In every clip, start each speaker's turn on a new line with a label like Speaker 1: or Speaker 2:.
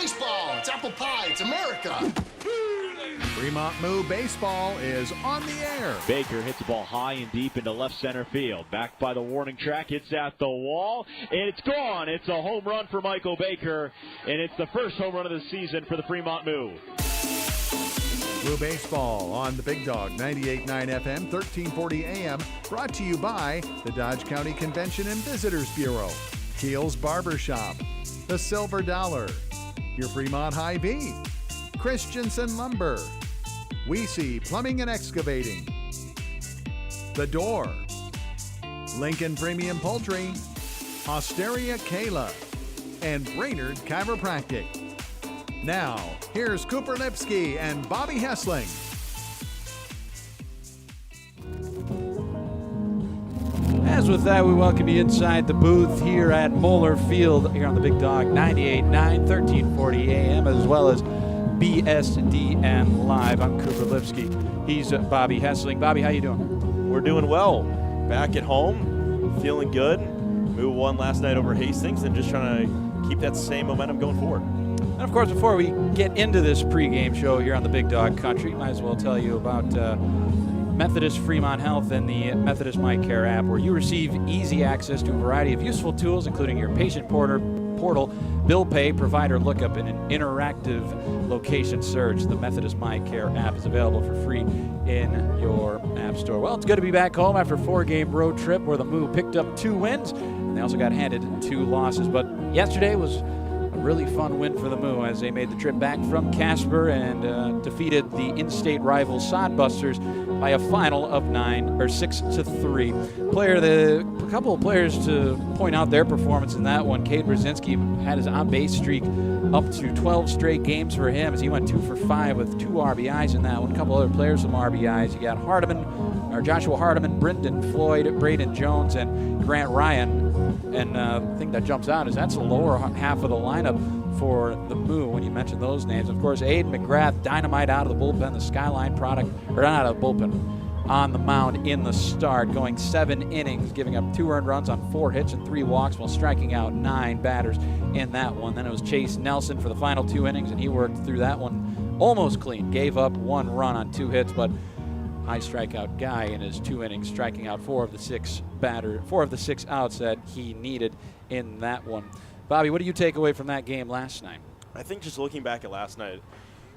Speaker 1: baseball. It's apple pie. It's America.
Speaker 2: Fremont Moo baseball is on the air.
Speaker 3: Baker hits the ball high and deep into left center field. Back by the warning track, hits at the wall, and it's gone. It's a home run for Michael Baker, and it's the first home run of the season for the Fremont Moo.
Speaker 2: Moo baseball on the Big Dog 98.9 FM, 1340 AM. Brought to you by the Dodge County Convention and Visitors Bureau, Keel's Barbershop, the Silver Dollar, your Fremont Hy-Vee, Christensen Lumber, We See Plumbing and Excavating, The Door, Lincoln Premium Poultry, Osteria Kayla, and Brainerd Chiropractic. Now, here's Cooper Lipsky and Bobby Hessling.
Speaker 4: As with that, we welcome you inside the booth here at Moeller Field here on the Big Dog 98.9, 1340 AM, as well as BSDN Live. I'm Cooper Lipsky. He's Bobby Hessling. Bobby, how you doing?
Speaker 5: We're doing well. Back at home, feeling good. Moo won last night over Hastings and just trying to keep that same momentum going forward.
Speaker 4: And of course, before we get into this pregame show here on the Big Dog Country, might as well tell you about Methodist Fremont Health and the Methodist My Care app, where you receive easy access to a variety of useful tools, including your patient portal, bill pay, provider lookup, and an interactive location search. The Methodist My Care app is available for free in your app store. Well, it's good to be back home after a 4-game road trip where the Moo picked up 2 wins, and they also got handed 2 losses. But yesterday was a really fun win for the Moo as they made the trip back from Casper and defeated the in-state rival Sodbusters by a final of 6-3. A couple of players to point out their performance in that one. Kaden Brzinski had his on-base streak up to 12 straight games for him as he went 2 for 5 with 2 RBIs in that one. A couple other players with RBIs. You got Joshua Hardiman, Brendan Floyd, Braden Jones, and Grant Ryan. And the thing that jumps out is that's the lower half of the lineup for the Moo when you mention those names. Of course, Aiden McGrath, dynamite out of the bullpen, the Skyline product, or not out of the bullpen, on the mound in the start, going 7 innings, giving up 2 earned runs on 4 hits and 3 walks while striking out 9 batters in that one. Then it was Chase Nelson for the final 2 innings, and he worked through that one almost clean. Gave up 1 run on 2 hits, but high strikeout guy in his 2 innings, striking out 4 of the 6 outs that he needed in that one. Bobby, what do you take away from that game last night?
Speaker 5: I think just looking back at last night,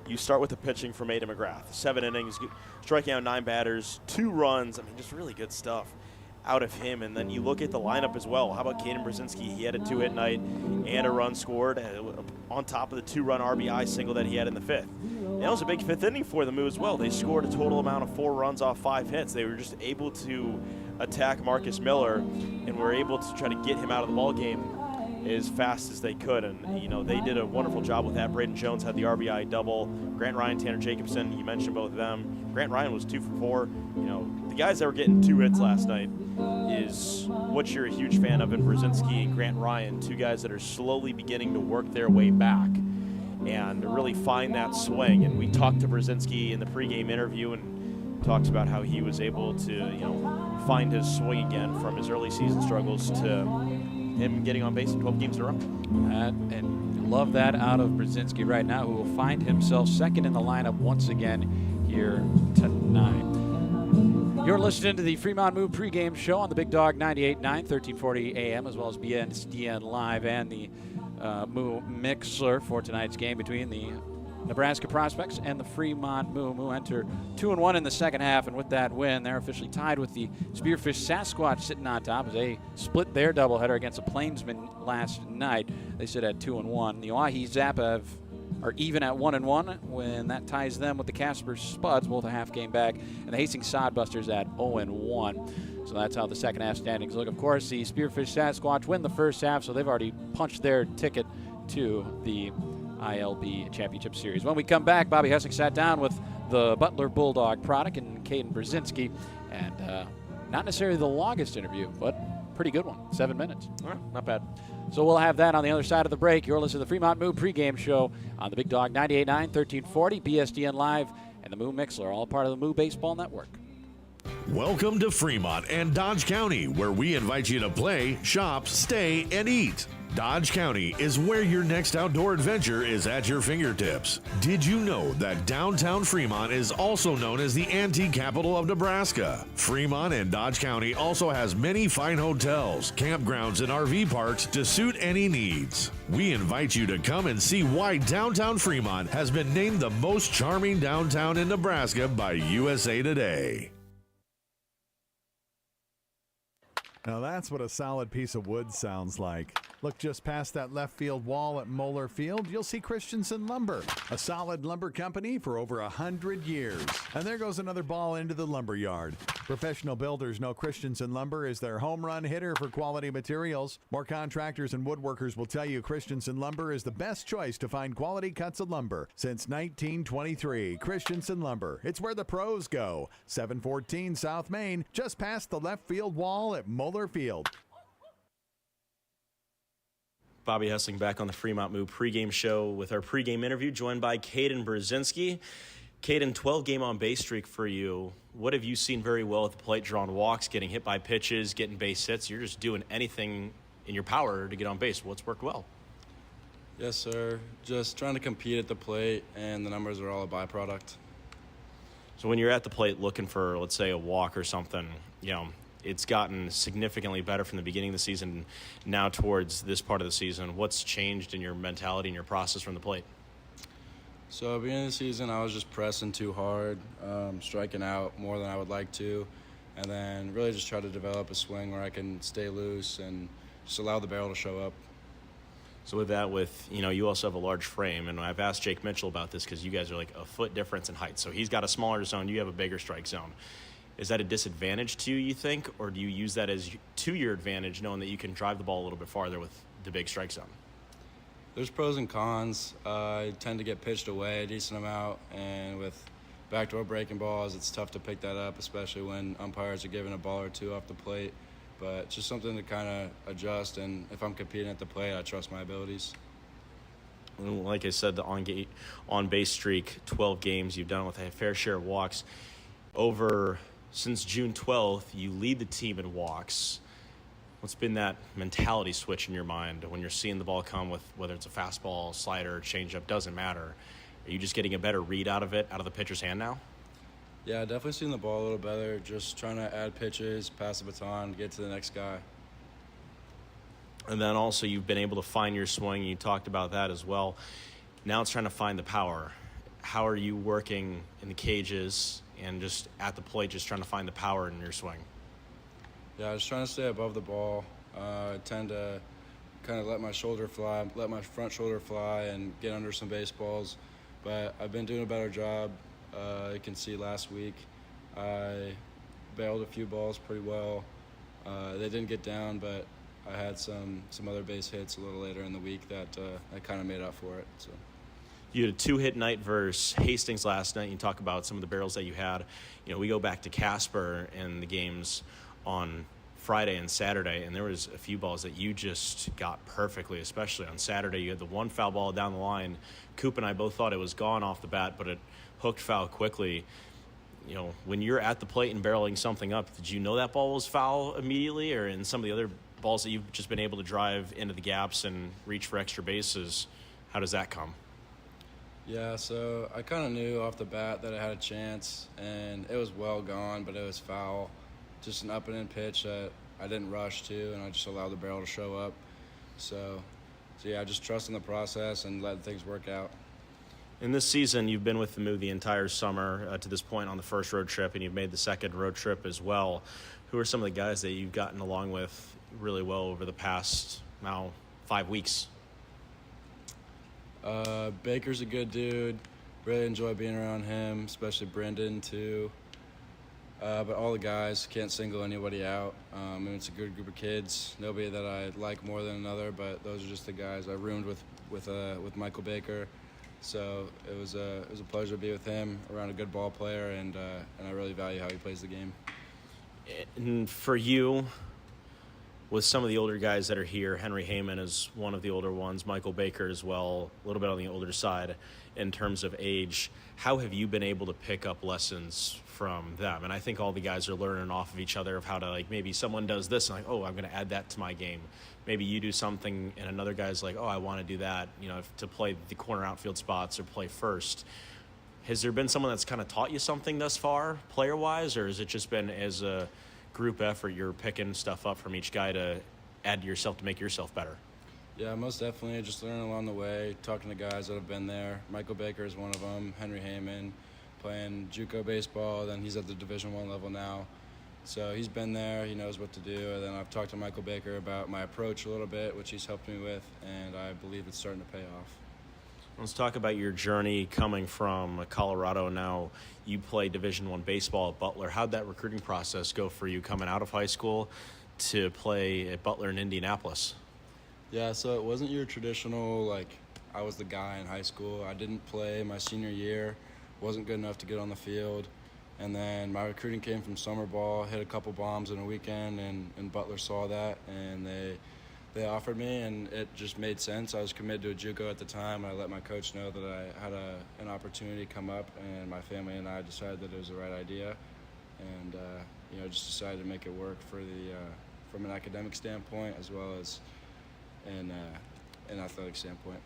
Speaker 5: you start with the pitching from Aiden McGrath. 7 innings, striking out 9 batters, 2 runs. I mean, just really good stuff out of him. And then you look at the lineup as well. How about Kaden Brzinski? He had a 2-hit night and a run scored on top of the 2-run RBI single that he had in the 5th. And that was a big 5th inning for the Moo as well. They scored a total amount of 4 runs off 5 hits. They were just able to attack Marcus Miller and were able to try to get him out of the ball game as fast as they could. And, you know, they did a wonderful job with that. Braden Jones had the RBI double. Grant Ryan, Tanner Jacobson, you mentioned both of them. Grant Ryan was 2 for 4. You know, the guys that were getting 2 hits last night is what you're a huge fan of in Brzinski and Grant Ryan, 2 guys that are slowly beginning to work their way back and really find that swing. And we talked to Brzinski in the pregame interview and talks about how he was able to, you know, find his swing again from his early season struggles to him getting on base in 12 games in a row.
Speaker 4: And love that out of Brzinski right now, who will find himself second in the lineup once again here tonight. You're listening to the Fremont Moo pregame show on the Big Dog 98.9, 1340 AM, as well as BSDN Live and the Moo Mixler for tonight's game between the Nebraska Prospects and the Fremont Moo. Moo enter 2-1 in the second half, and with that win, they're officially tied with the Spearfish Sasquatch sitting on top as they split their doubleheader against the Plainsmen last night. They sit at 2-1. The Oahe Zappa are even at 1-1 when that ties them with the Casper Spuds, both a half game back, and the Hastings Sodbusters at 0-1. So that's how the second half standings look. Of course, the Spearfish Sasquatch win the first half, so they've already punched their ticket to the ILB Championship Series. When we come back, Bobby Hessing sat down with the Butler Bulldog product and Kaden Brzinski, and not necessarily the longest interview, but pretty good one, 7 minutes.
Speaker 5: All right, not bad.
Speaker 4: So we'll have that on the other side of the break. You're listening to the Fremont Moo pregame show on the Big Dog 98.9, 1340, BSDN Live, and the Moo Mixler, all part of the Moo Baseball Network.
Speaker 6: Welcome to Fremont and Dodge County, where we invite you to play, shop, stay, and eat. Dodge County is where your next outdoor adventure is at your fingertips. Did you know that downtown Fremont is also known as the antique capital of Nebraska? Fremont and Dodge County also has many fine hotels, campgrounds, and RV parks to suit any needs. We invite you to come and see why downtown Fremont has been named the most charming downtown in Nebraska by USA Today.
Speaker 2: Now that's what a solid piece of wood sounds like. Look just past that left field wall at Moeller Field, you'll see Christensen Lumber, a solid lumber company for over 100 years. And there goes another ball into the lumber yard. Professional builders know Christensen Lumber is their home run hitter for quality materials. More contractors and woodworkers will tell you Christensen Lumber is the best choice to find quality cuts of lumber. Since 1923, Christensen Lumber. It's where the pros go. 714 South Main, just past the left field wall at Moeller Field.
Speaker 5: Bobby Hessling back on the Fremont Moo pregame show with our pregame interview, joined by Kaden Brzinski. Kaden, 12-game on-base streak for you. What have you seen very well at the plate? Drawing walks, getting hit by pitches, getting base hits. You're just doing anything in your power to get on base. What's worked well?
Speaker 7: Yes, sir. Just trying to compete at the plate, and the numbers are all a byproduct.
Speaker 5: So when you're at the plate looking for, let's say, a walk or something, it's gotten significantly better from the beginning of the season now towards this part of the season. What's changed in your mentality and your process from the plate?
Speaker 7: So at the beginning of the season, I was just pressing too hard, striking out more than I would like to, and then really just try to develop a swing where I can stay loose and just allow the barrel to show up.
Speaker 5: So with that, you also have a large frame, and I've asked Jake Mitchell about this because you guys are like a foot difference in height. So he's got a smaller zone, you have a bigger strike zone. Is that a disadvantage to you think, or do you use that as to your advantage, knowing that you can drive the ball a little bit farther with the big strike zone?
Speaker 7: There's pros and cons. I tend to get pitched away a decent amount, and with backdoor breaking balls, it's tough to pick that up, especially when umpires are giving a ball or two off the plate. But just something to kind of adjust, and if I'm competing at the plate, I trust my abilities.
Speaker 5: Like I said, the on-base streak, 12 games, you've done it with a fair share of walks. Since June 12th, you lead the team in walks. What's been that mentality switch in your mind when you're seeing the ball come with, whether it's a fastball, slider, changeup, doesn't matter? Are you just getting a better read out of the pitcher's hand now?
Speaker 7: Yeah, definitely seeing the ball a little better, just trying to add pitches, pass the baton, get to the next guy.
Speaker 5: And then also you've been able to find your swing. You talked about that as well. Now it's trying to find the power. How are you working in the cages and just at the plate, just trying to find the power in your swing?
Speaker 7: Yeah, I was trying to stay above the ball. I tend to kind of let my front shoulder fly and get under some baseballs. But I've been doing a better job. You can see last week I bailed a few balls pretty well. They didn't get down, but I had some other base hits a little later in the week that kind of made up for it. So.
Speaker 5: You had a 2-hit night versus Hastings last night. You talk about some of the barrels that you had. We go back to Casper and the games on Friday and Saturday, and there was a few balls that you just got perfectly, especially on Saturday. You had the one foul ball down the line. Coop and I both thought it was gone off the bat, but it hooked foul quickly. When you're at the plate and barreling something up, did you know that ball was foul immediately, or in some of the other balls that you've just been able to drive into the gaps and reach for extra bases, how does that come?
Speaker 7: Yeah, so I kind of knew off the bat that I had a chance, and it was well gone, but it was foul. Just an up-and-in pitch that I didn't rush to, and I just allowed the barrel to show up. So yeah, just trusting the process and letting things work out.
Speaker 5: In this season, you've been with the Moo the entire summer to this point on the first road trip, and you've made the second road trip as well. Who are some of the guys that you've gotten along with really well over the past, now, 5 weeks?
Speaker 7: Baker's a good dude. Really enjoy being around him, especially Brendan, too. But all the guys, can't single anybody out. It's a good group of kids. Nobody that I like more than another, but those are just the guys. I roomed with Michael Baker, so it was a pleasure to be with him, around a good ball player, and I really value how he plays the game.
Speaker 5: And for you, with some of the older guys that are here, Henry Heyman is one of the older ones, Michael Baker as well, a little bit on the older side in terms of age. How have you been able to pick up lessons from them? And I think all the guys are learning off of each other of how to, like, maybe someone does this and like, oh, I'm going to add that to my game. Maybe you do something and another guy's like, oh, I want to do that, to play the corner outfield spots or play first. Has there been someone that's kind of taught you something thus far, player-wise, or has it just been as a group effort you're picking stuff up from each guy to add to yourself to make yourself better?
Speaker 7: Yeah, most definitely. Just learning along the way, talking to guys that have been there. Michael Baker is one of them. Henry Heyman, playing JUCO baseball. Then he's at the Division I level now. So he's been there. He knows what to do. And then I've talked to Michael Baker about my approach a little bit, which he's helped me with, and I believe it's starting to pay off.
Speaker 5: Let's talk about your journey coming from Colorado. Now you play Division I baseball at Butler. How'd that recruiting process go for you coming out of high school to play at Butler in Indianapolis?
Speaker 7: Yeah, so it wasn't your traditional, I was the guy in high school. I didn't play my senior year, wasn't good enough to get on the field. And then my recruiting came from summer ball, hit a couple bombs in a weekend, and Butler saw that, and they offered me, and it just made sense. I was committed to a JUCO at the time. I let my coach know that I had an opportunity come up, and my family and I decided that it was the right idea, and just decided to make it work for from an academic standpoint as well as an athletic standpoint.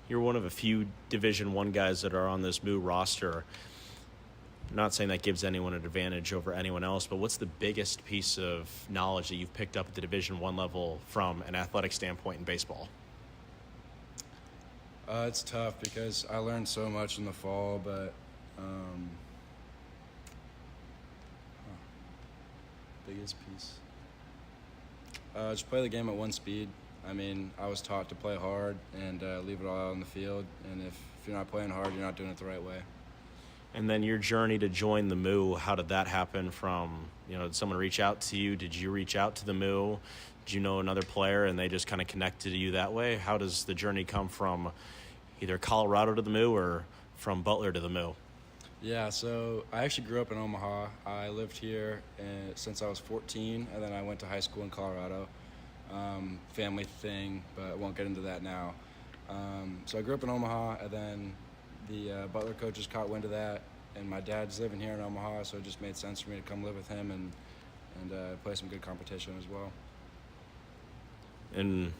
Speaker 5: You're one of a few Division I guys that are on this Moo roster. I'm not saying that gives anyone an advantage over anyone else, but what's the biggest piece of knowledge that you've picked up at the Division I level from an athletic standpoint in baseball?
Speaker 7: It's tough because I learned so much in the fall, but biggest piece. Just play the game at one speed. I mean, I was taught to play hard and leave it all out on the field, and if you're not playing hard, you're not doing it the right way.
Speaker 5: And then your journey to join the Moo, how did that happen from, did someone reach out to you? Did you reach out to the Moo? Did you know another player and they just kind of connected to you that way? How does the journey come from either Colorado to the Moo or from Butler to the Moo?
Speaker 7: Yeah, so I actually grew up in Omaha. I lived here since I was 14, and then I went to high school in Colorado. Family thing, but I won't get into that now. So I grew up in Omaha, and then the Butler coaches caught wind of that, and my dad's living here in Omaha, so it just made sense for me to come live with him and play some good competition as well.
Speaker 5: And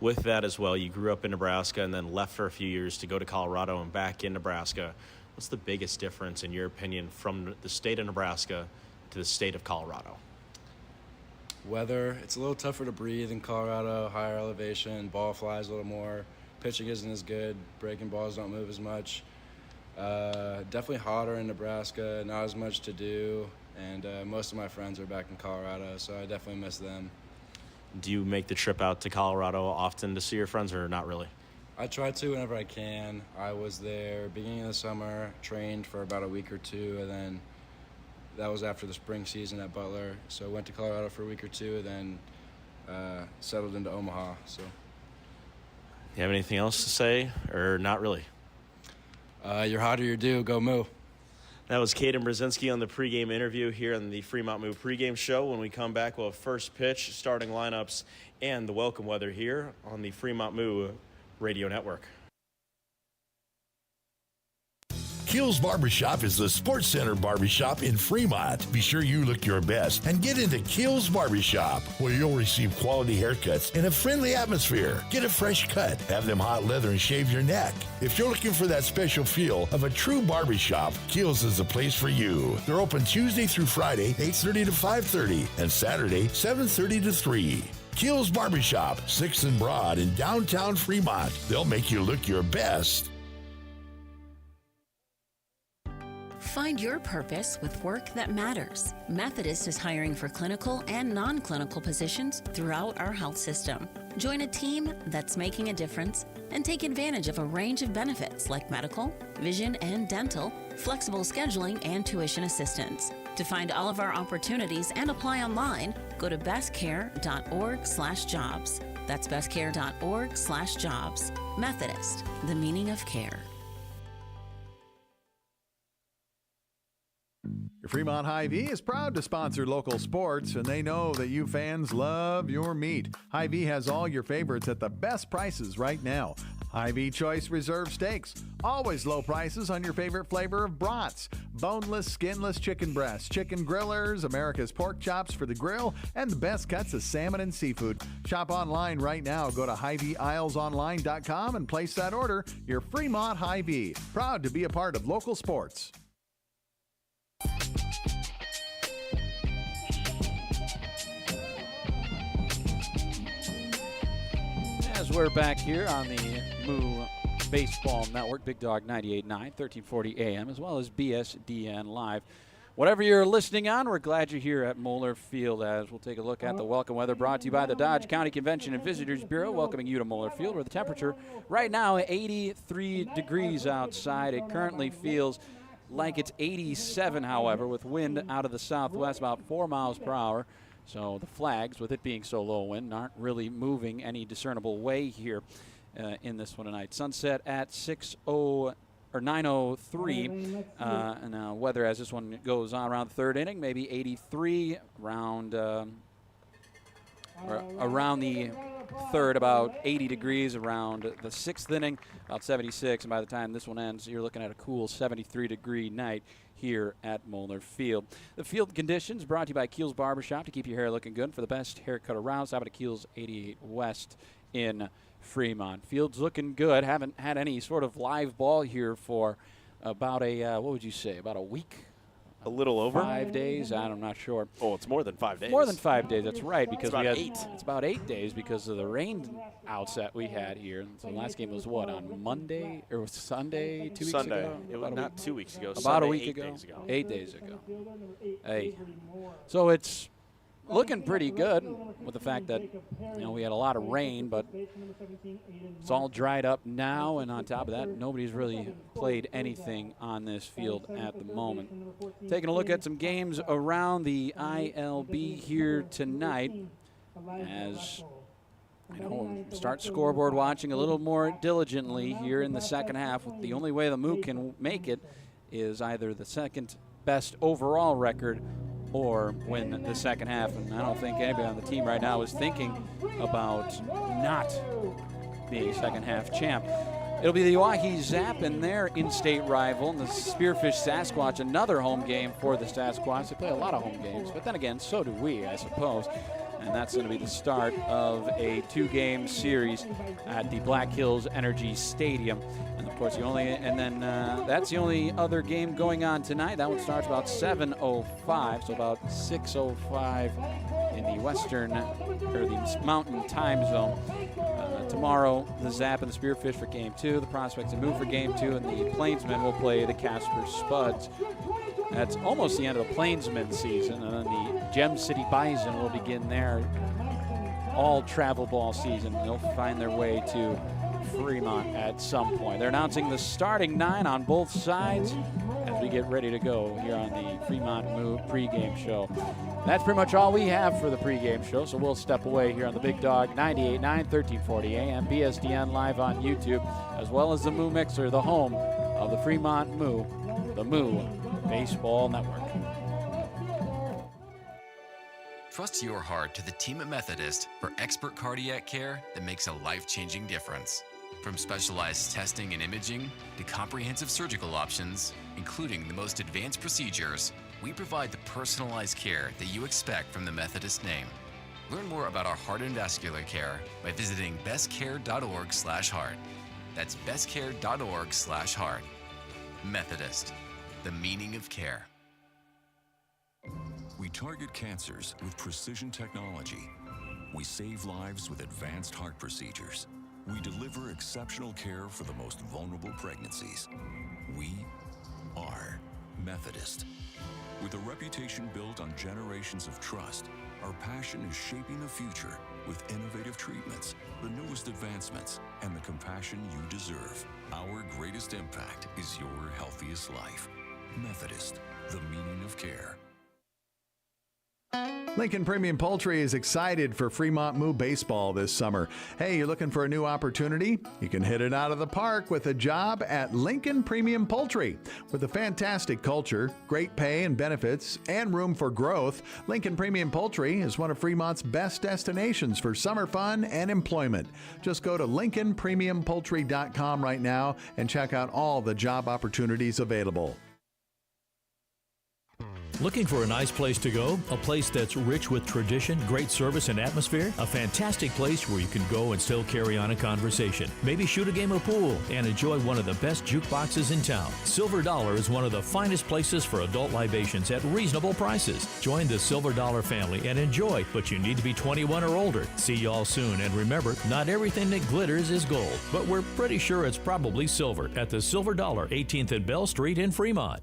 Speaker 5: with that as well, you grew up in Nebraska and then left for a few years to go to Colorado and back in Nebraska. What's the biggest difference, in your opinion, from the state of Nebraska to the state of Colorado?
Speaker 7: Weather. It's a little tougher to breathe in Colorado, higher elevation, ball flies a little more. Pitching isn't as good. Breaking balls don't move as much. Definitely hotter in Nebraska, not as much to do, and most of my friends are back in Colorado, so I definitely miss them.
Speaker 5: Do you make the trip out to Colorado often to see your friends, or not really?
Speaker 7: I try to whenever I can. I was there beginning of the summer, trained for about a week or two, and then that was after the spring season at Butler. So I went to Colorado for a week or two, and then settled into Omaha. So.
Speaker 5: You have anything else to say, or not really?
Speaker 7: You're hot or you're due. Go Moo.
Speaker 5: That was Kaden Brzinski on the pregame interview here on the Fremont Moo pregame show. When we come back, we'll have first pitch, starting lineups, and the welcome weather here on the Fremont Moo Radio Network.
Speaker 8: Keel's Barbershop is the Sports Center barbershop in Fremont. Be sure you look your best and get into Keel's Barbershop, where you'll receive quality haircuts in a friendly atmosphere. Get a fresh cut, have them hot leather, and shave your neck. If you're looking for that special feel of a true barbershop, Keel's is the place for you. They're open Tuesday through Friday, 8:30 to 5:30, and Saturday, 7:30 to 3. Keel's Barbershop, 6th and Broad in downtown Fremont. They'll make you look your best.
Speaker 9: Find your purpose with work that matters. Methodist is hiring for clinical and non-clinical positions throughout our health system. Join a team that's making a difference and take advantage of a range of benefits like medical, vision and dental, flexible scheduling, and tuition assistance. To find all of our opportunities and apply online, go to bestcare.org/jobs. That's bestcare.org/jobs. Methodist, the meaning of care.
Speaker 2: Fremont Hy-Vee is proud to sponsor local sports, and they know that you fans love your meat. Hy-Vee has all your favorites at the best prices right now. Hy-Vee Choice Reserve Steaks. Always low prices on your favorite flavor of brats. Boneless, skinless chicken breasts, chicken grillers, America's pork chops for the grill, and the best cuts of salmon and seafood. Shop online right now. Go to HyVeeIslesOnline.com and place that order. Your Fremont Hy-Vee. Proud to be a part of local sports.
Speaker 4: As we're back here on the Moo Baseball Network, Big Dog 98.9, 1340 AM, as well as BSDN Live. Whatever you're listening on, we're glad you're here at Moeller Field as we'll take a look at the welcome weather brought to you by the Dodge County Convention and Visitors Bureau, welcoming you to Moeller Field, where the temperature right now 83 degrees outside. It currently feels like it's 87, however, with wind out of the southwest about 4 miles per hour. So the flags, with it being so low wind, aren't really moving any discernible way here in this one tonight. Sunset at 9:03. And now weather as this one goes on around the third inning, maybe 83 around the third, about 80 degrees around the sixth inning, about 76. And by the time this one ends, you're looking at a cool 73-degree night here at Moeller Field. The field conditions brought to you by Keel's Barbershop to keep your hair looking good for the best haircut around. Stop at Keel's 88 West in Fremont. Field's looking good. Haven't had any sort of live ball here for about what would you say, about a week?
Speaker 5: A little over
Speaker 4: 5 days. I'm not sure.
Speaker 5: Oh, it's more than 5 days.
Speaker 4: More than 5 days. That's right, because
Speaker 5: it's about 8.
Speaker 4: It's about 8 days because of the rain outset we had here. So the last game was what, on Monday or Sunday? 2 weeks ago.
Speaker 5: Sunday. It was not 2 weeks ago.
Speaker 4: About
Speaker 5: Sunday,
Speaker 4: a week
Speaker 5: 8
Speaker 4: ago.
Speaker 5: Days ago.
Speaker 4: 8 days ago. Hey. So it's looking pretty good with the fact that we had a lot of rain, but it's all dried up now, and on top of that, nobody's really played anything on this field at the moment. Taking a look at some games around the ILB here tonight, as start scoreboard watching a little more diligently here in the second half. The only way the Moo can make it is either the second best overall record or win the second half. And I don't think anybody on the team right now is thinking about not being second half champ. It'll be the Oahe Zap and their in-state rival, and the Spearfish Sasquatch, another home game for the Sasquatch. They play a lot of home games, but then again, so do we, I suppose. And that's going to be the start of a 2-game series at the Black Hills Energy Stadium. And of course, that's the only other game going on tonight. That one starts about 7:05, so about 6:05 in the western or the mountain time zone. Tomorrow, the Zap and the Spearfish for Game 2, the Prospects and Moo for Game 2, and the Plainsmen will play the Casper Spuds. That's almost the end of the Plainsman season, and then the Gem City Bison will begin their all-travel ball season. They'll find their way to Fremont at some point. They're announcing the starting 9 on both sides as we get ready to go here on the Fremont Moo pregame show. That's pretty much all we have for the pregame show, so we'll step away here on the Big Dog 98.9, 1340 AM, BSDN Live on YouTube, as well as the Moo Mixer, the home of the Fremont Moo, the Moo Baseball Network.
Speaker 10: Trust your heart to the team at Methodist for expert cardiac care that makes a life-changing difference. From specialized testing and imaging to comprehensive surgical options, including the most advanced procedures, we provide the personalized care that you expect from the Methodist name. Learn more about our heart and vascular care by visiting bestcare.org/heart. That's bestcare.org/heart. Methodist, the meaning of care.
Speaker 11: We target cancers with precision technology. We save lives with advanced heart procedures. We deliver exceptional care for the most vulnerable pregnancies. We are Methodist. With a reputation built on generations of trust, our passion is shaping the future with innovative treatments, the newest advancements, and the compassion you deserve. Our greatest impact is your healthiest life. Methodist, the meaning of care.
Speaker 2: Lincoln Premium Poultry is excited for Fremont Moo baseball this summer. Hey, you're looking for a new opportunity? You can hit it out of the park with a job at Lincoln Premium Poultry. With a fantastic culture, great pay and benefits, and room for growth, Lincoln Premium Poultry is one of Fremont's best destinations for summer fun and employment. Just go to LincolnPremiumPoultry.com right now and check out all the job opportunities available.
Speaker 12: Looking for a nice place to go? A place that's rich with tradition, great service, and atmosphere? A fantastic place where you can go and still carry on a conversation. Maybe shoot a game of pool and enjoy one of the best jukeboxes in town. Silver Dollar is one of the finest places for adult libations at reasonable prices. Join the Silver Dollar family and enjoy, but you need to be 21 or older. See y'all soon, and remember, not everything that glitters is gold, but we're pretty sure it's probably silver at the Silver Dollar, 18th and Bell Street in Fremont.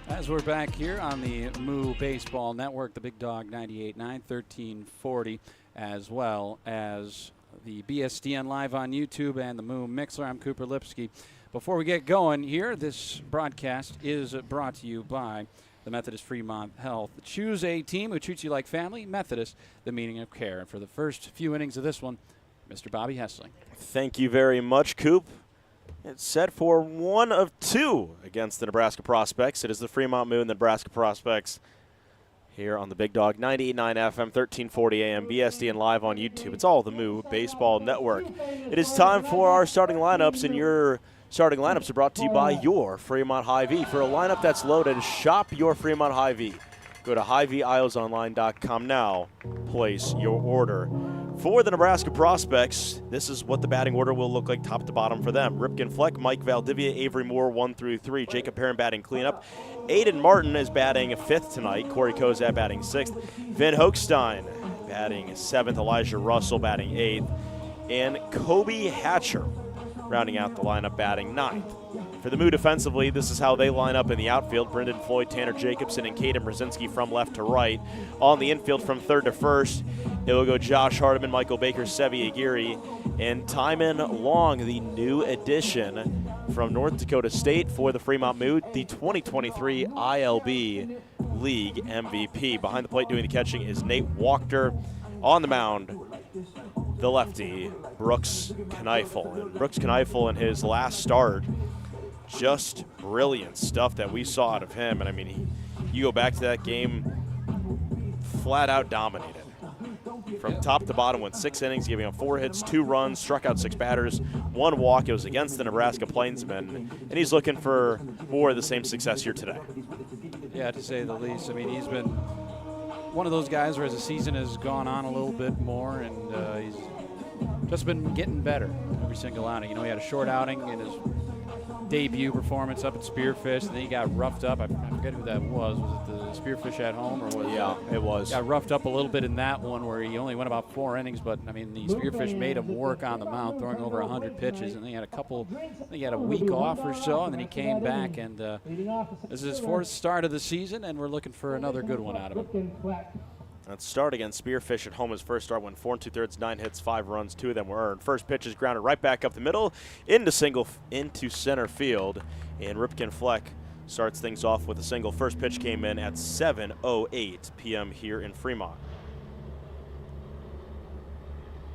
Speaker 4: As we're back here on the Moo Baseball Network, the Big Dog 98.9, 1340, as well as the BSDN Live on YouTube and the Moo Mixler. I'm Cooper Lipsky. Before we get going here, this broadcast is brought to you by the Methodist Fremont Health. Choose a team who treats you like family. Methodist, the meaning of care. And for the first few innings of this one, Mr. Bobby Hessling.
Speaker 5: Thank you very much, Coop. It's set for 1 of 2 against the Nebraska Prospects. It is the Fremont Moo and the Nebraska Prospects here on the Big Dog 98.9 FM, 1340 AM, BSDN Live on YouTube. It's all the Moo Baseball Network. It is time for our starting lineups, and your starting lineups are brought to you by your Fremont Hy-Vee. For a lineup that's loaded, shop your Fremont Hy-Vee. Go to HyVeeIslesOnline.com now. Place your order. For the Nebraska Prospects, this is what the batting order will look like top to bottom for them. Ripken Fleck, Mike Valdivia, Avery Moore, 1 through 3. Jacob Perrin batting cleanup. Aiden Martin is batting 5th tonight. Corey Kozak batting 6th. Vin Hochstein batting 7th. Elijah Russell batting 8th. And Kobe Hatcher rounding out the lineup batting 9th. For the Moo defensively, this is how they line up in the outfield. Brendan Floyd, Tanner Jacobson, and Kaden Brzinski from left to right. On the infield from 3rd to 1st, it will go Josh Hardiman, Michael Baker, Sevi Aguirre, and Timon Long, the new addition from North Dakota State for the Fremont Moo, the 2023 ILB League MVP. Behind the plate doing the catching is Nate Wachter. On the mound, the lefty, Brooks Kneifel. And Brooks Kneifel in his last start, just brilliant stuff that we saw out of him. And I mean, you go back to that game, flat out dominated. From top to bottom, went 6 innings, giving up 4 hits, 2 runs, struck out 6 batters, 1 walk. It was against the Nebraska Plainsmen, and he's looking for more of the same success here today.
Speaker 4: Yeah, to say the least. I mean, he's been one of those guys where as the season has gone on a little bit more, and he's just been getting better every single outing. You know, he had a short outing in his debut performance up at Spearfish, and then he got roughed up. I forget who that was. Was it the Spearfish at home, or was
Speaker 5: it was.
Speaker 4: Got roughed up a little bit in that one where he only went about 4 innings, but I mean the Spearfish made him work on the mound, throwing over 100 pitches, and then he had a week off or so, and then he came back, and this is his 4th start of the season, and we're looking for another good one out of him.
Speaker 5: That start against Spearfish at home, his first start, went 4 2/3, 9 hits, 5 runs, 2 of them were earned. First pitch is grounded right back up the middle into center field, and Ripken Fleck starts things off with a single. First pitch came in at 7:08 p.m. here in Fremont.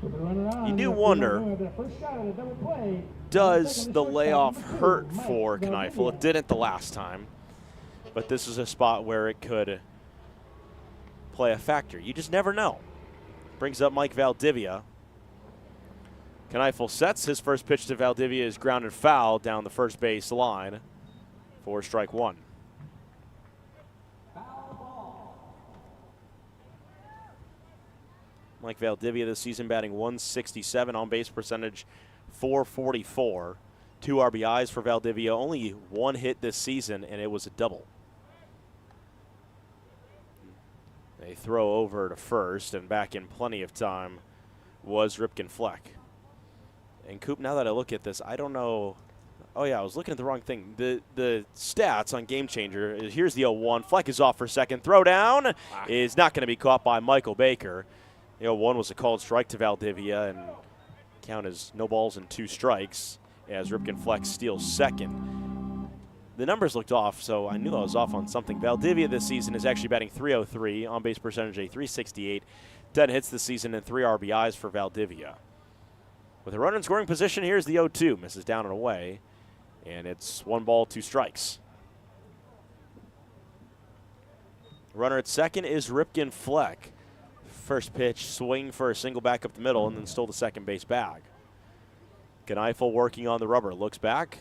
Speaker 5: You do wonder, does the layoff hurt for Kneifel? It didn't the last time, but this is a spot where it could play a factor. You just never know. Brings up Mike Valdivia. Kneifel sets. His first pitch to Valdivia is grounded foul down the first base line for strike 1. Mike Valdivia this season batting 167, on base percentage 444. 2 RBIs for Valdivia, only 1 hit this season, and it was a double. They throw over to first, and back in plenty of time was Ripken Fleck. And Coop, now that I look at this, I don't know. Oh, yeah, I was looking at the wrong thing. The stats on Game Changer, here's the 0-1. Fleck is off for second. Throw down is not going to be caught by Michael Baker. The 0-1 was a called strike to Valdivia, and Count is no balls and 2 strikes as Ripken Fleck steals second. The numbers looked off, so I knew I was off on something. Valdivia this season is actually batting .303, on-base percentage a .368, 10 hits this season and 3 RBIs for Valdivia. With a runner in scoring position, here's the 0-2. Misses down and away, and it's 1 ball, 2 strikes. Runner at second is Ripken Fleck. First pitch, swing for a single back up the middle, and then stole the second base bag. Kneifel working on the rubber, looks back.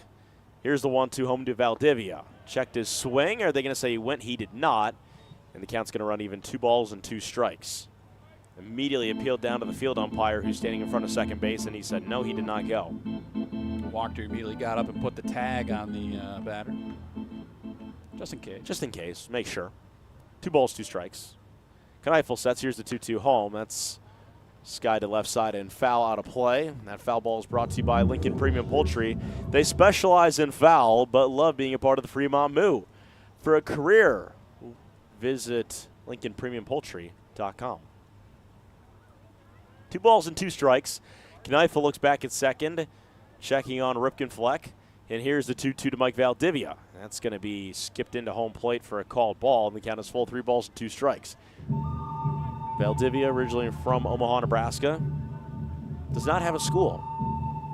Speaker 5: Here's the 1-2 home to Valdivia. Checked his swing. Are they going to say he went? He did not. And the count's going to run even 2 balls and 2 strikes. Immediately appealed down to the field umpire who's standing in front of second base, and he said no, he did not go.
Speaker 4: Wachter immediately got up and put the tag on the batter. Just in case.
Speaker 5: Just in case. Make sure. 2 balls, 2 strikes. Kneifel sets. Here's the 2-2 home. That's sky to left side and foul out of play. That foul ball is brought to you by Lincoln Premium Poultry. They specialize in foul, but love being a part of the Fremont Moo. For a career, visit LincolnPremiumPoultry.com. 2 balls and 2 strikes. Kneifel looks back at second, checking on Ripken Fleck. And here's the 2-2 to Mike Valdivia. That's going to be skipped into home plate for a called ball, and the count is full, 3 balls and 2 strikes. Valdivia, originally from Omaha, Nebraska, does not have a school,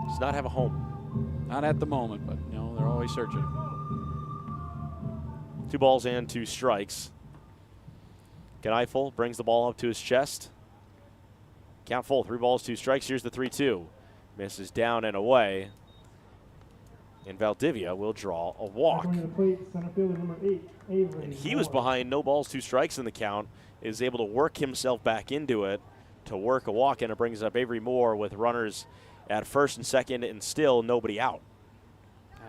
Speaker 5: does not have a home.
Speaker 4: Not at the moment, but they're always searching.
Speaker 5: 2 balls and 2 strikes. Kneifel brings the ball up to his chest. Count full, 3 balls, 2 strikes. Here's the 3-2. Misses down and away. And Valdivia will draw a walk. And he was behind no balls, 2 strikes in the count, is able to work himself back into it to work a walk, and it brings up Avery Moore with runners at first and second and still nobody out.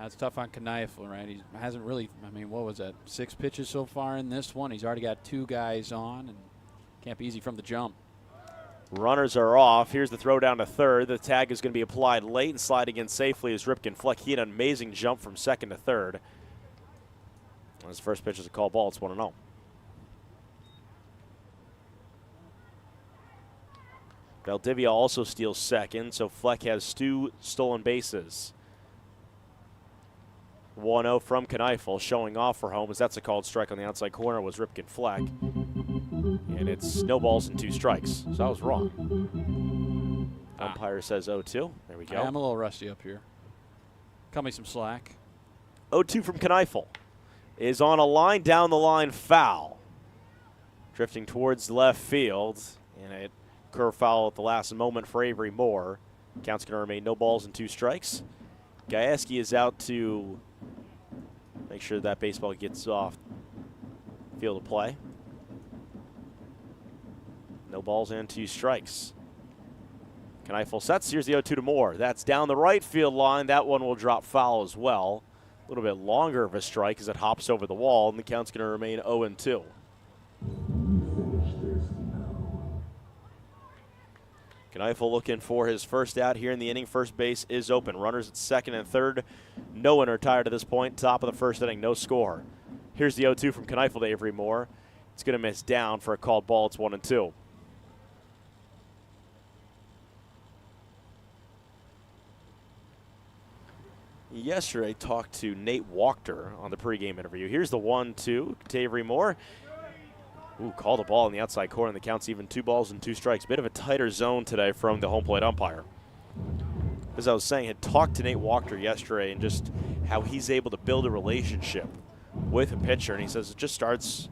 Speaker 4: It's tough on Kneifel, right? He hasn't really, what was that, 6 pitches so far in this one? He's already got 2 guys on, and can't be easy from the jump.
Speaker 5: Runners are off. Here's the throw down to third. The tag is going to be applied late and sliding in safely as Ripken Fleck. He had an amazing jump from second to third. His first pitch is a call ball. It's 1-0. Valdivia also steals second, so Fleck has 2 stolen bases. 1-0 from Kneifel, showing off for home as that's a called strike on the outside corner was Ripken Fleck. And it's no balls and 2 strikes, so I was wrong. Umpire says 0-2. There we go.
Speaker 4: I'm a little rusty up here. Cut me some slack.
Speaker 5: 0-2 from Kneifel is on a line, down the line, foul. Drifting towards left field, and a curve foul at the last moment for Avery Moore. Count's going to remain no balls and 2 strikes. Gajewski is out to make sure that baseball gets off field of play. No balls and 2 strikes. Kneifel sets. Here's the 0-2 to Moore. That's down the right field line. That one will drop foul as well. A little bit longer of a strike as it hops over the wall, and the count's going to remain 0-2. Kneifel looking for his first out here in the inning. First base is open. Runners at second and third. No one retired at this point. Top of the first inning, no score. Here's the 0-2 from Kneifel to Avery Moore. It's going to miss down for a called ball. It's 1-2. Yesterday, talked to Nate Wachter on the pregame interview. Here's the 1-2 to Avery Moore. Ooh, call the ball in the outside corner, and the count's even 2 balls and 2 strikes. Bit of a tighter zone today from the home plate umpire. As I was saying, had talked to Nate Wachter yesterday and just how he's able to build a relationship with a pitcher, and he says it just starts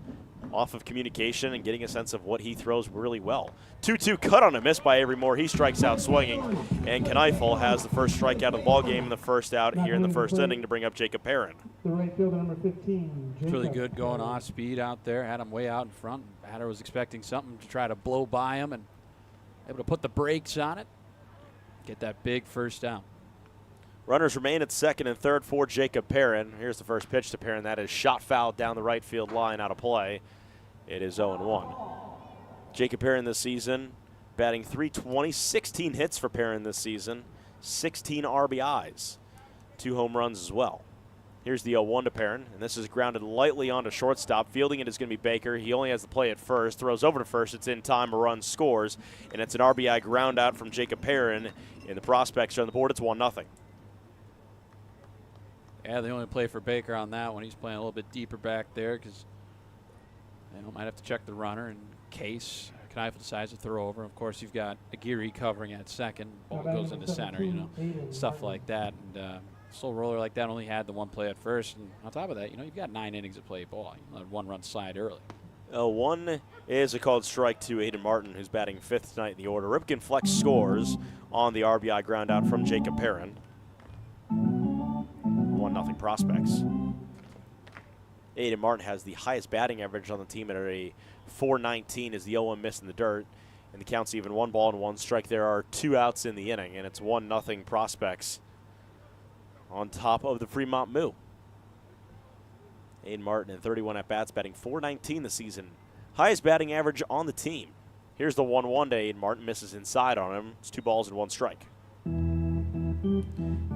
Speaker 5: off of communication and getting a sense of what he throws really well. 2-2 cut on a miss by Avery Moore. He strikes out swinging, and Kneifel has the first strikeout of the ball game and the first out here in the first inning to bring up Jacob Perrin.
Speaker 13: The right fielder, number 15.
Speaker 4: It's really good going off speed out there. Had him way out in front. Batter was expecting something to try to blow by him and able to put the brakes on it. Get that big first out.
Speaker 5: Runners remain at second and third for Jacob Perrin. Here's the first pitch to Perrin. That is shot foul down the right field line, out of play. It is 0-1. Jacob Perrin this season batting .320, 16 hits for Perrin this season, 16 RBIs, 2 home runs as well. Here's the 0-1 to Perrin, and this is grounded lightly onto shortstop. Fielding it is going to be Baker. He only has the play at first, throws over to first. It's in time, a run scores, and it's an RBI ground out from Jacob Perrin, And the prospects are on the board. It's 1-0.
Speaker 4: Yeah, they only play for Baker on that one. He's playing a little bit deeper back there because they might have to check the runner in case Kneifel decides to throw over. Of course, you've got Aguirre covering at second. Ball goes into center, stuff like that. And slow roller like that only had the one play at first. And on top of that, you've got 9 innings to play ball. You let 1 run slide early.
Speaker 5: One is a called strike to Aiden Martin, who's batting 5th tonight in the order. Ripken Flex scores on the RBI ground out from Jacob Perrin. 1-0 prospects. Aiden Martin has the highest batting average on the team at a .419 as the 0-1 miss in the dirt. And the count's even 1 ball and 1 strike. There are 2 outs in the inning, and it's 1-0 prospects on top of the Fremont Moo. Aiden Martin in 31 at-bats, batting .419 this season. Highest batting average on the team. Here's the 1-1 to Aiden Martin. Misses inside on him. It's 2 balls and 1 strike.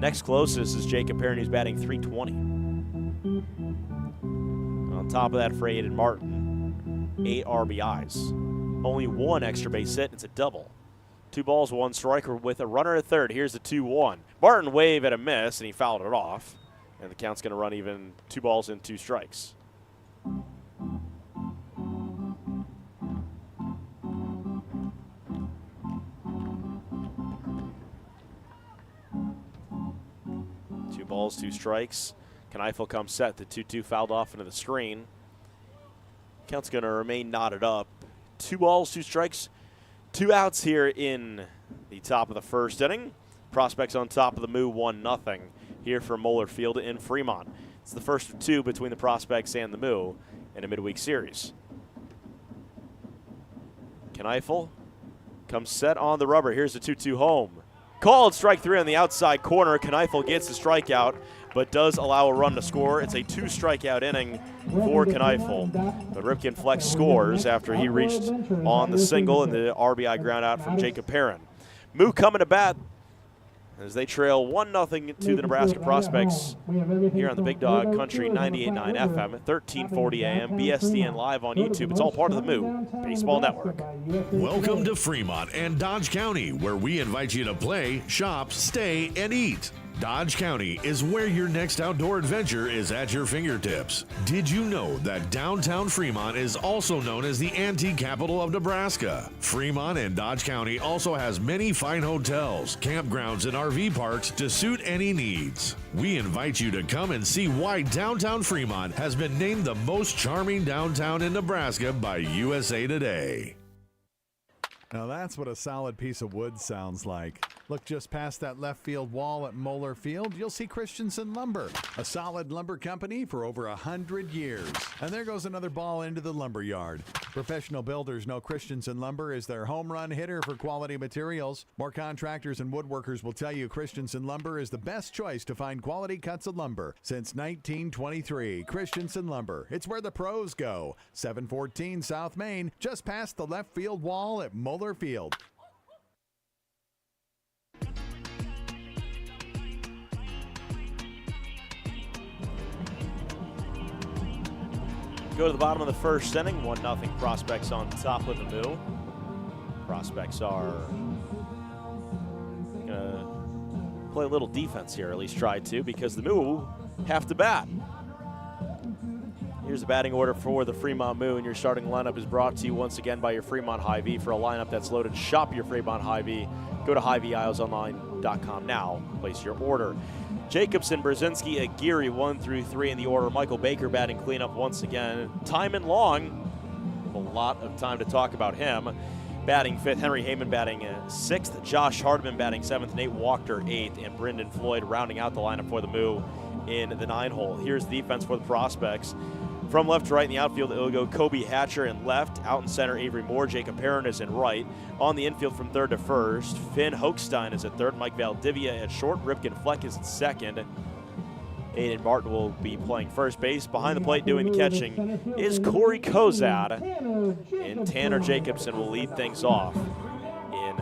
Speaker 5: Next closest is Jacob Perrin, who's batting .320. On top of that for Aiden Martin, 8 RBIs. Only 1 extra base hit. It's a double. 2 balls, 1 strike with a runner at third. Here's the 2-1. Martin waved at a miss, and he fouled it off. And the count's going to run even 2 balls and 2 strikes. Two balls, 2 strikes. Kneifel comes set. The 2-2 fouled off into the screen. Count's going to remain knotted up. 2 balls, 2 strikes. 2 outs here in the top of the first inning. Prospects on top of the Moo, 1-0 here for Moeller Field in Fremont. It's the first of 2 between the Prospects and the Moo in a midweek series. Kneifel comes set on the rubber. Here's the 2-2 home. Called strike 3 on the outside corner. Kneifel gets the strikeout, but does allow a run to score. It's a 2 strikeout inning for Kneifel. But Ripken Flex scores after he reached on the single and the RBI ground out from Jacob Perrin. Moo coming to bat as they trail 1-0 to the Nebraska Prospects here on the Big Dog Country 98.9 FM at 1340 AM, BSDN Live on YouTube. It's all part of the Moo Baseball Network.
Speaker 6: Welcome to Fremont and Dodge County, where we invite you to play, shop, stay, and eat. Dodge County is where your next outdoor adventure is at your fingertips. Did you know that downtown Fremont is also known as the antique capital of Nebraska? Fremont and Dodge County also has many fine hotels, campgrounds, and RV parks to suit any needs. We invite you to come and see why downtown Fremont has been named the most charming downtown in Nebraska by USA Today.
Speaker 2: Now that's what a solid piece of wood sounds like. Look just past that left field wall at Moeller Field, you'll see Christensen Lumber, a solid lumber company for over 100 years. And there goes another ball into the lumber yard. Professional builders know Christensen Lumber is their home run hitter for quality materials. More contractors and woodworkers will tell you Christensen Lumber is the best choice to find quality cuts of lumber. Since 1923, Christensen Lumber, it's where the pros go. 714 South Main, just past the left field wall at Moeller Field.
Speaker 5: Go to the bottom of the first inning, 1-0 Prospects on top of the Moo. Prospects are going to play a little defense here, at least try to, because the Moo have to bat. Here's the batting order for the Fremont Moo, and your starting lineup is brought to you once again by your Fremont Hy-Vee. For a lineup that's loaded, shop your Fremont Hy-Vee. Go to HyVeeIslesOnline.com now. Place your order. Jacobson, Brzinski, Aguirre 1 through 3 in the order. Michael Baker batting cleanup once again. Timon Long, a lot of time to talk about him. Batting 5th, Henry Heyman batting 6th, Josh Hardman batting 7th, Nate Walker 8th, and Brendan Floyd rounding out the lineup for the Moo in the 9-hole. Here's the defense for the Prospects. From left to right in the outfield, it will go Kobe Hatcher in left. Out in center, Avery Moore. Jacob Perrin is in right. On the infield from third to first, Finn Hochstein is at third. Mike Valdivia at short. Ripken Fleck is at second. Aiden Martin will be playing first base. Behind the plate doing the catching is Corey Kozad. And Tanner Jacobson will lead things off in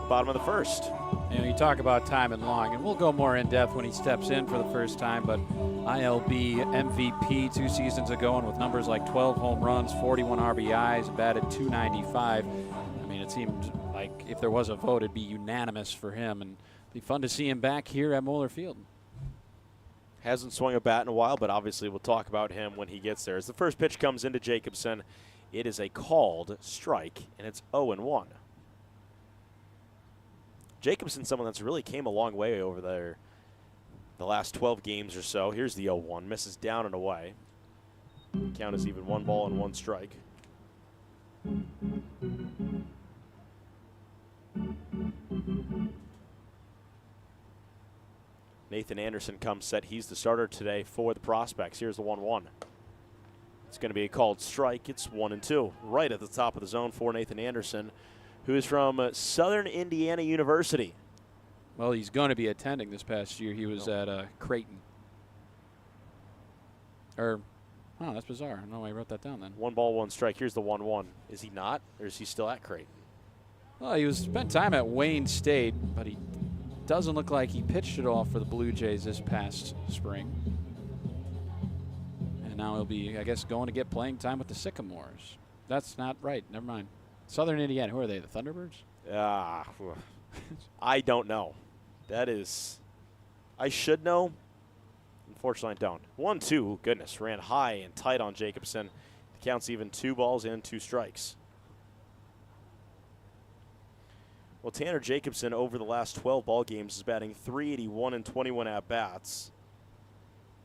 Speaker 5: bottom of the first.
Speaker 4: You talk about Timon Long, and we'll go more in depth when he steps in for the first time, but ILB MVP 2 seasons ago, and with numbers like 12 home runs, 41 RBIs, batted .295. I mean, it seemed like like if there was a vote, it'd be unanimous for him, and it'd be fun to see him back here at Moeller Field.
Speaker 5: Hasn't swung a bat in a while, but obviously we'll talk about him when he gets there. As the first pitch comes into Jacobson, it is a called strike, and it's 0-1. Jacobson's someone that's really came a long way over there the last 12 games or so. Here's the 0-1, misses down and away. Count is even 1 ball and 1 strike. Nathan Anderson comes set. He's the starter today for the Prospects. Here's the 1-1. It's going to be a called strike. It's 1-2. Right at the top of the zone for Nathan Anderson, who is from Southern Indiana University.
Speaker 4: Well, he's going to be attending this past year. He was at Creighton. Oh, that's bizarre. I don't know why I wrote that down then.
Speaker 5: 1 ball, 1 strike. Here's the 1-1. Is he not, or is he still at Creighton?
Speaker 4: Well, he spent time at Wayne State, but he doesn't look like he pitched it all for the Blue Jays this past spring. And now he'll be, I guess, going to get playing time with the Sycamores. That's not right. Never mind. Southern Indiana. Who are they? The Thunderbirds?
Speaker 5: I don't know. That is, I should know. Unfortunately, I don't. 1-2. Goodness, ran high and tight on Jacobson. The count's even 2 balls and 2 strikes. Well, Tanner Jacobson over the last 12 ball games is batting .381 and 21 at-bats.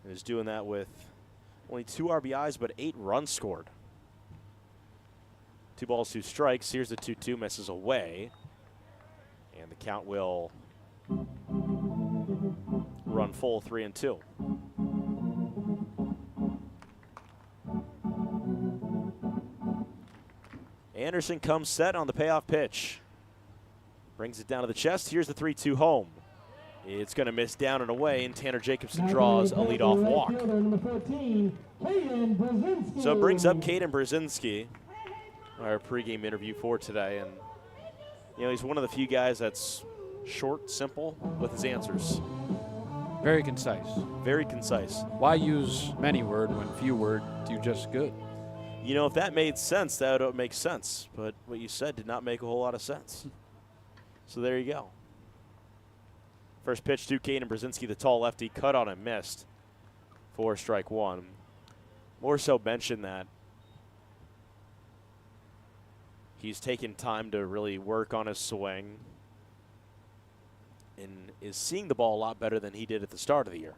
Speaker 5: And is doing that with only 2 RBIs but 8 runs scored. 2 balls, 2 strikes. Here's the 2-2, misses away. And the count will run full 3-2. Anderson comes set on the payoff pitch. Brings it down to the chest. Here's the 3-2 home. It's going to miss down and away, and Tanner Jacobson draws a leadoff walk. So it brings up Kaden Brzinski, our pregame interview for today. And, you know, he's one of the few guys that's short, simple with his answers.
Speaker 4: Very concise.
Speaker 5: Very concise.
Speaker 4: Why use many word when few word do just good?
Speaker 5: You know, if that made sense, that would make sense. But what you said did not make a whole lot of sense. So there you go. First pitch to Kaden Brzinski, the tall lefty, cut on and missed for strike 1. More so mentioned that he's taken time to really work on his swing and is seeing the ball a lot better than he did at the start of the year.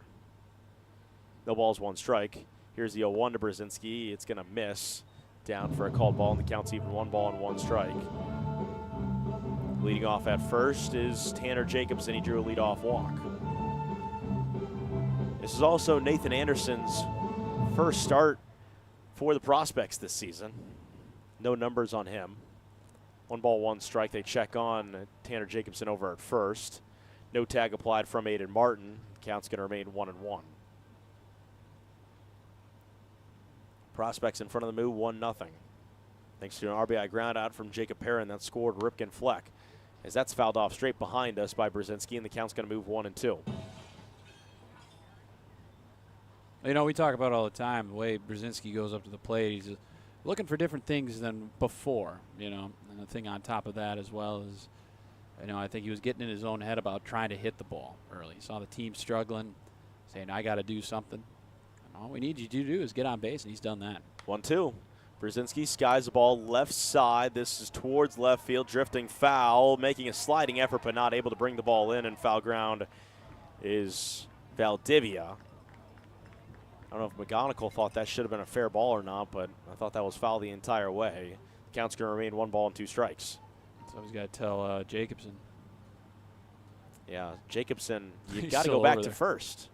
Speaker 5: No balls, 1 strike. Here's the 0-1 to Brzinski. It's going to miss down for a called ball, and the count's even 1 ball and 1 strike. Leading off at first is Tanner Jacobson. He drew a leadoff walk. This is also Nathan Anderson's first start for the Prospects this season. No numbers on him. 1 ball, 1 strike. They check on Tanner Jacobson over at first. No tag applied from Aiden Martin. Count's going to remain 1-1. Prospects in front of the Moo, 1-0. Thanks to an RBI ground out from Jacob Perrin that scored Ripken Fleck. As that's fouled off straight behind us by Brzinski, and the count's going to move 1-2.
Speaker 4: You know, we talk about all the time the way Brzinski goes up to the plate. He's looking for different things than before, you know. And the thing on top of that as well is, you know, I think he was getting in his own head about trying to hit the ball early. He saw the team struggling, saying, I got to do something. And all we need you to do is get on base, and he's done that.
Speaker 5: 1-2. Brzinski skies the ball left side. This is towards left field, drifting foul, making a sliding effort but not able to bring the ball in, and foul ground is Valdivia. I don't know if McGonigal thought that should have been a fair ball or not, but I thought that was foul the entire way. The count's going to remain 1 ball and 2 strikes.
Speaker 4: So he's got to tell Jacobson.
Speaker 5: Yeah, Jacobson, you've got to go back to first.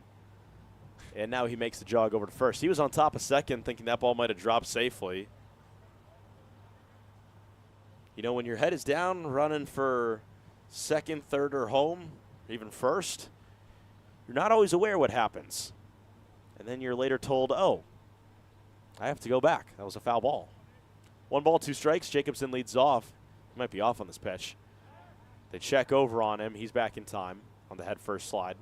Speaker 5: And now he makes the jog over to first. He was on top of second thinking that ball might have dropped safely. You know, when your head is down running for second, third, or home, or even first, you're not always aware what happens. And then you're later told, oh, I have to go back. That was a foul ball. 1 ball, 2 strikes. Jacobson leads off. He might be off on this pitch. They check over on him. He's back in time on the head first slide.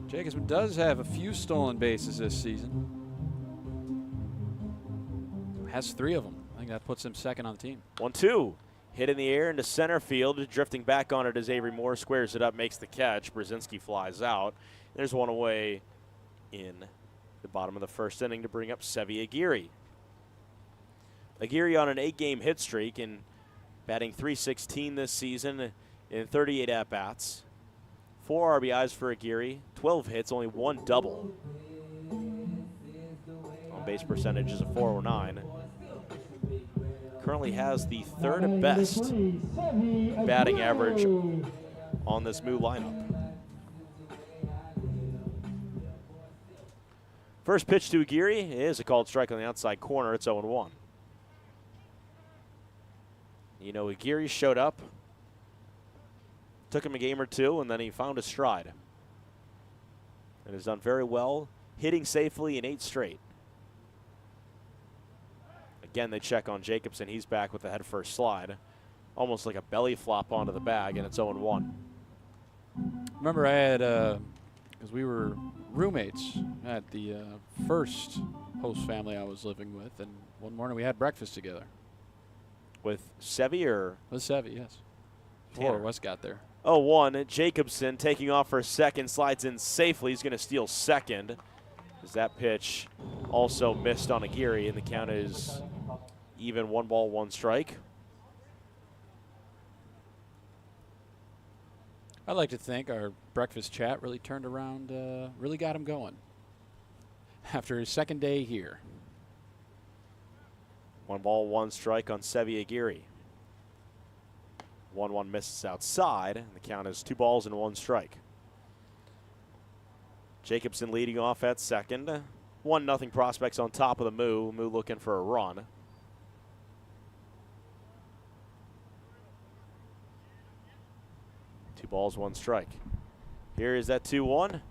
Speaker 4: Jacobson does have a few stolen bases this season. Has 3 of them. I think that puts him second on the team.
Speaker 5: 1-2. Hit in the air into center field. Drifting back on it as Avery Moore squares it up, makes the catch. Brzinski flies out. There's one away in the bottom of the first inning to bring up Sevi Aguirre. Aguirre on an 8-game hit streak and batting .316 this season in 38 at-bats. 4 RBIs for Aguirre, 12 hits, only 1 double. On base percentage is a .409. Currently has the 3rd best batting average on this Moo lineup. First pitch to Aguirre is a called strike on the outside corner. It's 0-1. You know, Aguirre showed up, took him a game or two, and then he found his stride. And has done very well, hitting safely in 8 straight. Again, they check on Jacobson. He's back with the head first slide. Almost like a belly flop onto the bag, and it's 0-1.
Speaker 4: Remember I had, because we were roommates at the first host family I was living with, and one morning we had breakfast together.
Speaker 5: With Sevi or?
Speaker 4: With Sevi, yes. Before Wes got there.
Speaker 5: 0-1. Jacobson taking off for second, slides in safely. He's going to steal second. As that pitch also missed on Aguirre, and the count is even 1 ball, 1 strike.
Speaker 4: I'd like to think our breakfast chat really turned around, really got him going after his second day here.
Speaker 5: 1 ball, 1 strike on Sevi Aguirre. 1-1 misses outside, and the count is 2 balls and 1 strike. Jacobson leading off at second. 1-0 prospects on top of the Moo. Moo looking for a run. Two balls, 1 strike. Here is that 2-1.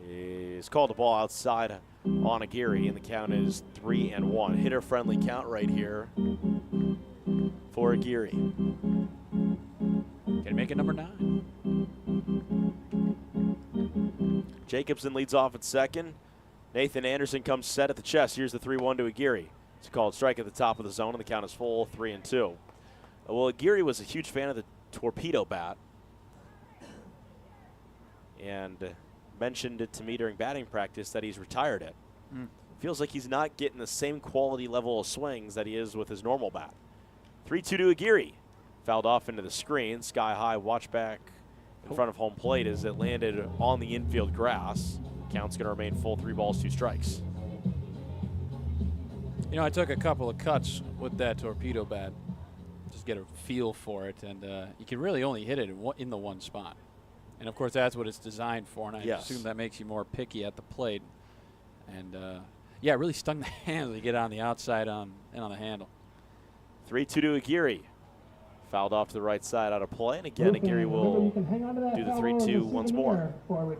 Speaker 5: Is called a ball outside on Aguirre, and the count is 3-1. Hitter-friendly count right here for Aguirre.
Speaker 4: Can he make it number 9?
Speaker 5: Jacobson leads off at second. Nathan Anderson comes set at the chest. Here's the 3-1 to Aguirre. It's a called strike at the top of the zone, and the count is full, 3-2. Well, Aguirre was a huge fan of the torpedo bat and mentioned it to me during batting practice that he's retired it. Feels like he's not getting the same quality level of swings that he is with his normal bat. 3-2 to Aguirre. Fouled off into the screen. Sky high, watch back in front of home plate as it landed on the infield grass. Count's going to remain full, 3 balls, 2 strikes.
Speaker 4: You know, I took a couple of cuts with that torpedo bat, just get a feel for it, and you can really only hit it in the one spot. And of course, that's what it's designed for, and I assume that makes you more picky at the plate. And yeah, it really stung the hand to get on the outside and on the handle.
Speaker 5: 3-2 to Aguirre. Fouled off to the right side out of play, and again, Aguirre will do the 3-2 once more.
Speaker 4: But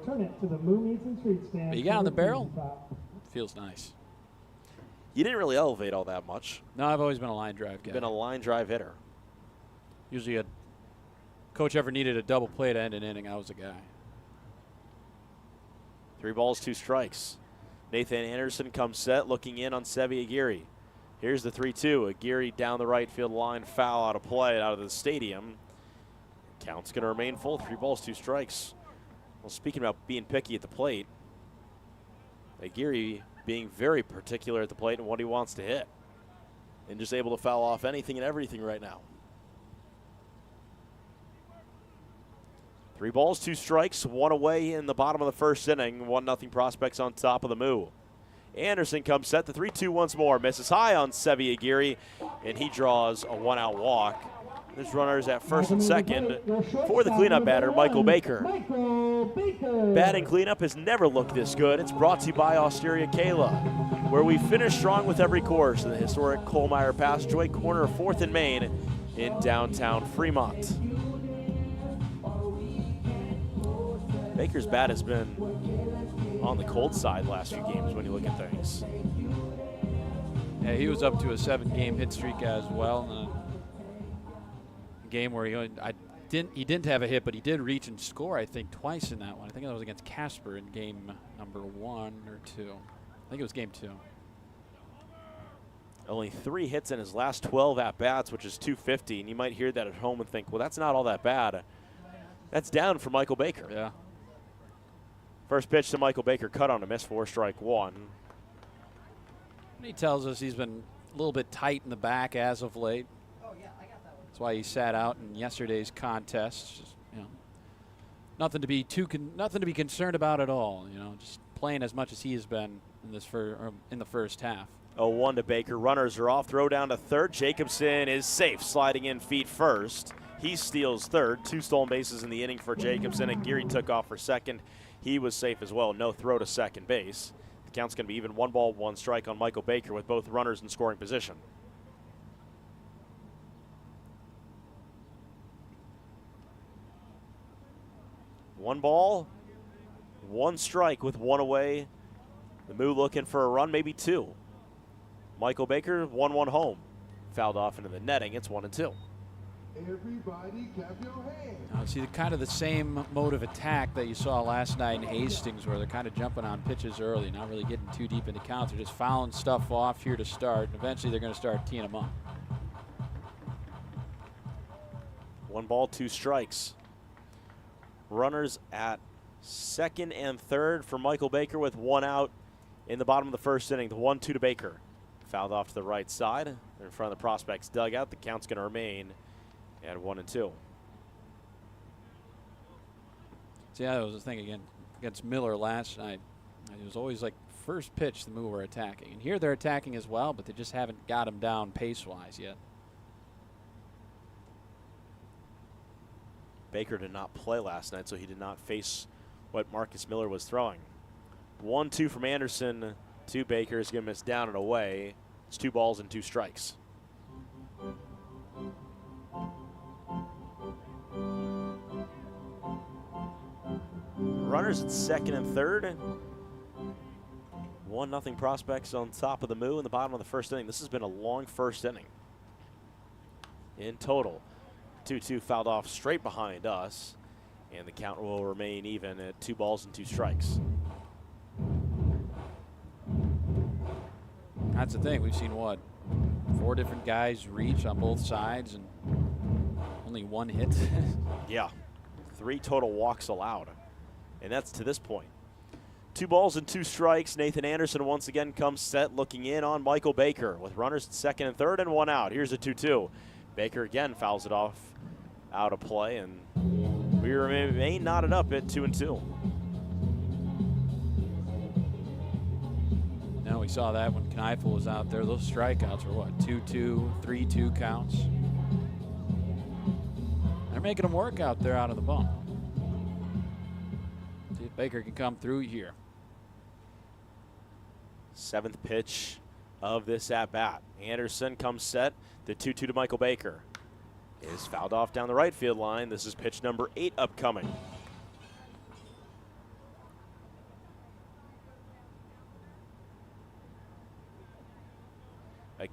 Speaker 4: you got on the barrel, feels nice.
Speaker 5: You didn't really elevate all that much.
Speaker 4: No, I've always been a line drive guy.
Speaker 5: Been a line drive hitter.
Speaker 4: Usually a coach ever needed a double play to end an inning, I was the guy.
Speaker 5: 3 balls, 2 strikes. Nathan Anderson comes set, looking in on Sevi Aguirre. Here's the 3-2. Aguirre down the right field line, foul out of play, out of the stadium. Count's going to remain full, 3 balls, 2 strikes. Well, speaking about being picky at the plate, Aguirre being very particular at the plate and what he wants to hit, and just able to foul off anything and everything right now. 3 balls, 2 strikes, 1 away in the bottom of the first inning. 1-0 prospects on top of the Moo. Anderson comes set, the 3-2 once more. Misses high on Sevi Aguirre, and he draws a 1-out walk. There's runners at first and second for the cleanup batter, Michael Baker. Batting cleanup has never looked this good. It's brought to you by Osteria Kayla, where we finish strong with every course in the historic Kohlmeyer Passageway, corner of 4th and Main in downtown Fremont. Baker's bat has been on the cold side last few games when you look at things.
Speaker 4: Yeah, he was up to a 7-game hit streak as well. A game where he didn't have a hit, but he did reach and score, I think, twice in that one. I think that was against Casper in game number 1 or 2. I think it was game 2.
Speaker 5: Only 3 hits in his last 12 at-bats, which is .250, and you might hear that at home and think, well, that's not all that bad. That's down for Michael Baker.
Speaker 4: Yeah.
Speaker 5: First pitch to Michael Baker, cut on a miss for strike 1.
Speaker 4: He tells us he's been a little bit tight in the back as of late. That's why he sat out in yesterday's contest. Just, nothing to be concerned about at all. Just playing as much as he has been in the first half.
Speaker 5: 0-1 to Baker. Runners are off. Throw down to third. Jacobson is safe, sliding in feet first. He steals third. 2 stolen bases in the inning for Jacobson, and Geary took off for second. He was safe as well. No throw to second base. The count's going to be even. 1 ball, 1 strike on Michael Baker with both runners in scoring position. One ball, 1 strike with 1 away. The Moo looking for a run, maybe 2. Michael Baker, 1-1 home. Fouled off into the netting. It's 1-2.
Speaker 13: Everybody clap your hands.
Speaker 4: See, kind of the same mode of attack that you saw last night in Hastings, where they're kind of jumping on pitches early, not really getting too deep into counts. They're just fouling stuff off here to start, and eventually they're going to start teeing them up.
Speaker 5: 1 ball, 2 strikes. Runners at second and third for Michael Baker with 1 out in the bottom of the first inning. The 1-2 to Baker. Fouled off to the right side. They're in front of the prospects dugout. The count's going to remain at 1-2.
Speaker 4: See, that was the thing again against Miller last night. It was always like first pitch the Moo were attacking. And here they're attacking as well, but they just haven't got him down pace-wise yet.
Speaker 5: Baker did not play last night, so he did not face what Marcus Miller was throwing. 1-2 from Anderson to Baker is going to miss down and away. It's 2 balls and 2 strikes. Runners at second and third. 1-0 prospects on top of the Moo in the bottom of the first inning. This has been a long first inning. In total, 2-2 fouled off straight behind us, and the count will remain even at 2 balls and 2 strikes.
Speaker 4: That's the thing. We've seen, 4 different guys reach on both sides and only 1 hit.
Speaker 5: Yeah, 3 total walks allowed, and that's to this point. 2 balls and 2 strikes. Nathan Anderson once again comes set, looking in on Michael Baker with runners at second and third and 1 out. Here's a 2-2. Baker again fouls it off out of play, and we remain knotted up at 2-2.
Speaker 4: Now we saw that when Kneifel was out there. Those strikeouts were 2-2, 3-2 counts. They're making them work out there out of the bump. See if Baker can come through here.
Speaker 5: 7th pitch of this at-bat. Anderson comes set. The 2-2 to Michael Baker is fouled off down the right field line. This is pitch number 8 upcoming.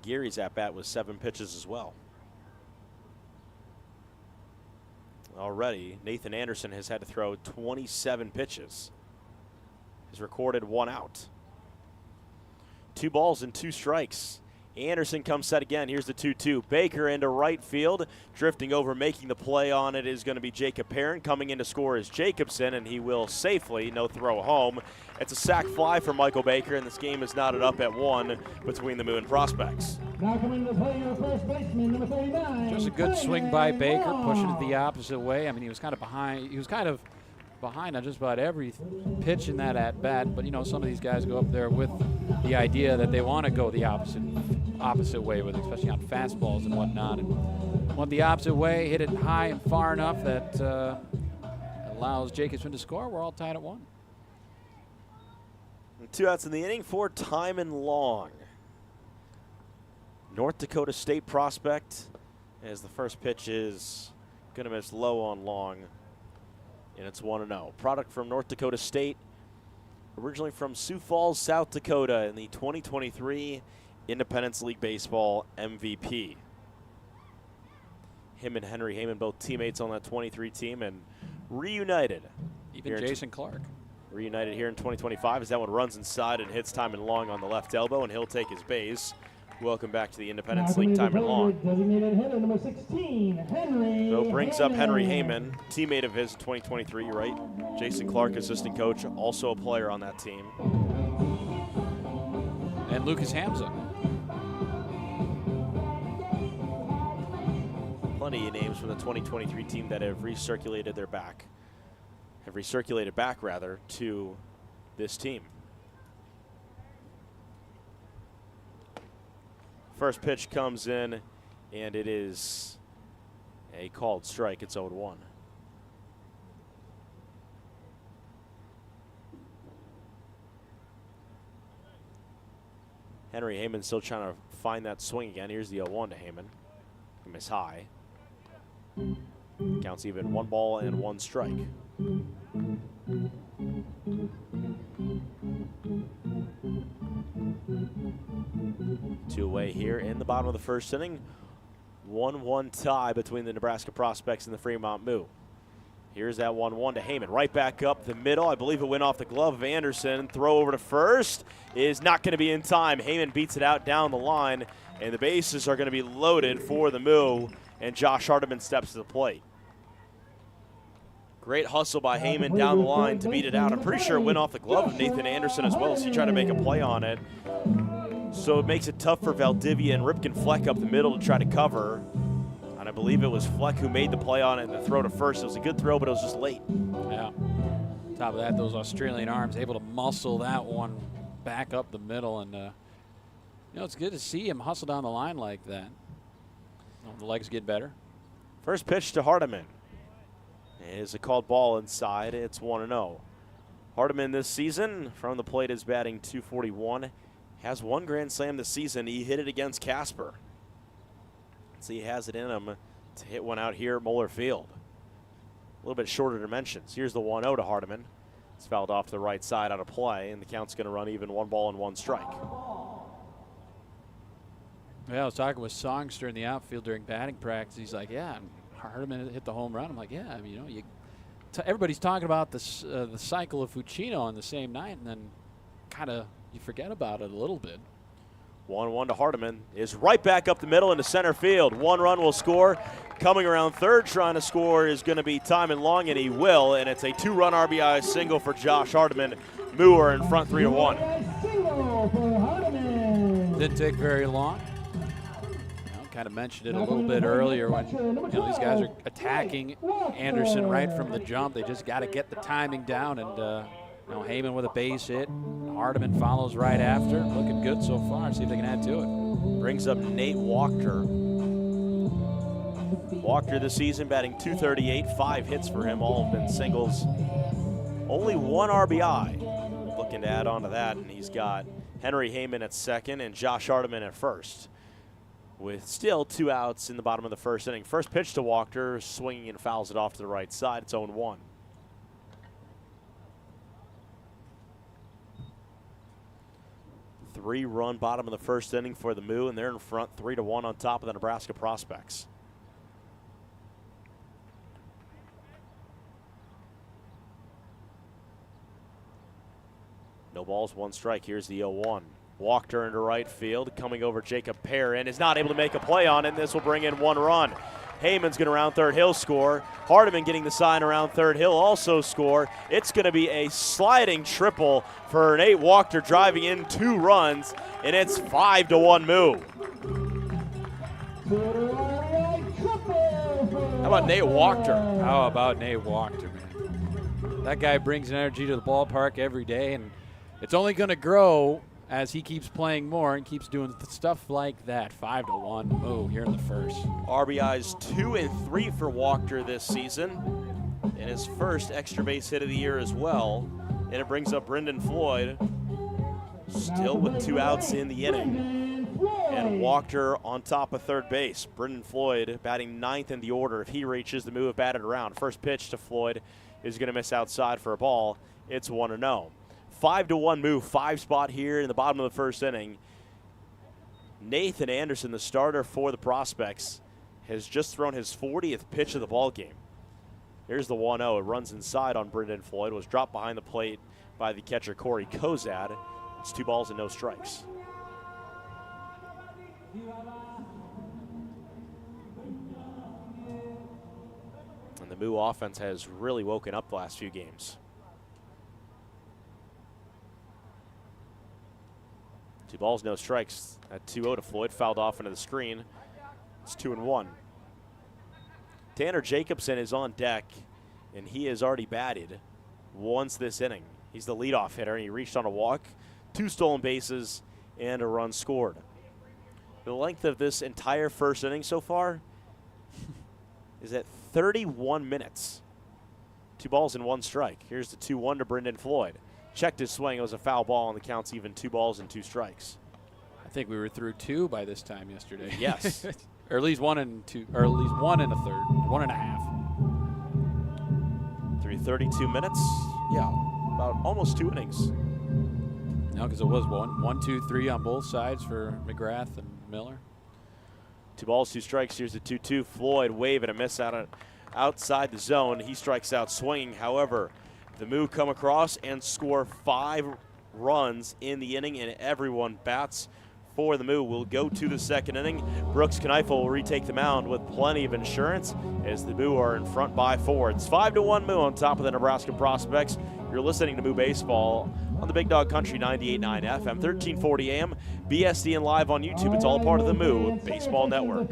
Speaker 5: Geary's at-bat was 7 pitches as well. Already, Nathan Anderson has had to throw 27 pitches. He's recorded 1 out. 2 balls and 2 strikes. Anderson comes set again. Here's the 2-2. Baker into right field. Drifting over, making the play on it is going to be Jacob Perrin. Coming in to score is Jacobson, and he will safely no throw home. It's a sac fly for Michael Baker, and this game is knotted up at 1 between the Moo and prospects.
Speaker 13: Now coming to play your first baseman, number 39.
Speaker 4: Just a good swing by Baker, pushing it the opposite way. I mean, he was kind of behind. He was kind of behind on just about every pitch in that at-bat, but some of these guys go up there with the idea that they want to go the opposite way with it, especially on fastballs and whatnot, and went the opposite way, hit it high and far enough that allows Jacobson to score. We're all tied at 1.
Speaker 5: And 2 outs in the inning for Timon Long. North Dakota State prospect, as the first pitch is going to miss low on Long, and it's 1-0. Product from North Dakota State, originally from Sioux Falls, South Dakota, in the 2023 Independence League Baseball MVP. Him and Henry Heyman, both teammates on that 23 team, and reunited.
Speaker 4: Even Jason Clark.
Speaker 5: Reunited here in 2025 as that one runs inside and hits Timon Long on the left elbow, and he'll take his base. Welcome back to the Independence League time and lawn.
Speaker 13: Designated hitter number 16, Henry.
Speaker 5: So brings up Henry Heyman, teammate of his in 2023, you're right. Jason Clark, assistant coach, also a player on that team.
Speaker 4: And Lucas Hamza.
Speaker 5: Plenty of names from the 2023 team that have recirculated back to this team. First pitch comes in, and it is a called strike. It's 0-1. Henry Heyman still trying to find that swing again. Here's the 0-1 to Heyman. Miss high. Counts even, 1 ball and 1 strike. Two away here in the bottom of the first inning. 1-1 tie between the Nebraska Prospects and the Fremont Moo. Here's that 1-1 to Heyman. Right back up the middle. I believe it went off the glove of Anderson. Throw over to first is not going to be in time. Heyman beats it out down the line, and the bases are going to be loaded for the Moo, and Josh Hardiman steps to the plate. Great hustle by Heyman down the line to beat it out. I'm pretty sure it went off the glove of Nathan Anderson as well, so he tried to make a play on it. So it makes it tough for Valdivia and Ripken Fleck up the middle to try to cover. And I believe it was Fleck who made the play on it and the throw to first. It was a good throw, but it was just late.
Speaker 4: Yeah. Top of that, those Australian arms able to muscle that one back up the middle. And, it's good to see him hustle down the line like that. The legs get better.
Speaker 5: First pitch to Hardiman. It is a called ball inside. It's 1-0. Hardiman this season from the plate is batting .241. Has 1 grand slam this season. He hit it against Casper. So he has it in him to hit one out here at Moeller Field. A little bit shorter dimensions. Here's the 1-0 to Hardiman. It's fouled off to the right side out of play, and the count's going to run even, 1 ball and 1 strike.
Speaker 4: Yeah, I was talking with Songster in the outfield during batting practice. He's like, yeah, Hardiman hit the home run. I'm like, yeah, everybody's talking about this, the cycle of Fucino on the same night, and then kind of you forget about it a little bit.
Speaker 5: 1-1 to Hardiman is right back up the middle into center field. 1 run will score. Coming around third, trying to score is going to be Timon Long, and he will. And it's a 2-run RBI single for Josh Hardiman. Moo are in front 3-1.
Speaker 4: Didn't take very long. Kind of mentioned it a little bit earlier when these guys are attacking Anderson right from the jump. They just got to get the timing down, and Heyman with a base hit. Hardiman follows right after. Looking good so far. See if they can add to it.
Speaker 5: Brings up Nate Wachter. Wachter this season batting .238, 5 hits for him. All have been singles. Only 1 RBI. Looking to add on to that, and he's got Henry Heyman at second and Josh Hardiman at first, with still 2 outs in the bottom of the first inning. First pitch to Wachter, swinging and fouls it off to the right side. It's 0-1. Three-run bottom of the first inning for the Moo, and they're in front 3-1 on top of the Nebraska Prospects. No balls, 1 strike. Here's the 0-1. Wachter into right field, coming over Jacob Perrin, is not able to make a play on it, and this will bring in 1 run. Heyman's going to round third, he'll score. Hardiman getting the sign around third, he'll also score. It's going to be a sliding triple for Nate Wachter, driving in 2 runs, and it's 5-1 Moo.
Speaker 4: How about Nate Wachter? How about Nate Wachter, man? That guy brings energy to the ballpark every day, and it's only going to grow as he keeps playing more and keeps doing stuff like that. 5-1 Moo here in the first.
Speaker 5: RBIs 2 and 3 for Wachter this season, and his first extra base hit of the year as well. And it brings up Brendan Floyd, still with 2 outs in the inning. And Wachter on top of third base. Brendan Floyd batting 9th in the order. If he reaches, the Moo have batted around. First pitch to Floyd is going to miss outside for a ball. It's 1-0. 5-1 Moo, 5 spot here in the bottom of the first inning. Nathan Anderson, the starter for the Prospects, has just thrown his 40th pitch of the ball game. Here's the 1-0. It runs inside on Brendan Floyd. Was dropped behind the plate by the catcher Corey Kozad. It's 2 balls and no strikes. And the Moo offense has really woken up the last few games. 2 balls, no strikes. At 2-0 to Floyd, fouled off into the screen. It's 2-1. Tanner Jacobson is on deck, and he has already batted once this inning. He's the leadoff hitter, and he reached on a walk, 2 stolen bases, and a run scored. The length of this entire first inning so far is at 31 minutes. 2 balls and 1 strike. Here's the 2-1 to Brendan Floyd. Checked his swing. It was a foul ball, and the count's even 2 balls and 2 strikes.
Speaker 4: I think we were through 2 by this time yesterday.
Speaker 5: Yes.
Speaker 4: Or at least 1 and 2, or at least 1 and a third, 1.5.
Speaker 5: Through 32 minutes. Yeah, about almost 2 innings.
Speaker 4: No, because it was 1, 2, 3 on both sides for McGrath and Miller.
Speaker 5: 2 balls, 2 strikes. Here's the 2-2. Floyd wave and a miss outside the zone. He strikes out swinging. However, the Moo come across and score 5 runs in the inning, and everyone bats for the Moo. We'll go to the second inning. Brooks Kneifel will retake the mound with plenty of insurance as the Moo are in front by 4. It's 5-1 Moo on top of the Nebraska Prospects. You're listening to Moo Baseball on the Big Dog Country 98.9 FM, 1340 AM, BSD and live on YouTube. It's all part of the Moo Baseball Network.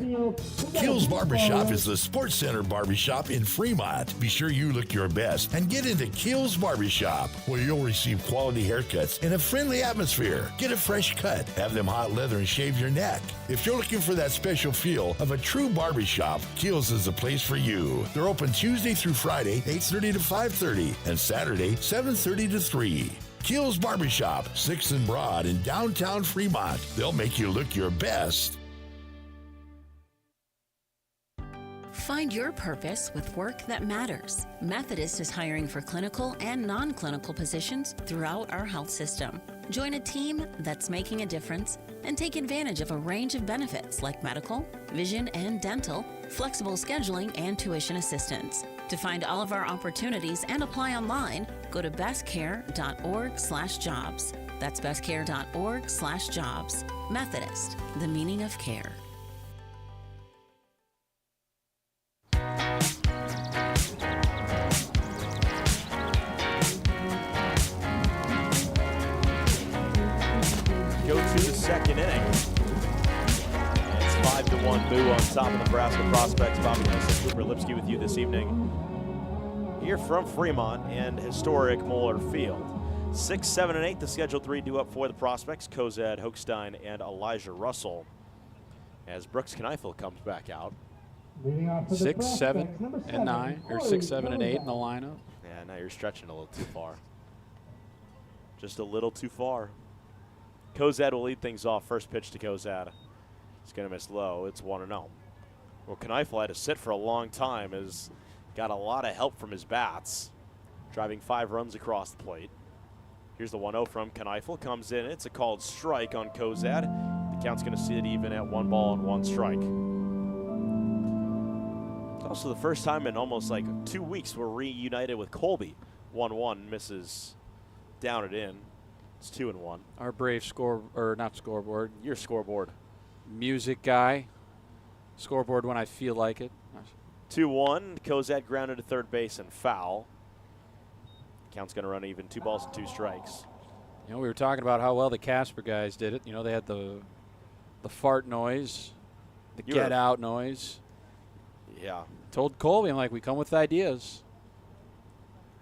Speaker 8: Kills Barbershop is the Sports Center barbershop in Fremont. Be sure you look your best and get into Kills Barbershop, where you'll receive quality haircuts in a friendly atmosphere. Get a fresh cut, have them hot leather and shave your neck. If you're looking for that special feel of a true barbershop, Kills is the place for you. They're open Tuesday through Friday, 8:30 to 5:30, and Saturday, 7:30 to 3. Kills Barbershop, 6th and Broad in downtown Fremont. They'll make you look your best.
Speaker 9: Find your purpose with work that matters. Methodist is hiring for clinical and non-clinical positions throughout our health system. Join a team that's making a difference and take advantage of a range of benefits like medical, vision and dental, flexible scheduling, and tuition assistance. To find all of our opportunities and apply online, go to bestcare.org/jobs. That's bestcare.org/jobs. Methodist, the meaning of care.
Speaker 5: Go to the second inning. It's 5-1 Moo on top of the Nebraska Prospects. Bobby Nelson, Cooper Lipsky with you this evening here from Fremont and historic Moeller Field. 6, 7, and 8, the scheduled 3 due up for the Prospects. Kozad, Hochstein, and Elijah Russell as Brooks Kneifel comes back out.
Speaker 4: 6, 7, and 9, or 6, 7, and 8 in the lineup.
Speaker 5: Yeah, now you're stretching a little too far. Just a little too far. Kozad will lead things off. First pitch to Kozad. He's going to miss low. It's 1-0. Well, Kneifel had to sit for a long time. Has got a lot of help from his bats, driving 5 runs across the plate. Here's the 1-0 from Kneifel. Comes in. It's a called strike on Kozad. The count's going to sit even at 1 ball and 1 strike. It's also the first time in almost like 2 weeks we're reunited with Colby. 1-1, misses down it in. It's 2-1.
Speaker 4: Our brave not scoreboard.
Speaker 5: Your scoreboard.
Speaker 4: Music guy. Scoreboard when I feel like it.
Speaker 5: 2-1. Kozad grounded to third base and foul. Count's going to run even, 2 balls and 2 strikes.
Speaker 4: You know, we were talking about how well the Casper guys did it. You know, they had the fart noise, the get out noise.
Speaker 5: Yeah.
Speaker 4: Told Colby, I'm like, we come with ideas.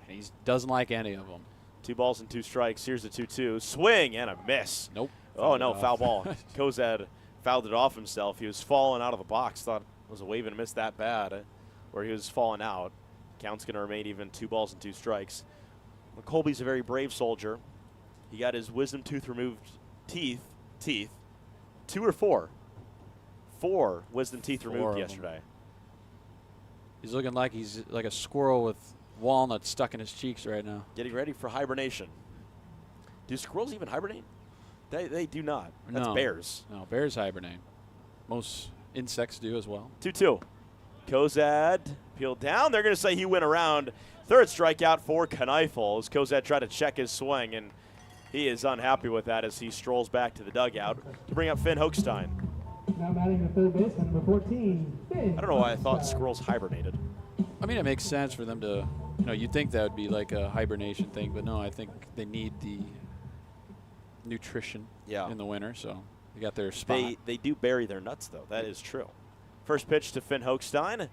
Speaker 4: And he doesn't like any of them.
Speaker 5: 2 balls and 2 strikes. Here's the 2-2. Swing and a miss.
Speaker 4: Nope.
Speaker 5: Oh, no, foul ball. Kozad fouled it off himself. He was falling out of the box. Thought it was a wave and a miss that bad where he was falling out. Count's going to remain even, 2 balls and 2 strikes. Well, Colby's a very brave soldier. He got his wisdom tooth removed. Teeth. 2 or 4? 4 wisdom teeth removed yesterday.
Speaker 4: He's looking like he's like a squirrel with walnuts stuck in his cheeks right now.
Speaker 5: Getting ready for hibernation. Do squirrels even hibernate? They do not. That's bears.
Speaker 4: No, bears hibernate. Most insects do as well.
Speaker 5: 2-2. Kozad peeled down. They're going to say he went around. Third strikeout for Kneifel as Kozad tried to check his swing, and he is unhappy with that as he strolls back to the dugout to bring up Finn Hochstein.
Speaker 13: Now batting the third baseman, number 14, Finn.
Speaker 5: I don't know why I thought squirrels hibernated.
Speaker 4: I mean, it makes sense for them to, you'd think that would be like a hibernation thing, but no, I think they need the nutrition in the winter, so they got their spot.
Speaker 5: They do bury their nuts, though. That is true. First pitch to Finn Hochstein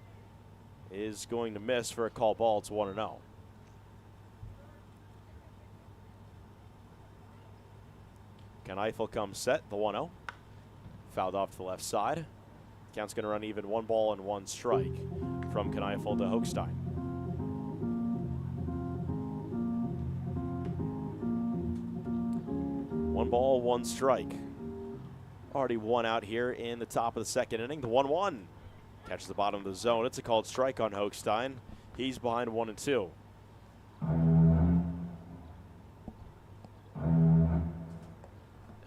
Speaker 5: is going to miss for a call ball. It's 1-0. Kneifel comes set, the 1-0. Fouled off to the left side. Count's going to run even, 1 ball and 1 strike from Kneifel to Hochstein. One ball, 1 strike. Already 1 out here in the top of the second inning. The 1-1 catches the bottom of the zone. It's a called strike on Hochstein. He's behind 1-2.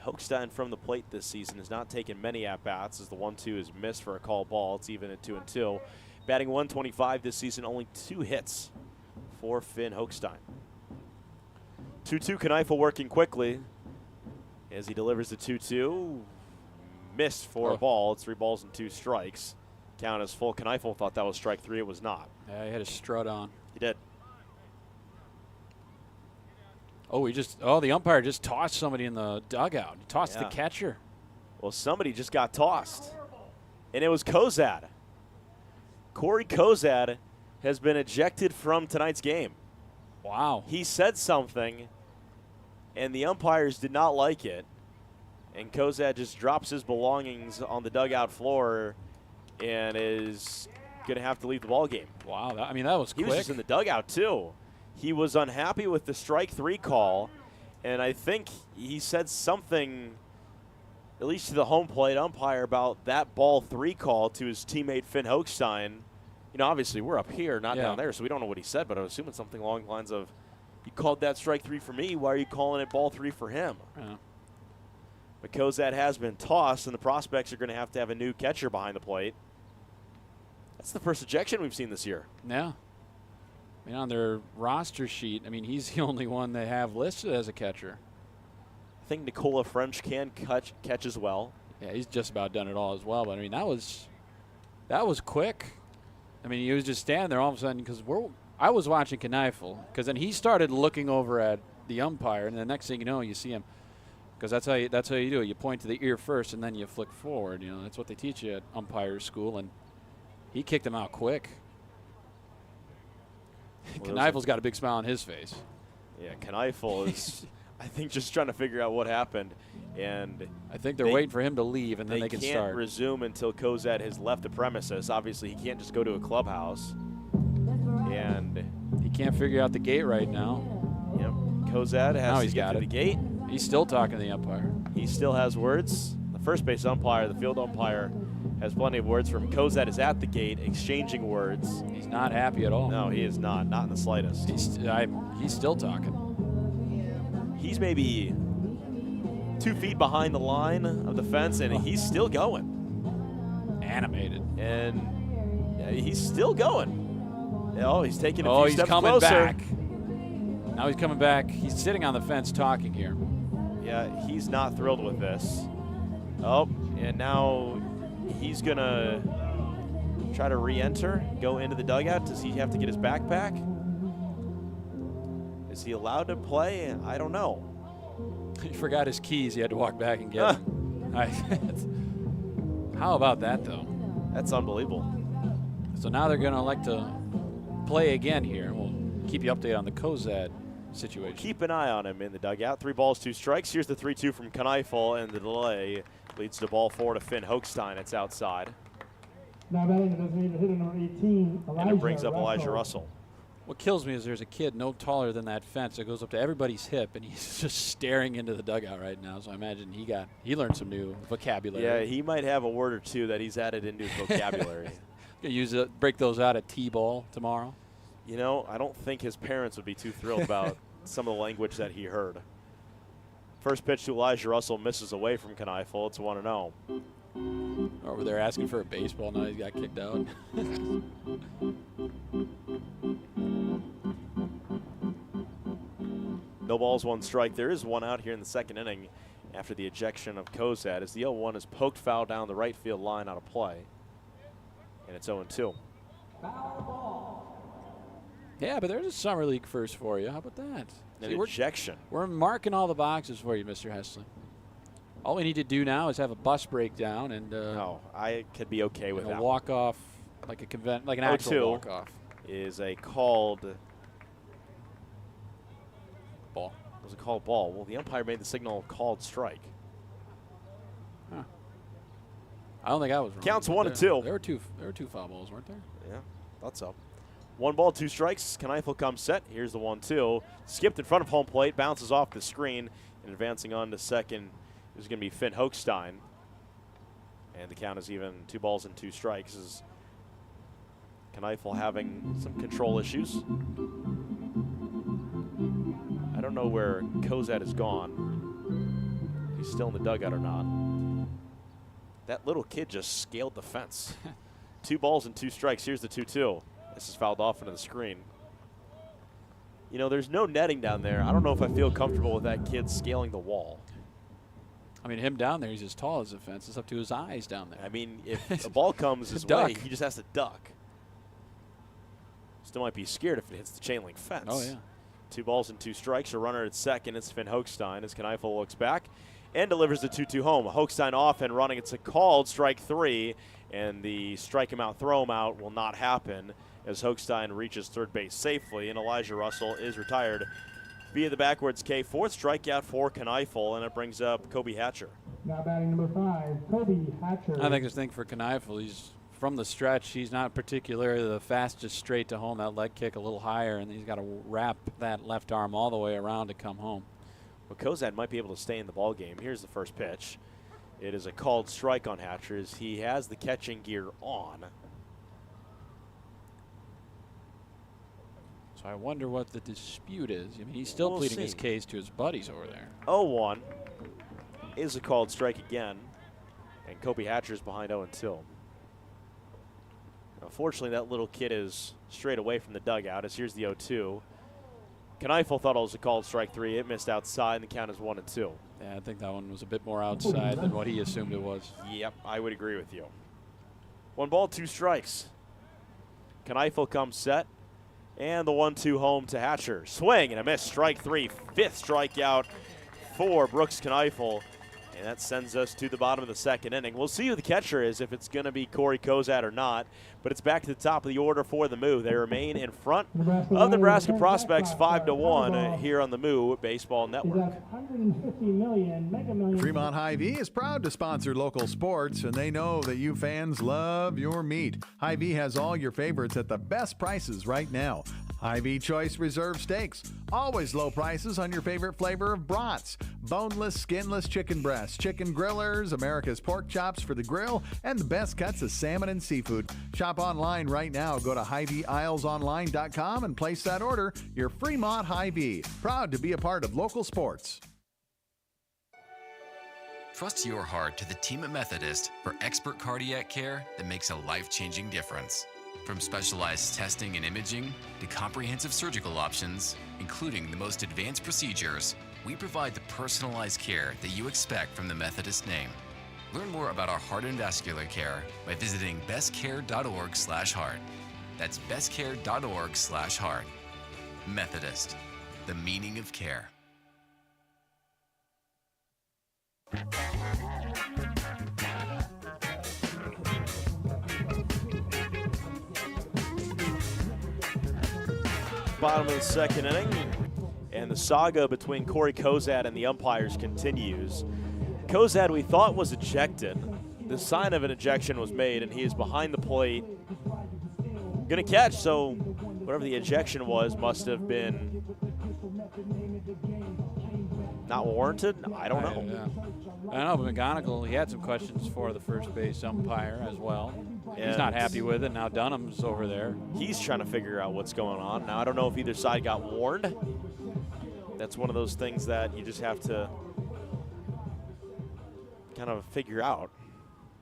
Speaker 5: Hochstein from the plate this season has not taken many at-bats as the 1-2 is missed for a call ball. It's even at 2-2. Batting 125 this season, only 2 hits for Finn Hochstein. 2-2, Kneifel working quickly as he delivers the 2-2. Missed for a ball. It's 3 balls and 2 strikes. Count is full. Kneifel thought that was strike 3. It was not.
Speaker 4: Yeah, he had a strut on.
Speaker 5: He did.
Speaker 4: The umpire just tossed somebody in the dugout. He tossed the catcher.
Speaker 5: Well, somebody just got tossed, and it was Kozad. Corey Kozad has been ejected from tonight's game.
Speaker 4: Wow.
Speaker 5: He said something, and the umpires did not like it, and Kozad just drops his belongings on the dugout floor and is going to have to leave the ball game.
Speaker 4: Wow, that was quick.
Speaker 5: He was just in the dugout, too. He was unhappy with the strike 3 call, and I think he said something, at least to the home plate umpire, about that ball 3 call to his teammate Finn Hochstein. Obviously we're up here, not down there, so we don't know what he said, but I was assuming something along the lines of, you called that strike 3 for me, why are you calling it ball 3 for him?
Speaker 4: Yeah.
Speaker 5: But Kozad has been tossed, and the prospects are going to have a new catcher behind the plate. That's the first ejection we've seen this year.
Speaker 4: Yeah. On their roster sheet, he's the only one they have listed as a catcher.
Speaker 5: I think Nicola French can catch as well.
Speaker 4: Yeah, he's just about done it all as well. But that was quick. He was just standing there all of a sudden because I was watching Kneifel because then he started looking over at the umpire, and the next thing you know, you see him because that's how you do it. You point to the ear first, and then you flick forward. That's what they teach you at umpire school, and he kicked him out quick. Kneifel's got a big smile on his face.
Speaker 5: Yeah, Kneifel is, I think, just trying to figure out what happened. And
Speaker 4: I think they're waiting for him to leave, and then they can start.
Speaker 5: They can't resume until Kozad has left the premises. Obviously, he can't just go to a clubhouse. And
Speaker 4: he can't figure out the gate right now.
Speaker 5: Yep, Kozad has to get to the gate.
Speaker 4: He's still talking to the umpire.
Speaker 5: He still has words. The first base umpire, the field umpire, has plenty of words from him. Kozad is at the gate exchanging words.
Speaker 4: He's not happy at all.
Speaker 5: No, he is not in the slightest.
Speaker 4: He's still talking.
Speaker 5: He's maybe 2 feet behind the line of the fence, and he's still going.
Speaker 4: Animated.
Speaker 5: And he's still going. He's taking a few steps closer.
Speaker 4: He's coming back. Now he's coming back. He's sitting on the fence talking here.
Speaker 5: Yeah, he's not thrilled with this. Oh, and now he's going to try to re-enter, go into the dugout. Does he have to get his backpack? Is he allowed to play? I don't know.
Speaker 4: He forgot his keys. He had to walk back and get them. How about that, though?
Speaker 5: That's unbelievable.
Speaker 4: So now they're going to elect to play again here. We'll keep you updated on the Kozad situation.
Speaker 5: Keep an eye on him in the dugout. 3 balls, 2 strikes. Here's the 3-2 from Kneifel, and the delay leads to ball 4 to Finn Hochstein. It's outside.
Speaker 13: Now batting the designated hitter, number 18,
Speaker 5: and it brings up Elijah Russell.
Speaker 4: What kills me is there's a kid no taller than that fence that goes up to everybody's hip, and he's just staring into the dugout right now. So I imagine he learned some new vocabulary.
Speaker 5: Yeah, he might have a word or two that he's added into his vocabulary.
Speaker 4: Gonna break those out at T-ball tomorrow.
Speaker 5: I don't think his parents would be too thrilled about some of the language that he heard. First pitch to Elijah Russell misses away from Kneifel. It's 1-0.
Speaker 4: Over there asking for a baseball. Now he's got kicked out.
Speaker 5: No balls, 1 strike. There is 1 out here in the second inning. after the ejection of Kozad, as the 0-1 is poked foul down the right field line out of play. And it's 0-2.
Speaker 4: Yeah, but there's a summer league first for you. How about that?
Speaker 5: An
Speaker 4: See,
Speaker 5: ejection.
Speaker 4: We're marking all the boxes for you, Mr. Hessling. All we need to do now is have a bus breakdown and
Speaker 5: no, I could be okay with that.
Speaker 4: Walk off like an actual walk off.
Speaker 5: Is a called
Speaker 4: ball.
Speaker 5: It was a called ball. Well, the umpire made the signal called strike.
Speaker 4: Huh. I don't think I was wrong.
Speaker 5: Counts 1-2.
Speaker 4: There were two foul balls, weren't there?
Speaker 5: Yeah, thought so. 1 ball, 2 strikes. Kneifel comes set. Here's the 1-2. Skipped in front of home plate, bounces off the screen, and advancing on to second is going to be Finn Hochstein. And the count is even 2 balls and 2 strikes. As Kneifel having some control issues. I don't know where Kozad is gone. He's still in the dugout or not. That little kid just scaled the fence. 2 balls and 2 strikes. Here's the 2-2. This is fouled off into the screen. You know, there's no netting down there. I don't know if I feel comfortable with that kid scaling the wall.
Speaker 4: I mean, him down there, he's as tall as the fence. It's up to his eyes down there.
Speaker 5: I mean, if a ball comes his way, he just has to duck. Still might be scared if it hits the chain link fence.
Speaker 4: Oh, yeah.
Speaker 5: 2 balls and 2 strikes. A runner at second. It's Finn Hochstein as Kneifel looks back and delivers the 2-2 home. Hochstein off and running. It's a called strike 3, and the strike him out, throw him out will not happen as Hochstein reaches third base safely, and Elijah Russell is retired via the backwards K. 4th strikeout for Kneifel, and it brings up Kobe Hatcher.
Speaker 13: Now batting number 5, Kobe Hatcher.
Speaker 4: I think the thing for Kneifel, he's from the stretch, he's not particularly the fastest straight to home. That leg kick a little higher, and he's got to wrap that left arm all the way around to come home.
Speaker 5: Well, Kozad might be able to stay in the ball game. Here's the first pitch. It is a called strike on Hatcher as he has the catching gear on.
Speaker 4: So I wonder what the dispute is. I mean, he's still pleading his case to his buddies over there.
Speaker 5: 0-1 is a called strike again, and Kobe Hatcher's behind 0-2. Unfortunately, that little kid is straight away from the dugout as here's the 0-2. Kneifel thought it was a called strike 3. It missed outside, and the count is 1-2.
Speaker 4: Yeah, I think that one was a bit more outside than what he assumed it was.
Speaker 5: Yep, I would agree with you. 1 ball, 2 strikes. Kneifel comes set, and the 1-2 home to Hatcher. Swing and a miss, strike 3. 5th strikeout for Brooks Kneifel. And that sends us to the bottom of the second inning. We'll see who the catcher is, if it's going to be Corey Kozad or not. But it's back to the top of the order for the Moo. They remain in front of Nebraska prospects 5-1 here on the Moo Baseball Network.
Speaker 2: Fremont Hy-Vee is proud to sponsor local sports, and they know that you fans love your meat. Hy-Vee has all your favorites at the best prices right now. Hy-Vee Choice Reserve Steaks. Always low prices on your favorite flavor of brats. Boneless, skinless chicken breasts, chicken grillers, America's pork chops for the grill, and the best cuts of salmon and seafood. Shop online right now. Go to HyVeeIslesOnline.com and place that order. Your Fremont Hy-Vee. Proud to be a part of local sports.
Speaker 10: Trust your heart to the team at Methodist for expert cardiac care that makes a life-changing difference. From specialized testing and imaging to comprehensive surgical options, including the most advanced procedures, we provide the personalized care that you expect from the Methodist name. Learn more about our heart and vascular care by visiting bestcare.org/heart. That's bestcare.org/heart. Methodist, the meaning of care.
Speaker 5: Bottom of the second inning, and the saga between Corey Kozad and the umpires continues. Kozad, we thought, was ejected. The sign of an ejection was made, and he is behind the plate. Going to catch, so whatever the ejection was must have been not warranted. I don't know.
Speaker 4: I don't know, but McGonigal, he had some questions for the first base umpire as well.
Speaker 5: And
Speaker 4: he's not happy with it. Now Dunham's over there.
Speaker 5: He's trying to figure out what's going on. Now, I don't know if either side got warned. That's one of those things that you just have to kind of figure out.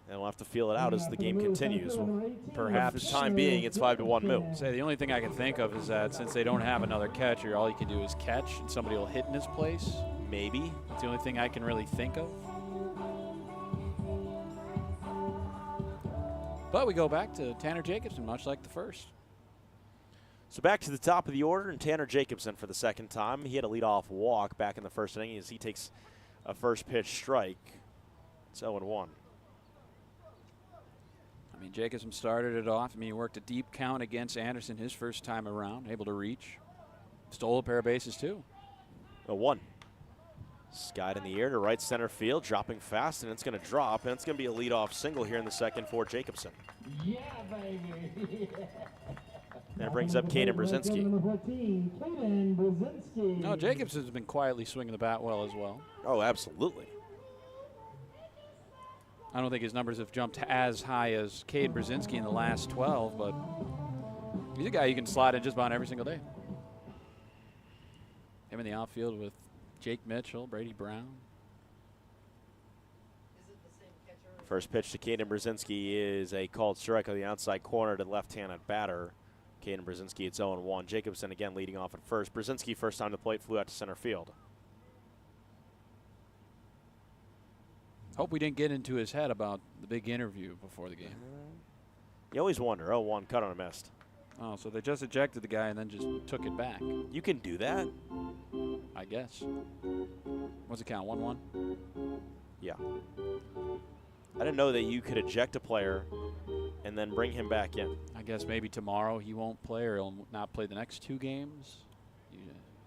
Speaker 5: And we'll have to feel it out as the game continues. Perhaps for the time being, it's 5-1 Moo.
Speaker 4: Say the only thing I can think of is that since they don't have another catcher, all you can do is catch, and somebody will hit in his place.
Speaker 5: Maybe.
Speaker 4: It's the only thing I can really think of. But we go back to Tanner Jacobson, much like the first.
Speaker 5: So back to the top of the order, and Tanner Jacobson for the second time. He had a leadoff walk back in the first inning as he takes a first pitch strike. It's 0-1.
Speaker 4: I mean, Jacobson started it off. I mean, he worked a deep count against Anderson his first time around, able to reach. Stole a pair of bases, too.
Speaker 5: 0-1. Skied in the air to right center field, dropping fast, and it's going to drop, and it's going to be a leadoff single here in the second for Jacobson.
Speaker 13: Yeah, baby.
Speaker 5: And it brings up Kaden Brzinski.
Speaker 13: Number 14, Kaden Brzinski.
Speaker 4: No, Jacobson's been quietly swinging the bat well as well.
Speaker 5: Oh, absolutely.
Speaker 4: I don't think his numbers have jumped as high as Kaden Brzinski in the last 12, but he's a guy you can slot in just about every single day. Him in the outfield with Jake Mitchell, Brady Brown.
Speaker 5: First pitch to Kaden Brzinski is a called strike on the outside corner to left-handed batter. Kaden Brzinski, it's 0-1. Jacobson again leading off at first. Brzinski, first time to plate, flew out to center field.
Speaker 4: Hope we didn't get into his head about the big interview before the game.
Speaker 5: You always wonder. 0-1, cut on a missed.
Speaker 4: Oh, so they just ejected the guy and then just took it back.
Speaker 5: You can do that?
Speaker 4: I guess. What's it count, 1-1?
Speaker 5: Yeah. I didn't know that you could eject a player and then bring him back in.
Speaker 4: I guess maybe tomorrow he won't play or he'll not play the next 2 games.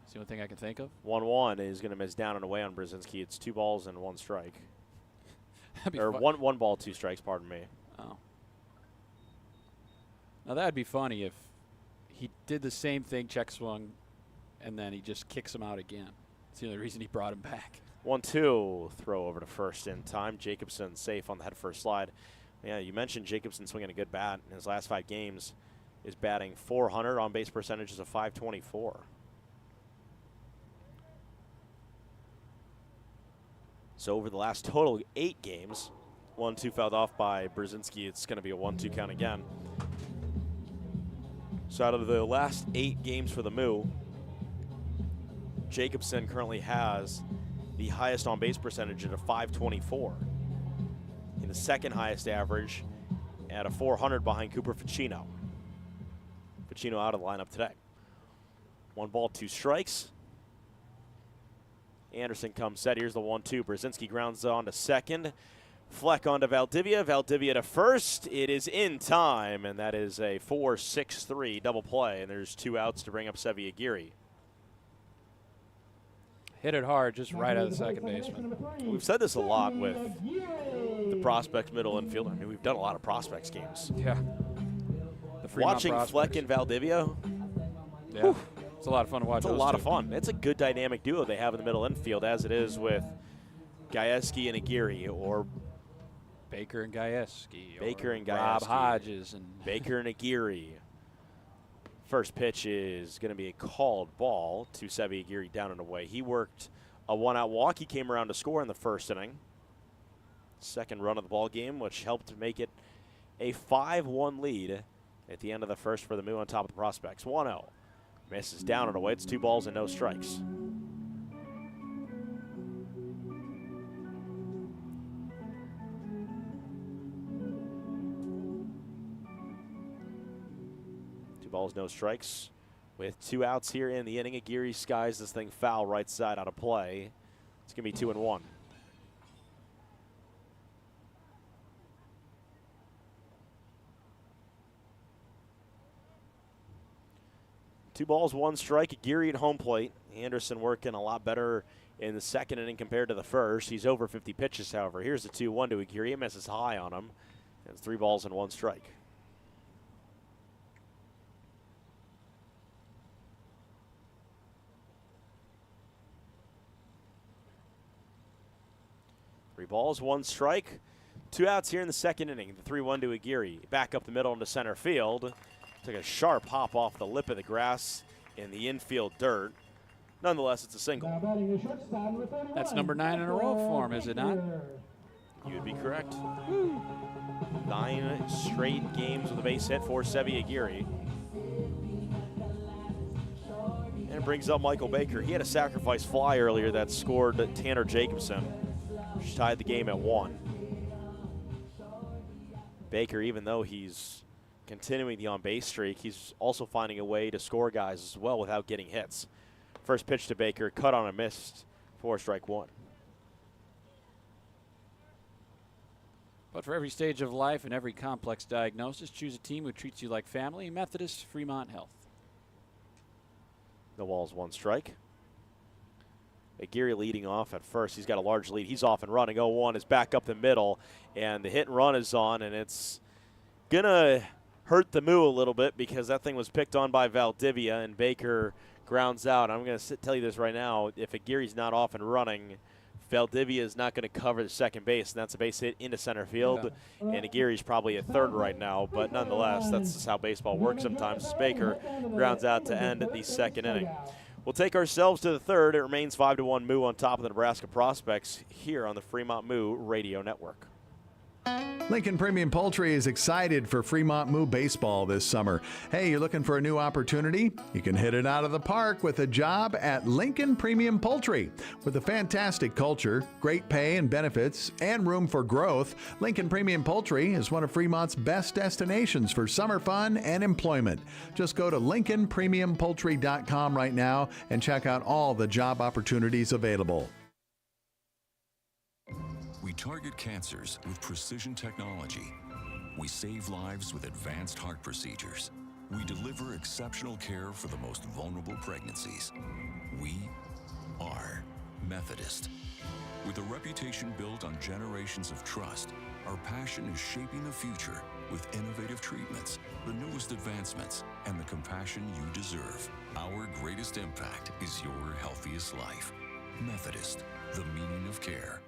Speaker 4: It's the only thing I can think of.
Speaker 5: 1-1 is going to miss down and away on Brzinski. It's 2 balls and 1 strike. Or
Speaker 4: fun.
Speaker 5: one ball, 2 strikes, pardon me.
Speaker 4: Oh. Now that'd be funny if he did the same thing, check swung, and then he just kicks him out again. It's the only reason he brought him back.
Speaker 5: 1-2, throw over to first in time. Jacobson safe on the head first slide. Yeah, you mentioned Jacobson swinging a good bat in his last 5 games. Is batting .400, on base percentage is a .524. So over the last total 8 games, 1-2 fouled off by Brzinski. It's going to be a 1-2 count again. So out of the last 8 games for the Moo, Jacobson currently has the highest on-base percentage at a .524. In the second highest average at a .400 behind Cooper Ficino. Ficino out of the lineup today. 1 ball, 2 strikes. Anderson comes set. Here's the 1-2. Brzinski grounds on to second. Fleck onto Valdivia. Valdivia to first. It is in time, and that is a 4-6-3 double play. And there's 2 outs to bring up Sevi Aguirre.
Speaker 4: Hit it hard, just right out of the second baseman.
Speaker 5: We've said this a lot with the prospects middle infielder. I mean, we've done a lot of prospects games.
Speaker 4: Yeah.
Speaker 5: Watching Fleck and Valdivia.
Speaker 4: Yeah. Whew. It's a lot of fun to watch.
Speaker 5: It's a lot of fun. It's a good dynamic duo they have in the middle infield, as it is with Gajewski and Aguirre, or
Speaker 4: Baker and Gajewski.
Speaker 5: Baker and Gajewski.
Speaker 4: Rob Hodges and
Speaker 5: Baker and Aguirre. First pitch is going to be a called ball to Sevi Aguirre down and away. He worked a 1-out walk. He came around to score in the first inning. Second run of the ball game, which helped make it a 5-1 lead at the end of the first for the Moo on top of the prospects. 1-0. Misses down and away. It's 2 balls and no strikes. Two balls, no strikes. With 2 outs here in the inning, Aguirre skies this thing foul right side out of play. It's going to be 2-1. Two balls, 1 strike. Aguirre at home plate. Anderson working a lot better in the second inning compared to the first. He's over 50 pitches, however. Here's the 2-1 to Aguirre. He misses high on him. It's 3 balls and 1 strike. Three balls, 1 strike. 2 outs here in the second inning. The 3-1 to Aguirre. Back up the middle into center field. Took a sharp hop off the lip of the grass in the infield dirt. Nonetheless, it's a single.
Speaker 4: That's number 9 in a row for him, is it not?
Speaker 5: You would be correct. 9 straight games with a base hit for Sevi Aguirre. And brings up Michael Baker. He had a sacrifice fly earlier that scored Tanner Jacobson, which tied the game at 1. Baker, even though he's continuing the on-base streak, he's also finding a way to score guys as well without getting hits. First pitch to Baker, cut on a miss for strike 1.
Speaker 4: But for every stage of life and every complex diagnosis, choose a team who treats you like family. Methodist Fremont Health.
Speaker 5: The wall's 1 strike. Aguirre leading off at first. He's got a large lead. He's off and running. 0-1 is back up the middle, and the hit and run is on, and it's going to hurt the Moo a little bit because that thing was picked on by Valdivia, and Baker grounds out. I'm going to tell you this right now. If Aguirre's not off and running, Valdivia is not going to cover the second base, and that's a base hit into center field. Yeah. And Aguirre's probably at third right now, but nonetheless, that's just how baseball works sometimes. Baker grounds out to end the second inning. We'll take ourselves to the third. It remains 5-1 Moo on top of the Nebraska Prospects here on the Fremont Moo Radio Network.
Speaker 2: Lincoln Premium Poultry is excited for Fremont Moo baseball this summer. Hey, you're looking for a new opportunity? You can hit it out of the park with a job at Lincoln Premium Poultry. With a fantastic culture, great pay and benefits, and room for growth, Lincoln Premium Poultry is one of Fremont's best destinations for summer fun and employment. Just go to LincolnPremiumPoultry.com right now and check out all the job opportunities available.
Speaker 11: We target cancers with precision technology. We save lives with advanced heart procedures. We deliver exceptional care for the most vulnerable pregnancies. We are Methodist. With a reputation built on generations of trust, our passion is shaping the future with innovative treatments, the newest advancements, and the compassion you deserve. Our greatest impact is your healthiest life. Methodist, the meaning of care.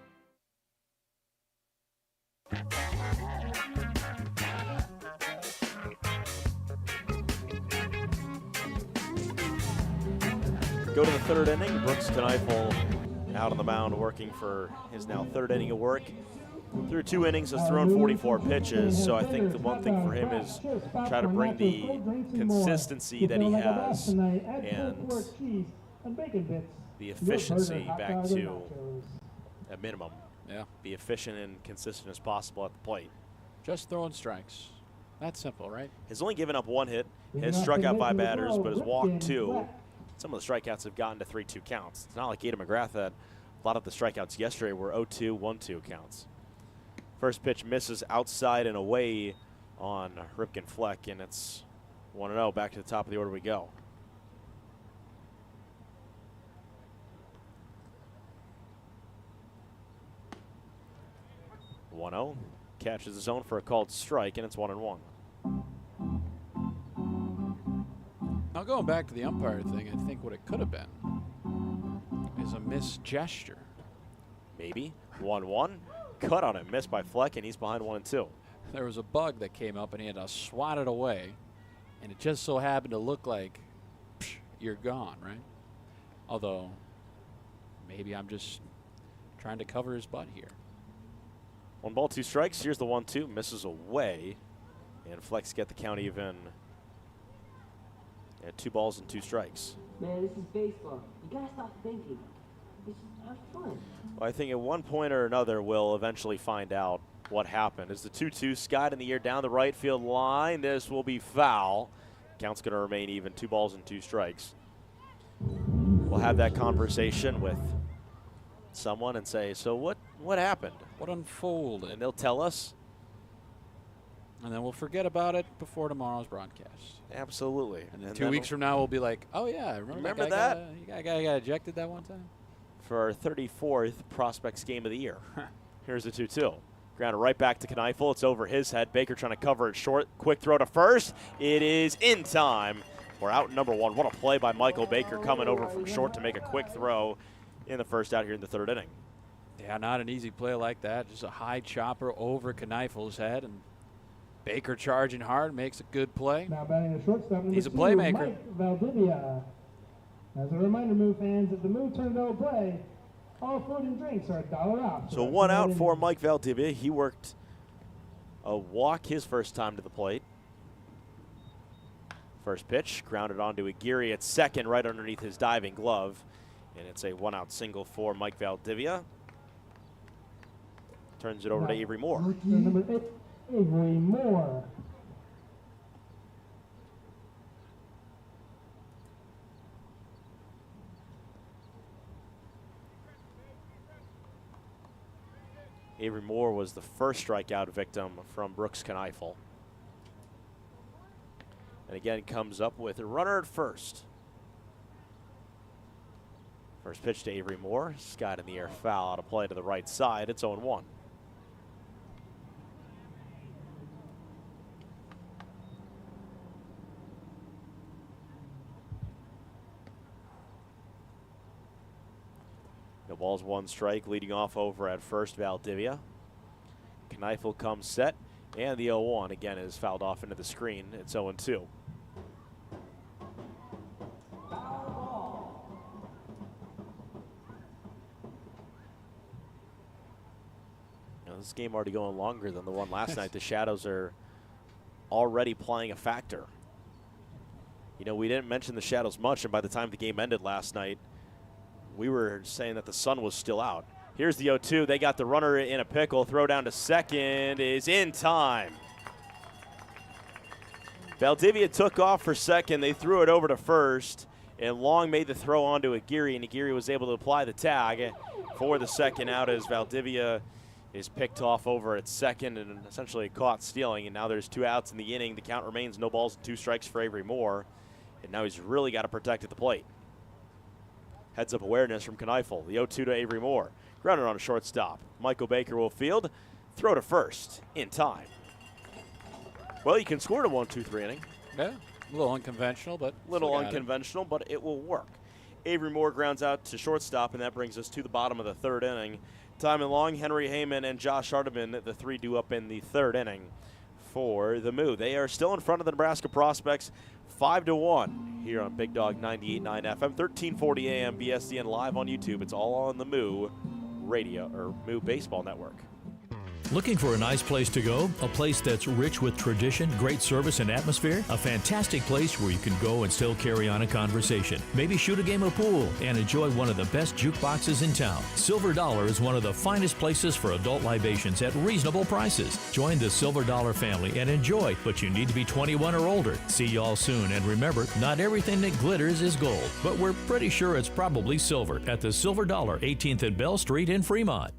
Speaker 5: Go to the third inning. Brooks Kneifel out on the mound working for his now third inning of work. Through 2 innings, has thrown 44 pitches, so I think the one thing for him is try to bring the consistency that he has and the efficiency back to a minimum.
Speaker 4: Yeah.
Speaker 5: Be efficient and consistent as possible at the plate.
Speaker 4: Just throwing strikes. That's simple, right?
Speaker 5: He's only given up 1 hit. Has struck out 5 batters, but has walked 2. Some of the strikeouts have gotten to 3-2 counts. It's not like Kaden McGrath that a lot of the strikeouts yesterday were 0-2, 1-2 counts. First pitch misses outside and away on Ripken Fleck, and it's 1-0. Back to the top of the order we go. Catches his own for a called strike, and it's 1-1.
Speaker 4: Now going back to the umpire thing, I think what it could have been is a missed gesture.
Speaker 5: Maybe. 1-1. Cut on it. Missed by Fleck, and he's behind 1-2.
Speaker 4: There was a bug that came up, and he had to swat it away, and it just so happened to look like you're gone, right? Although maybe I'm just trying to cover his butt here.
Speaker 5: 1 ball, 2 strikes. Here's the 1-2. Misses away. And Flex get the count even at 2 balls and 2 strikes.
Speaker 13: Man, this is baseball. You gotta stop thinking. This is have fun.
Speaker 5: Well, I think at one point or another we'll eventually find out what happened. As the 2-2 skied in the air down the right field line, this will be foul. Count's going to remain even. 2 balls and 2 strikes. We'll have that conversation with someone and say, so what happened?
Speaker 4: What unfolded?
Speaker 5: And they'll tell us.
Speaker 4: And then we'll forget about it before tomorrow's broadcast.
Speaker 5: Absolutely.
Speaker 4: And then 2 weeks from now, we'll be like, oh, yeah, remember that? Guy got ejected that one time?
Speaker 5: For our 34th Prospects game of the year. Here's the 2-2. Grounded right back to Kneifel. It's over his head. Baker trying to cover it short. Quick throw to first. It is in time. We're out number 1. What a play by Michael Baker coming over from short to make a quick throw in the first out here in the 3rd inning.
Speaker 4: Yeah, not an easy play like that. Just a high chopper over Kneifel's head, and Baker charging hard makes a good play.
Speaker 13: Now batting the shortstop,
Speaker 4: he's a playmaker.
Speaker 13: Valdivia. As a reminder, Moo fans, if the Moo turn no play, all food and drinks are $1 off.
Speaker 5: So 1 out for Mike Valdivia. He worked a walk his first time to the plate. First pitch, grounded onto Aguirre at second, right underneath his diving glove. And it's a 1-out single for Mike Valdivia. Turns it over to Avery Moore.
Speaker 13: Number 8, Avery Moore.
Speaker 5: Avery Moore was the first strikeout victim from Brooks Kneifel. And again comes up with a runner at first. First pitch to Avery Moore. Skied in the air, foul out of play to the right side. It's 0-1. The ball's 1 strike, leading off over at first, Valdivia. Kneifel comes set, and the 0-1 again is fouled off into the screen. It's 0-2. This game already going longer than the one last night. The shadows are already playing a factor. You know, we didn't mention the shadows much, and by the time the game ended last night, we were saying that the sun was still out. Here's the 0-2. They got the runner in a pickle. Throw down to second is in time. Valdivia took off for second. They threw it over to first, and Long made the throw onto Aguirre, and Aguirre was able to apply the tag for the second out as Valdivia is picked off over at second and essentially caught stealing. And now there's 2 outs in the inning. The count remains no balls and 2 strikes for Avery Moore. And now he's really got to protect at the plate. Heads up awareness from Kneifel. The 0-2 to Avery Moore. Grounded on a shortstop. Michael Baker will field. Throw to first in time. Well, you can score in a 1-2-3 inning.
Speaker 4: Yeah, a little unconventional, but
Speaker 5: it will work. Avery Moore grounds out to shortstop, and that brings us to the bottom of the 3rd inning. Time and Long, Henry Heyman, and Josh Hardiman, the 3 due up in the 3rd inning for the Moo. They are still in front of the Nebraska Prospects 5-1 here on Big Dog 98.9 FM, 1340 AM, BSDN live on YouTube. It's all on the Moo Radio or Moo Baseball Network.
Speaker 12: Looking for a nice place to go? A place that's rich with tradition, great service, and atmosphere? A fantastic place where you can go and still carry on a conversation. Maybe shoot a game of pool and enjoy one of the best jukeboxes in town. Silver Dollar is one of the finest places for adult libations at reasonable prices. Join the Silver Dollar family and enjoy, but you need to be 21 or older. See y'all soon, and remember, not everything that glitters is gold, but we're pretty sure it's probably silver at the Silver Dollar, 18th and Bell Street in Fremont.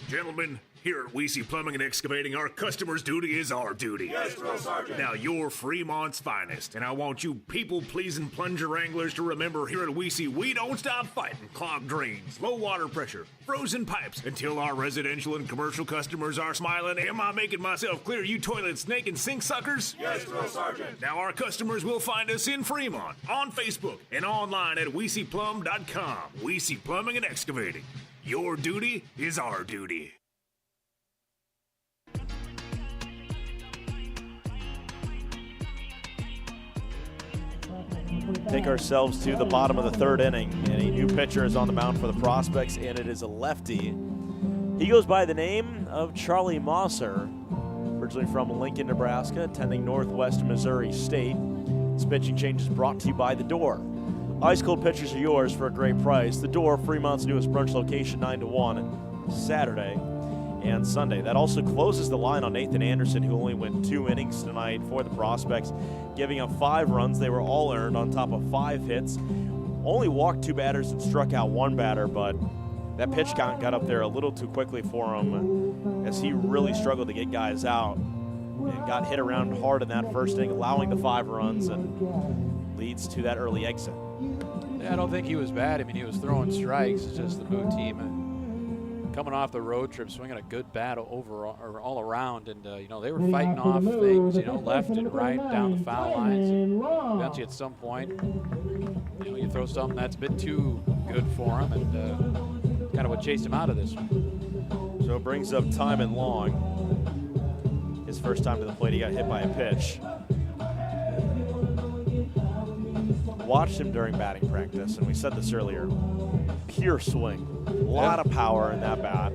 Speaker 14: Gentlemen, here at Weesey Plumbing and Excavating, our customer's duty is our duty.
Speaker 1: Yes, Drill Sergeant.
Speaker 14: Now, you're Fremont's finest, and I want you people-pleasing plunger wranglers to remember here at Weesey, we don't stop fighting clogged drains, low water pressure, frozen pipes, until our residential and commercial customers are smiling. Am I making myself clear, you toilet, snake, and sink suckers?
Speaker 1: Yes, Drill Sergeant.
Speaker 14: Now, our customers will find us in Fremont, on Facebook, and online at WeeseyPlum.com. Weesey Plumbing and Excavating. Your duty is our duty.
Speaker 5: Take ourselves to the bottom of the 3rd inning, and a new pitcher is on the mound for the Prospects, and it is a lefty. He goes by the name of Charlie Mosser, originally from Lincoln, Nebraska, attending Northwest Missouri State. This pitching change is brought to you by The Door. Ice cold pitchers are yours for a great price. The Door, Fremont's newest brunch location, 9 to 1, Saturday and Sunday. That also closes the line on Nathan Anderson, who only went 2 innings tonight for the Prospects, giving up 5 runs. They were all earned on top of 5 hits. Only walked 2 batters and struck out 1 batter, but that pitch count got up there a little too quickly for him as he really struggled to get guys out and got hit around hard in that first inning, allowing the 5 runs and leads to that early exit.
Speaker 4: Yeah, I don't think he was bad. I mean, he was throwing strikes. It's just the Moo team coming off the road trip, swinging a good bat all around, and you know, they were fighting off things, you know, left and right down the foul lines. Eventually, at some point, you know, you throw something that's a bit too good for him, and kind of what chased him out of this one.
Speaker 5: So it brings up Time and Long. His first time to the plate, he got hit by a pitch. Watched him during batting practice, and we said this earlier. Pure swing. A lot of power in that bat.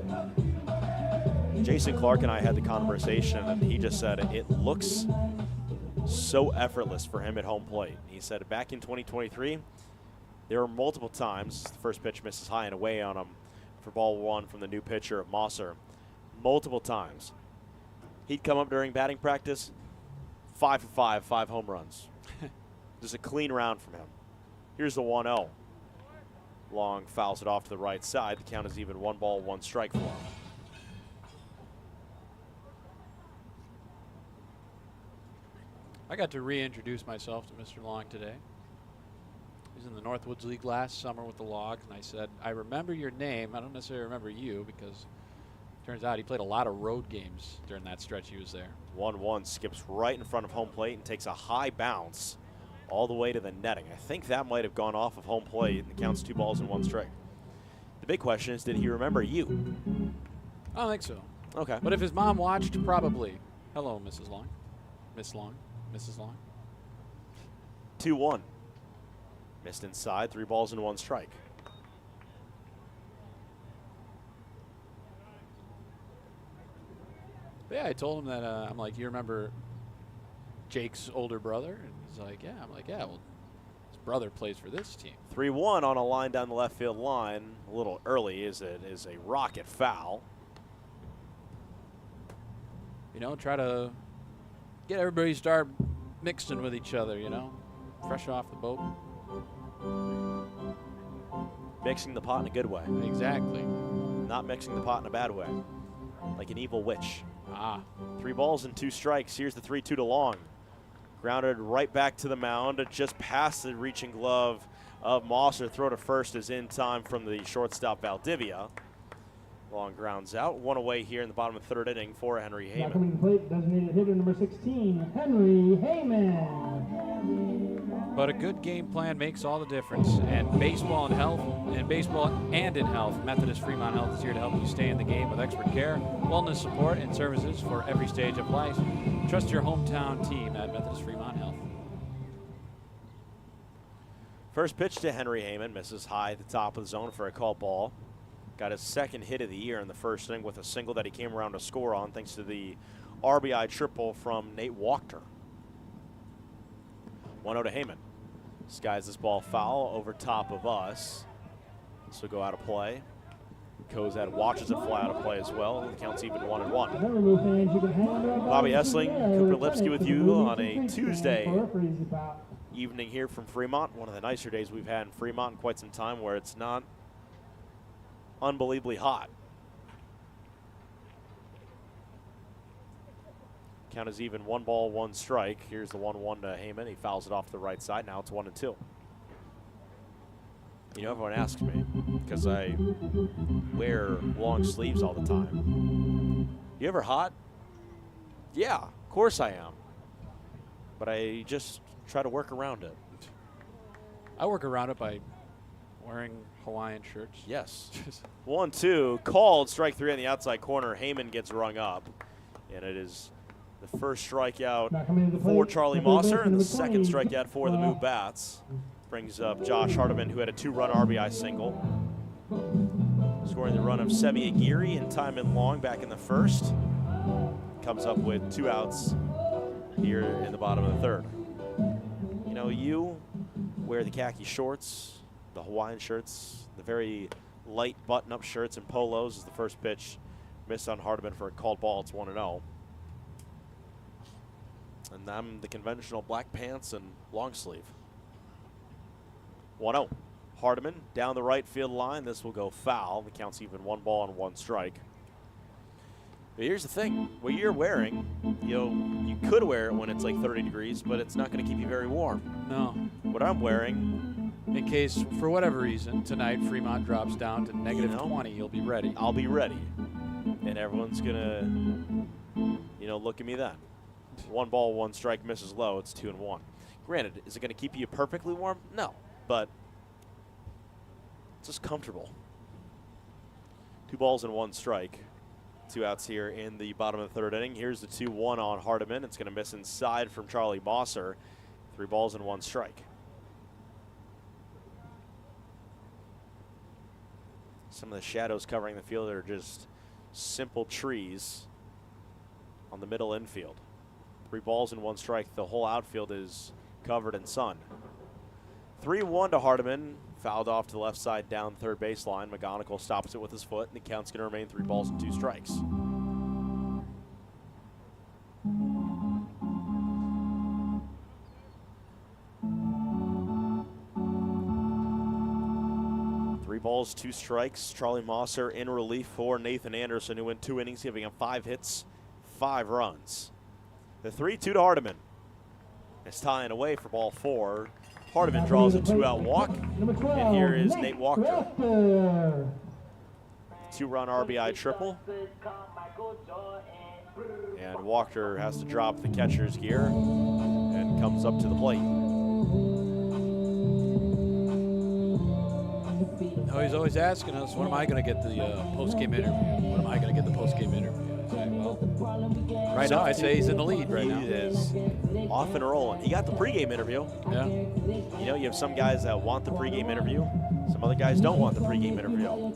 Speaker 5: Jason Clark and I had the conversation, and he just said it looks so effortless for him at home plate. He said back in 2023, there were multiple times, the first pitch misses high and away on him for ball one from the new pitcher, Mosser. Multiple times. He'd come up during batting practice, 5 for 5, 5 home runs. Just a clean round from him. Here's the 1-0. Long fouls it off to the right side. The count is even, 1 ball, 1 strike for him.
Speaker 4: I got to reintroduce myself to Mr. Long today. He was in the Northwoods League last summer with the Logs, and I said, I remember your name. I don't necessarily remember you, because turns out he played a lot of road games during that stretch he was there.
Speaker 5: 1-1 skips right in front of home plate and takes a high bounce all the way to the netting. I think that might have gone off of home plate, and the count's 2 balls and 1 strike. The big question is, did he remember you?
Speaker 4: I don't think so.
Speaker 5: Okay.
Speaker 4: But if his mom watched, probably. Hello, Mrs. Long. Miss Long. Mrs. Long.
Speaker 5: 2-1. Missed inside, 3 balls and 1 strike.
Speaker 4: But yeah, I told him that, I'm like, you remember Jake's older brother? And he's like, yeah. I'm like, yeah, well, his brother plays for this team.
Speaker 5: 3-1 on a line down the left field line. A little early, is it is a rocket foul.
Speaker 4: You know, try to get everybody to start mixing with each other, you know, fresh off the boat.
Speaker 5: Mixing the pot in a good way.
Speaker 4: Exactly.
Speaker 5: Not mixing the pot in a bad way. Like an evil witch.
Speaker 4: Ah.
Speaker 5: 3 balls and 2 strikes. Here's the 3-2 to Long. Grounded right back to the mound, just past the reaching glove of Mosser. Throw to first is in time from the shortstop Valdivia. Long grounds out. 1 away here in the bottom of the 3rd inning for Henry
Speaker 13: Now
Speaker 5: Heyman.
Speaker 13: coming to the plate, designated hitter number 16, Henry Heyman.
Speaker 4: But a good game plan makes all the difference. And baseball and health, in health, Methodist Fremont Health is here to help you stay in the game with expert care, wellness support, and services for every stage of life. Trust your hometown team at Methodist Fremont Health.
Speaker 5: First pitch to Henry Heyman, misses high at the top of the zone for a called ball. Got his 2nd hit of the year in the 1st inning with a single that he came around to score on thanks to the RBI triple from Nate Wachter. 1-0 to Heyman. Skies this ball foul over top of us. This will go out of play. Kozad watches it fly out of play as well. The count's even 1-1. Bobby Essling, Cooper Lipsky with you on a Tuesday evening here from Fremont. One of the nicer days we've had in Fremont in quite some time, where it's not unbelievably hot. Count is even, 1 ball, 1 strike. Here's the 1-1 to Heyman. He fouls it off to the right side. Now it's 1-2. You know, everyone asks me, because I wear long sleeves all the time. You ever hot? Yeah, of course I am. But I just try to work around it.
Speaker 4: I work around it by wearing Hawaiian shirts.
Speaker 5: Yes. 1-2, called, strike 3 on the outside corner. Heyman gets rung up, and it is the first strikeout for Charlie Mosser and the 2nd strikeout for the Moo Bats. Brings up Josh Hardiman, who had a 2-run RBI single, scoring the run of Semi Aguirre and Timon Long back in the 1st. Comes up with 2 outs here in the bottom of the 3rd. You know, you wear the khaki shorts, the Hawaiian shirts, the very light button-up shirts and polos. As the first pitch missed on Hardiman for a called ball. It's 1-0. And I'm the conventional black pants and long sleeve. 1-0. Hardiman down the right field line. This will go foul. The count's even, 1 ball and 1 strike. But here's the thing. What you're wearing, you know, you could wear it when it's like 30 degrees, but it's not going to keep you very warm.
Speaker 4: No.
Speaker 5: What I'm wearing,
Speaker 4: in case, for whatever reason, tonight Fremont drops down to -20, you'll be ready.
Speaker 5: I'll be ready. And everyone's going to, you know, look at me then. 1 ball, 1 strike, misses low. It's 2-1. Granted, is it going to keep you perfectly warm? No, but it's just comfortable. 2 balls and 1 strike. 2 outs here in the bottom of the 3rd inning. Here's the 2-1 on Hardiman. It's going to miss inside from Charlie Mosser. 3 balls and 1 strike. Some of the shadows covering the field are just simple trees on the middle infield. 3 balls and 1 strike. The whole outfield is covered in sun. 3-1 to Hardiman. Fouled off to the left side down third baseline. McGonigal stops it with his foot, and the count's going to remain 3 balls and 2 strikes. Three balls, 2 strikes. Charlie Mosser in relief for Nathan Anderson, who went 2 innings, giving him 5 hits, 5 runs. The 3-2 to Hardiman. It's tying away for ball 4. Hardiman draws a 2-out walk, and here is Nate Walker. 2-run RBI triple. And Walker has to drop the catcher's gear and comes up to the plate.
Speaker 4: Oh, he's always asking us, when am I going to get the post-game interview? When am I going to get the post-game interview? I say, well, right now I say he's in the lead right now.
Speaker 5: He is off and rolling. He got the pregame interview.
Speaker 4: Yeah.
Speaker 5: You know, you have some guys that want the pregame interview. Some other guys don't want the pregame interview.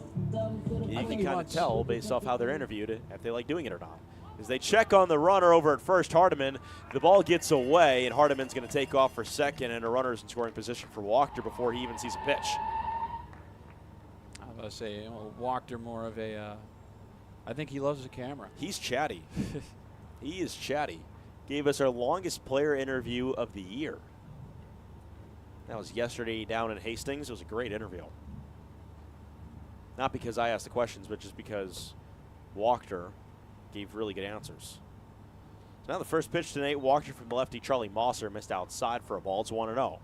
Speaker 5: You can kind of tell based off how they're interviewed if they like doing it or not. As they check on the runner over at first, Hardiman, the ball gets away, and Hardiman's going to take off for second, and a runner's in scoring position for Walker before he even sees a pitch.
Speaker 4: I was going to say, Walker more of a, I think he loves the camera.
Speaker 5: He's chatty. He is chatty. Gave us our longest player interview of the year. That was yesterday down in Hastings. It was a great interview. Not because I asked the questions, but just because Walker gave really good answers. So now the first pitch to Nate Walker from the lefty Charlie Mosser missed outside for a ball. It's 1-0.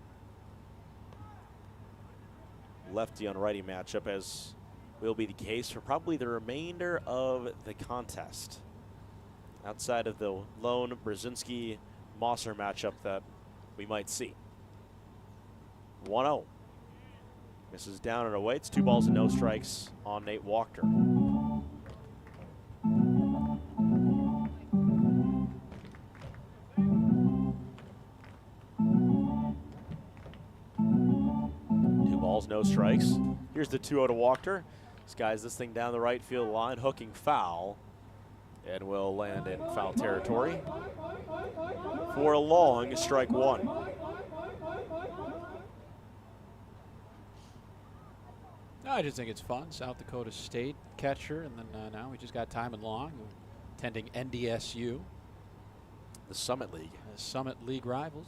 Speaker 5: Lefty on righty matchup, as will be the case for probably the remainder of the contest. Outside of the lone Brzinski-Mosser matchup that we might see. 1-0. Misses down and away. It's 2 balls and no strikes on Nate Walker. No strikes. Here's the 2-0 to Walker. Skies this thing down the right field line, hooking foul, and will land in foul territory for a long strike 1.
Speaker 4: I just think it's fun. South Dakota State catcher, and then now we just got Timon Long, attending NDSU.
Speaker 5: The Summit League.
Speaker 4: The Summit League rivals.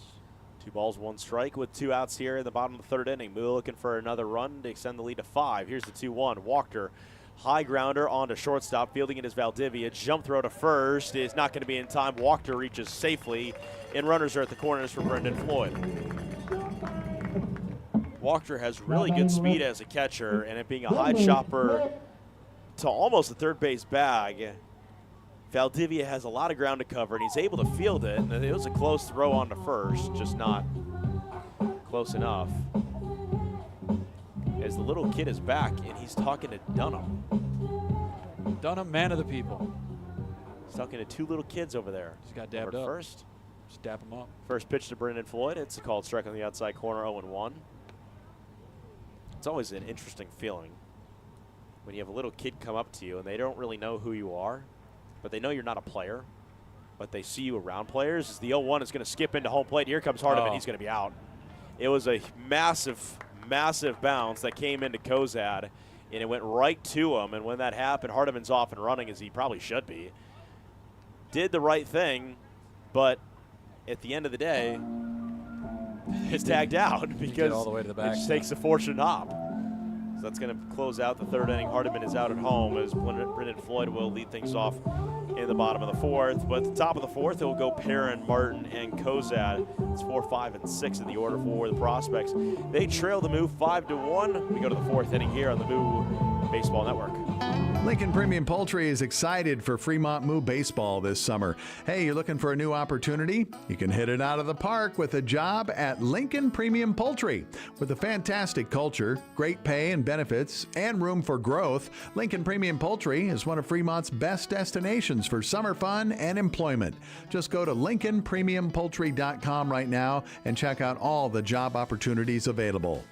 Speaker 5: 2 balls, 1 strike with 2 outs here in the bottom of the 3rd inning. Moo looking for another run to extend the lead to 5. Here's the 2-1. Walker, high grounder onto shortstop. Fielding it is Valdivia. Jump throw to first is not going to be in time. Walker reaches safely, and runners are at the corners for Brendan Floyd. Walker has really good speed as a catcher, and it being a high chopper to almost the third base bag. Valdivia has a lot of ground to cover, and he's able to field it. And it was a close throw on to first, just not close enough. As the little kid is back, and he's talking to Dunham.
Speaker 4: Dunham, man of the people.
Speaker 5: He's talking to 2 little kids over there.
Speaker 4: Just got dabbed up.
Speaker 5: First.
Speaker 4: Just dab him up.
Speaker 5: First pitch to Brendan Floyd. It's a called strike on the outside corner, 0-1. It's always an interesting feeling when you have a little kid come up to you, and they don't really know who you are, but they know you're not a player, but they see you around players. As the 0-1 is going to skip into home plate. Here comes Hardiman. He's going to be out. It was a massive, massive bounce that came into Kozad, and it went right to him. And when that happened, Hardiman's off and running, as he probably should be. Did the right thing, but at the end of the day, he's tagged out because
Speaker 4: all the way to the back.
Speaker 5: It takes a fortune hop. So that's going to close out the 3rd inning. Hardiman is out at home as Brendan Floyd will lead things off in the bottom of the 4th. But at the top of the 4th, it will go Perrin, Martin, and Kozad. It's 4, 5, and 6 in the order for the prospects. They trail the Moo 5-1. We go to the 4th inning here on the Moo Baseball Network.
Speaker 2: Lincoln Premium Poultry is excited for Fremont Moo baseball this summer. Hey, you're looking for a new opportunity? You can hit it out of the park with a job at Lincoln Premium Poultry. With a fantastic culture, great pay and benefits, and room for growth, Lincoln Premium Poultry is one of Fremont's best destinations for summer fun and employment. Just go to LincolnPremiumPoultry.com right now and check out all the job opportunities available.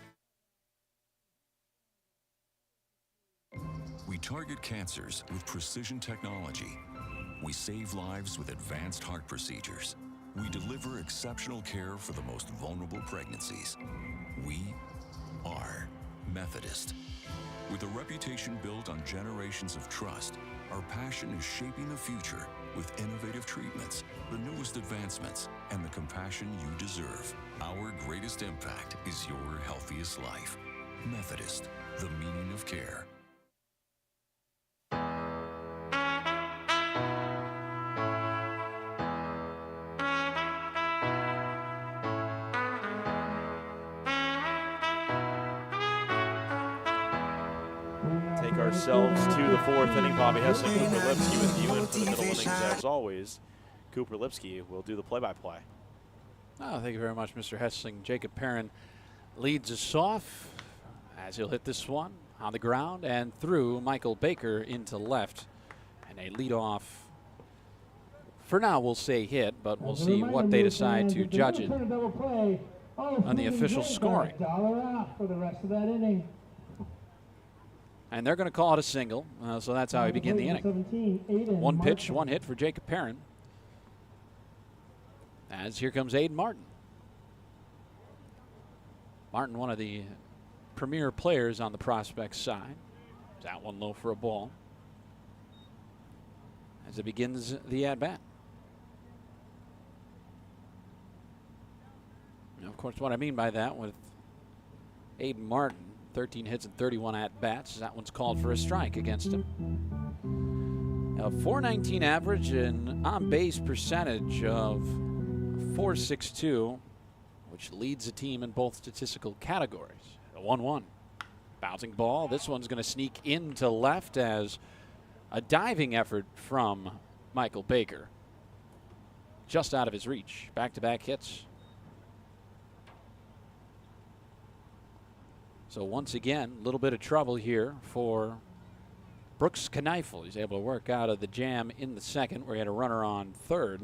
Speaker 11: We target cancers with precision technology. We save lives with advanced heart procedures. We deliver exceptional care for the most vulnerable pregnancies. We are Methodist. With a reputation built on generations of trust, our passion is shaping the future with innovative treatments, the newest advancements, and the compassion you deserve. Our greatest impact is your healthiest life. Methodist, the meaning of care.
Speaker 5: Take ourselves to the fourth inning. Bobby Hessing, Cooper Lipsky with you, and for the middle innings, as always, Cooper Lipsky will do the play-by-play.
Speaker 4: Oh, thank you very much, Mr. Hessling. Jacob Perrin leads us off as he'll hit this one on the ground and through Michael Baker into left. And a leadoff, for now we'll say hit, but we'll see what they decide to judge it on the official scoring.
Speaker 13: For the rest of that inning.
Speaker 4: And they're going to call it a single, so that's how he began the inning. One pitch, one hit for Jacob Perrin. As here comes Aiden Martin. Martin, one of the premier players on the prospect side. That one low for a ball. As it begins the at-bat. Now, of course, what I mean by that with Aiden Martin, 13 hits and 31 at-bats. That one's called for a strike against him. A .419 average and on-base percentage of .462, which leads the team in both statistical categories. A 1-1. Bouncing ball. This one's going to sneak into left as a diving effort from Michael Baker. Just out of his reach. Back-to-back hits. So once again, a little bit of trouble here for Brooks Kneifel. He's able to work out of the jam in the second where he had a runner on third.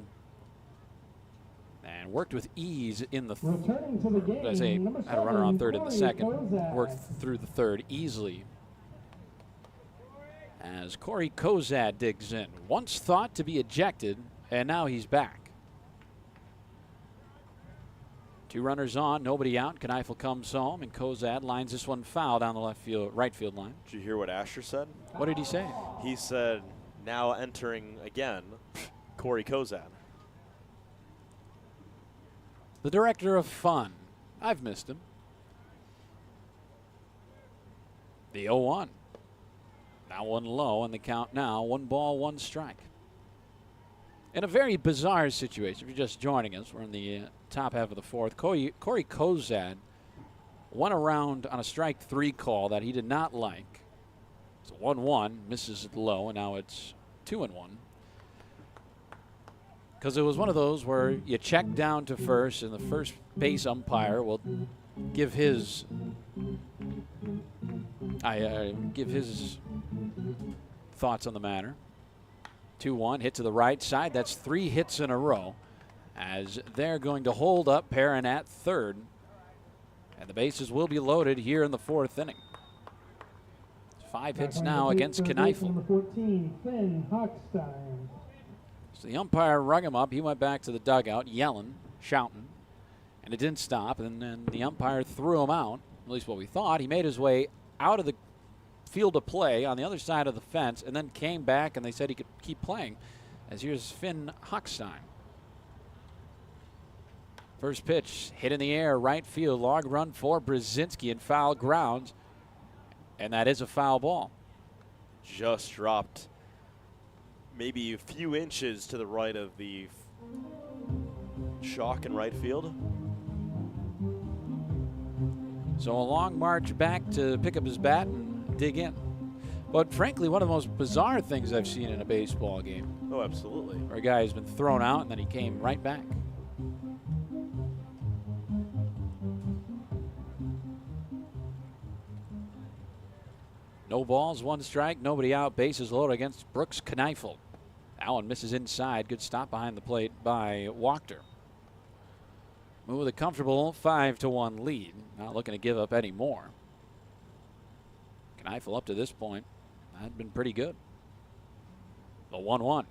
Speaker 4: And worked with ease in the had a runner on third in the second. Worked through the third easily. As Corey Kozad digs in. Once thought to be ejected, and now he's back. Two runners on, nobody out. Kneifel comes home, and Kozad lines this one foul down the right field line.
Speaker 5: Did you hear what Asher said?
Speaker 4: What did he say?
Speaker 5: He said, now entering again, Corey Kozad.
Speaker 4: The director of fun. I've missed him. The 0-1. Now one low, and the count now 1 ball, 1 strike. In a very bizarre situation, if you're just joining us, we're in the top half of the fourth. Corey Kozad went around on a strike 3 call that he did not like. It's 1-1, misses it low, and now it's 2-1. Because it was one of those where you check down to first, and the first base umpire will give his thoughts on the matter. 2-1, hit to the right side. That's 3 hits in a row as they're going to hold up Perrin at third. And the bases will be loaded here in the 4th inning. 5 hits now against Kneifel.
Speaker 13: Number 14, Finn Hochstein.
Speaker 4: So the umpire rung him up. He went back to the dugout yelling, shouting, and it didn't stop. And then the umpire threw him out, at least what we thought. He made his way out of the field of play on the other side of the fence and then came back, and they said he could keep playing. As here's Finn Hochstein. First pitch hit in the air, right field, log run for Brzinski in foul grounds, and that is a foul ball.
Speaker 5: Just dropped maybe a few inches to the right of the chalk in right field.
Speaker 4: So a long march back to pick up his bat and dig in. But frankly, one of the most bizarre things I've seen in a baseball game.
Speaker 5: Oh, absolutely.
Speaker 4: Where a guy has been thrown out and then he came right back. No balls, 1 strike, nobody out. Bases loaded against Brooks Kneifel. Allen misses inside. Good stop behind the plate by Wachter. Moo with a comfortable 5-1 lead. Not looking to give up any more. Kneifel up to this point had been pretty good. The 1-1.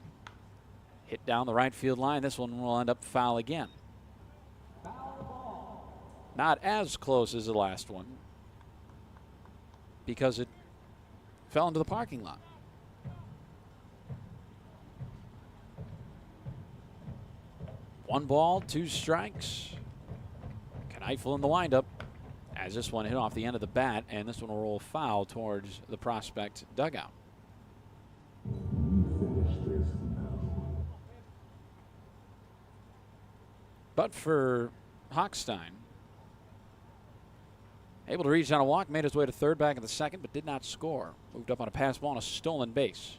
Speaker 4: Hit down the right field line. This one will end up foul again. Not as close as the last one because it fell into the parking lot. One ball, 2 strikes. Kneifel in the windup as this one hit off the end of the bat, and this one will roll foul towards the prospect dugout. But for Hochstein, able to reach on a walk, made his way to third, back in the second, but did not score. Moved up on a pass ball and a stolen base.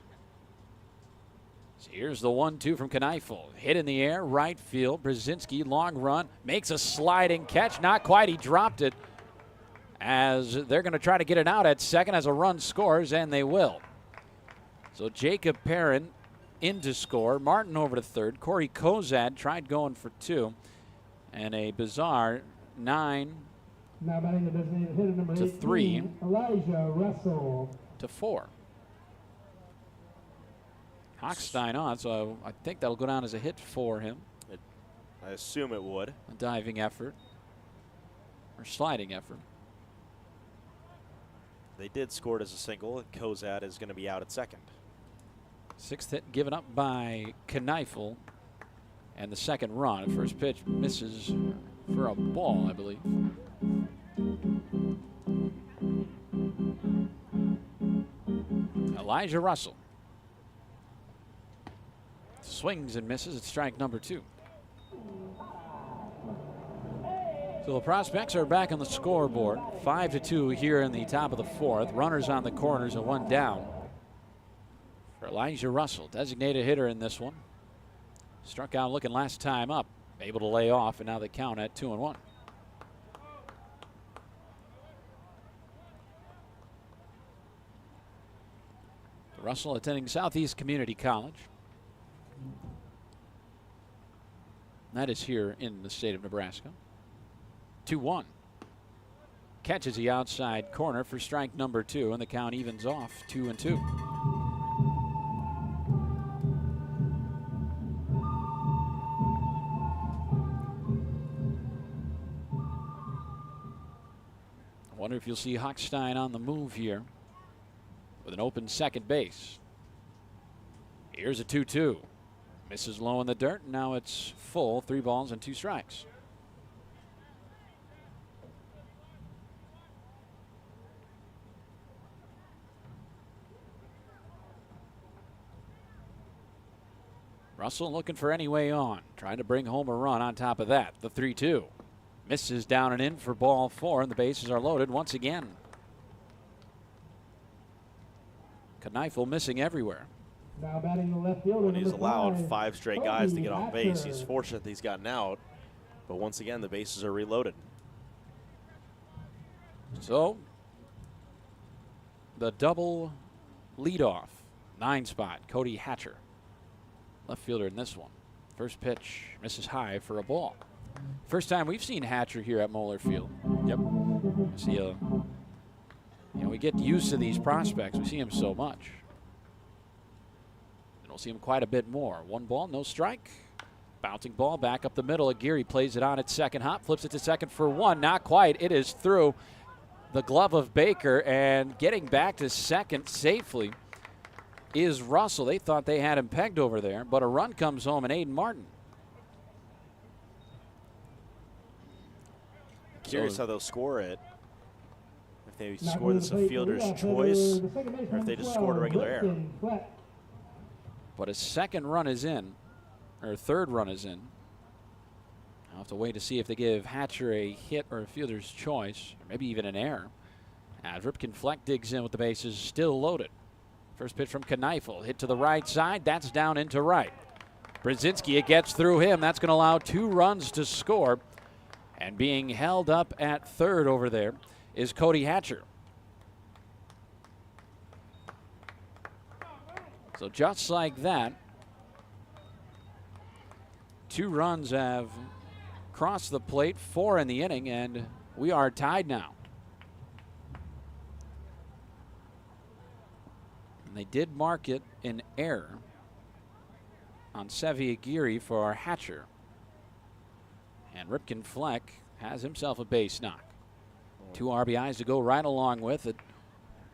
Speaker 4: So here's the 1-2 from Kneifel. Hit in the air, right field. Brzinski, long run, makes a sliding catch. Not quite, he dropped it as they're going to try to get it out at second as a run scores, and they will. So Jacob Perrin in to score. Martin over to third. Corey Kozad tried going for 2. And a bizarre 9
Speaker 13: now batting the designated hitter number 18,
Speaker 4: 3
Speaker 13: Elijah Russell.
Speaker 4: to 4. Hochstein on, so I think that'll go down as a hit for him.
Speaker 5: I assume it would.
Speaker 4: A diving effort or sliding effort.
Speaker 5: They did score it as a single. Kozad is going to be out at second.
Speaker 4: 6th hit given up by Kneifel. And the second run. First pitch misses for a ball, I believe. Elijah Russell swings and misses at strike number 2. So the prospects are back on the scoreboard. 5-2 here in the top of the 4th. Runners on the corners and 1 down for Elijah Russell, designated hitter in this one. Struck out looking last time up, able to lay off, and now they count at 2-1. Russell attending Southeast Community College. That is here in the state of Nebraska. 2-1. Catches the outside corner for strike number 2, and the count evens off 2-2. I wonder if you'll see Hochstein on the move here with an open second base. Here's a 2-2. Misses low in the dirt, and now it's full. 3 balls and 2 strikes. Russell looking for any way on, trying to bring home a run on top of that. The 3-2. Misses down and in for ball 4, and the bases are loaded once again. Kneifel missing everywhere.
Speaker 13: Now batting the left fielder.
Speaker 5: When he's allowed 5 straight guys to get on base, he's fortunate that he's gotten out. But once again, the bases are reloaded.
Speaker 4: So the double leadoff, 9 spot, Cody Hatcher, left fielder in this one. First pitch misses high for a ball. First time we've seen Hatcher here at Moeller Field.
Speaker 5: Yep.
Speaker 4: See we get used to these prospects. We see him so much. And we'll see him quite a bit more. 1 ball, no strike. Bouncing ball back up the middle. Aguirre plays it on at second. Hop flips it to second for 1. Not quite. It is through the glove of Baker, and getting back to second safely is Russell. They thought they had him pegged over there, but a run comes home, and Aiden Martin.
Speaker 5: Curious how they'll score it. If they score this a fielder's choice, or if they just scored a regular error.
Speaker 4: But a second run is in, or a third run is in. I'll have to wait to see if they give Hatcher a hit or a fielder's choice, or maybe even an error. As Ripken Fleck digs in with the bases still loaded. First pitch from Kneifel, hit to the right side. That's down into right. Brzinski, it gets through him. That's going to allow 2 runs to score. And being held up at third over there is Cody Hatcher. So just like that, 2 runs have crossed the plate, 4 in the inning, and we are tied now. And they did mark it an error. on Sevi Aguirre for Hatcher. And Ripken Fleck has himself a base knock. 2 RBIs to go right along with it.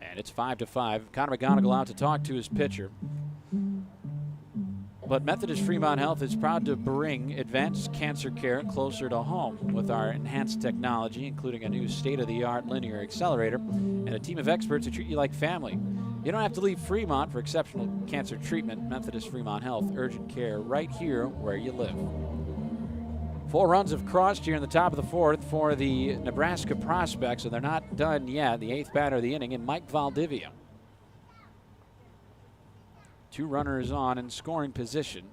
Speaker 4: And it's 5-5. Connor McGonigal out to talk to his pitcher. But Methodist Fremont Health is proud to bring advanced cancer care closer to home with our enhanced technology, including a new state-of-the-art linear accelerator and a team of experts who treat you like family. You don't have to leave Fremont for exceptional cancer treatment. Methodist Fremont Health, urgent care right here where you live. 4 runs have crossed here in the top of the 4th for the Nebraska prospects, so they're not done yet. The 8th batter of the inning, and Mike Valdivia. 2 runners on in scoring position.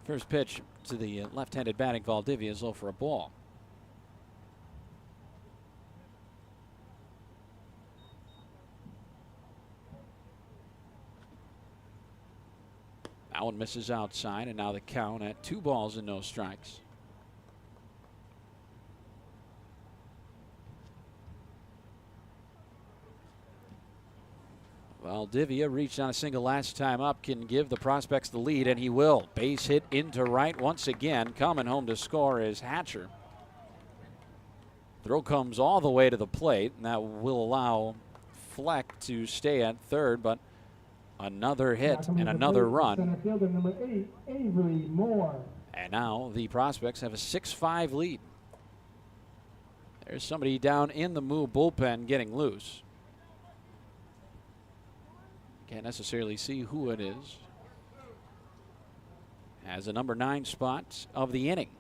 Speaker 4: First pitch to the left-handed batting Valdivia is low for a ball. That one misses outside, and now the count at 2 balls and no strikes. Valdivia reached on a single last time up, can give the prospects the lead, and he will. Base hit into right once again. Coming home to score is Hatcher. Throw comes all the way to the plate, and that will allow Fleck to stay at third, but another hit and another run.
Speaker 13: Center fielder number 8, Avery Moore.
Speaker 4: And now the prospects have a 6-5 lead. There's somebody down in the Moo bullpen getting loose. Can't necessarily see who it is. Has a number 9 spot of the inning.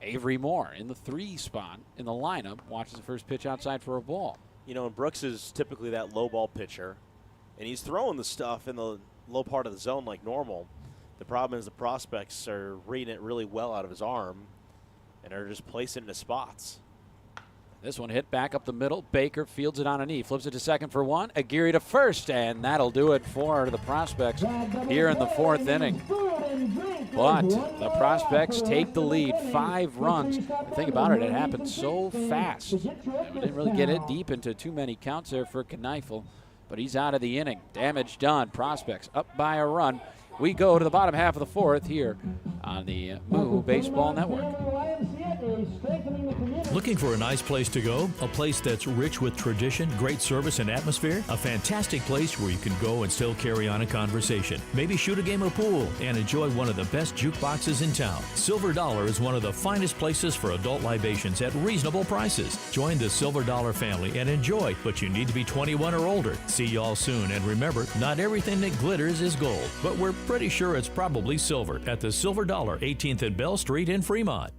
Speaker 4: Avery Moore in the 3 spot in the lineup. Watches the first pitch outside for a ball.
Speaker 5: You know, and Brooks is typically that low ball pitcher, and he's throwing the stuff in the low part of the zone like normal. The problem is the prospects are reading it really well out of his arm, and are just placing it into spots.
Speaker 4: This one hit back up the middle. Baker fields it on a knee, flips it to second for 1. Aguirre to first, and that'll do it for the prospects here in the 4th inning. But the prospects take the lead, 5 runs. Think about it, it happened so fast. We didn't really get it deep into too many counts there for Kneifel, but he's out of the inning. Damage done. Prospects up by a run. We go to the bottom half of the 4th here on the Moo Baseball Network.
Speaker 12: Looking for a nice place to go? A place that's rich with tradition, great service, and atmosphere? A fantastic place where you can go and still carry on a conversation. Maybe shoot a game of pool and enjoy one of the best jukeboxes in town. Silver Dollar is one of the finest places for adult libations at reasonable prices. Join the Silver Dollar family and enjoy, but you need to be 21 or older. See y'all soon, and remember, not everything that glitters is gold, but we're pretty sure it's probably silver at the Silver Dollar, 18th and Bell Street in Fremont.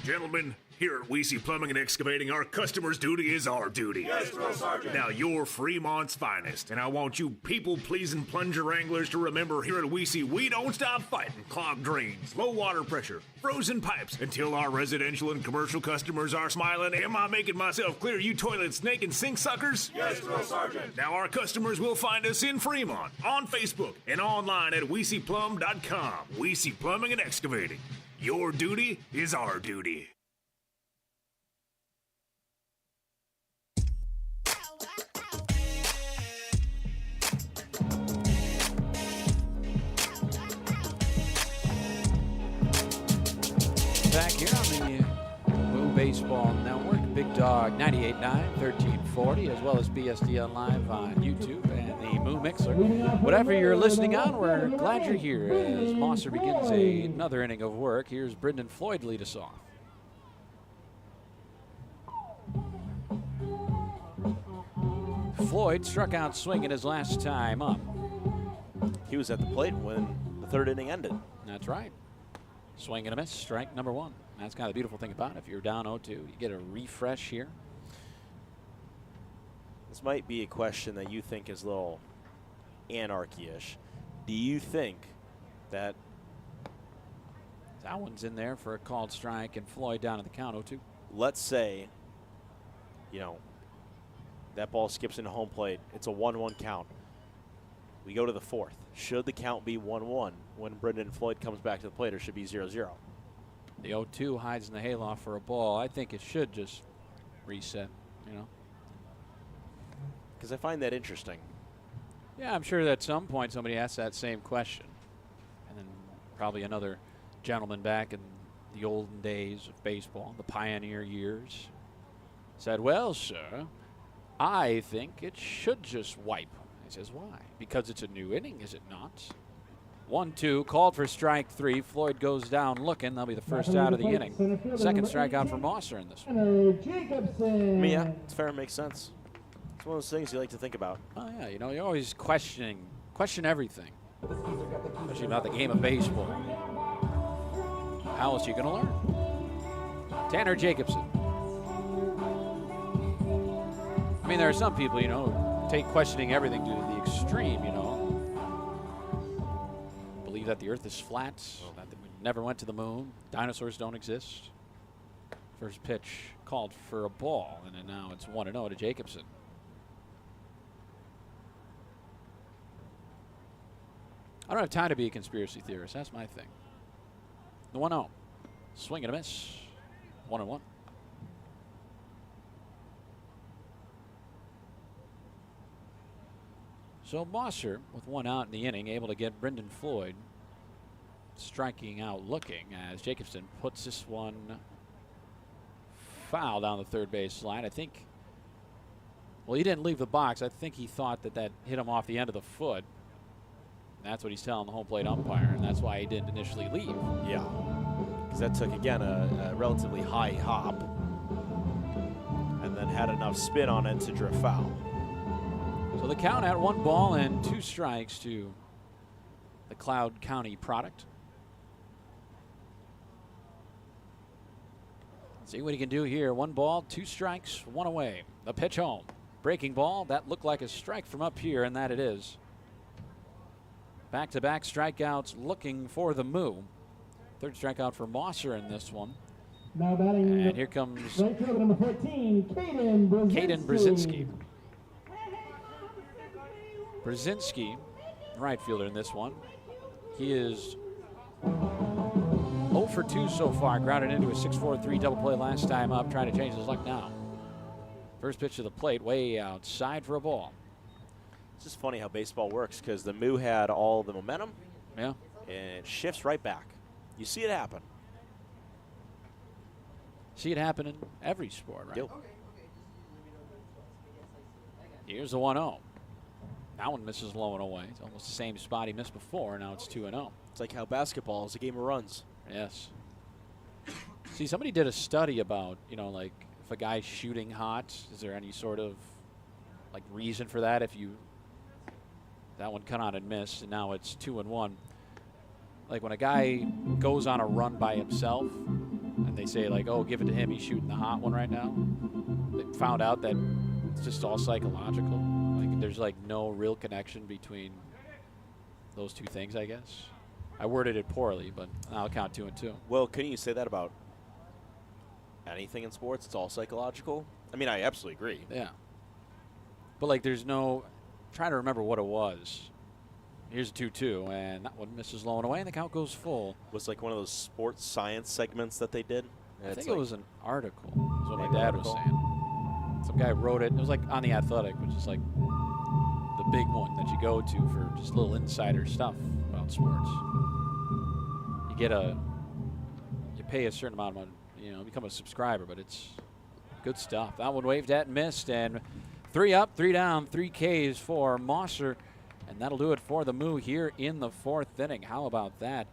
Speaker 14: Gentlemen, here at Weesey Plumbing and Excavating, our customer's duty is our duty.
Speaker 1: Yes, Drill Sergeant.
Speaker 14: Now, you're Fremont's finest, and I want you people-pleasing plunger wranglers to remember here at Weesey, we don't stop fighting clogged drains, low water pressure, frozen pipes, until our residential and commercial customers are smiling. Am I making myself clear, you toilet snake and sink suckers?
Speaker 1: Yes, Drill Sergeant.
Speaker 14: Now, our customers will find us in Fremont, on Facebook, and online at WeeseyPlum.com. Weesey Plumbing and Excavating. Your duty is our duty.
Speaker 4: Back here on the Moo Baseball Network, Big Dog 98.9, 1340, as well as BSDN Live on YouTube and the Moo Mixer. Whatever you're listening on, we're glad you're here as Mosser begins another inning of work. Here's Brendan Floyd to lead us off. Floyd struck out swinging his last time up.
Speaker 5: He was at the plate when the 3rd inning ended.
Speaker 4: That's right. Swing and a miss, strike number 1. That's kind of the beautiful thing about it. If you're down 0-2, you get a refresh here.
Speaker 5: This might be a question that you think is a little anarchy-ish. Do you think that
Speaker 4: that one's in there for a called strike and Floyd down at the count 0-2?
Speaker 5: Let's say, you know, that ball skips into home plate. It's a 1-1 count. We go to the 4th. Should the count be 1-1 when Brendan Floyd comes back to the plate, or should it be 0-0?
Speaker 4: The 0-2 hides in the hayloft for a ball. I think it should just reset, you know.
Speaker 5: Because I find that interesting.
Speaker 4: Yeah, I'm sure that at some point somebody asked that same question. And then probably another gentleman back in the olden days of baseball, the pioneer years, said, well, sir, I think it should just wipe. He says, why? Because it's a new inning, is it not? 1-2, called for strike 3. Floyd goes down looking. That'll be the first out of the inning. Second strikeout for Mosser in this one.
Speaker 13: Jacobson.
Speaker 5: I mean, yeah, it's fair. It makes sense. It's one of those things you like to think about.
Speaker 4: Oh, yeah, you know, you're always question everything, especially about the game of baseball. How else are you going to learn? Tanner Jacobson. I mean, there are some people, you know, take questioning everything to the extreme, you know. Believe that the earth is flat, that we never went to the moon, dinosaurs don't exist. First pitch called for a ball, and then now it's 1-0 to Jacobson. I don't have time to be a conspiracy theorist. That's my thing. The 1-0. Swing and a miss. 1-1. So Mosser, with 1 out in the inning, able to get Brendan Floyd striking out looking as Jacobson puts this one foul down the third base line. I think, well, he didn't leave the box. I think he thought that hit him off the end of the foot. That's what he's telling the home plate umpire, and that's why he didn't initially leave.
Speaker 5: Yeah, because that took, again, a relatively high hop and then had enough spin on it to drift foul.
Speaker 4: So the count at 1 ball and 2 strikes to the Cloud County product. Let's see what he can do here. 1 ball, 2 strikes, 1 away. The pitch home. Breaking ball. That looked like a strike from up here, and that it is. Back-to-back strikeouts looking for the Moo. Third strikeout for Mosser in this one.
Speaker 13: Now batting,
Speaker 4: and here comes
Speaker 13: right fielder number 14, Kaden
Speaker 4: Brzinski. Brzinski, right fielder in this one. He is 0 for 2 so far. Grounded into a 6-4-3 double play last time up. Trying to change his luck now. First pitch to the plate, way outside for a ball.
Speaker 5: It's just funny how baseball works because the Moo had all the momentum.
Speaker 4: Yeah.
Speaker 5: And it shifts right back. You see it happen.
Speaker 4: See it happen in every sport, right?
Speaker 5: Yep.
Speaker 4: Here's the 1-0. That one misses low and away. It's almost the same spot he missed before. Now it's 2-0.
Speaker 5: It's like how basketball is a game of runs.
Speaker 4: Yes. See, somebody did a study about, you know, like if a guy's shooting hot, is there any sort of like reason for that? If you, that one cut on and missed, and now it's 2-1. Like when a guy goes on a run by himself, and they say like, oh, give it to him, he's shooting the hot one right now. They found out that it's just all psychological. Like there's like no real connection between those two things, I guess. I worded it poorly, but I'll count 2 and 2.
Speaker 5: Well, couldn't you say that about anything in sports? It's all psychological. I mean, I absolutely agree.
Speaker 4: Yeah. But like there's no, I'm trying to remember what it was. Here's a 2-2, and that one misses low and away, and the count goes full.
Speaker 5: Was like one of those sports science segments that they did?
Speaker 4: I think it was an article, is what my dad was saying. Some guy wrote it. It was like on The Athletic, which is like the big one that you go to for just little insider stuff about sports. You pay a certain amount of money, you know, become a subscriber, but it's good stuff. That one waved at and missed, and 3 up, 3 down, 3 Ks for Mosser. And that'll do it for the Moo here in the 4th inning. How about that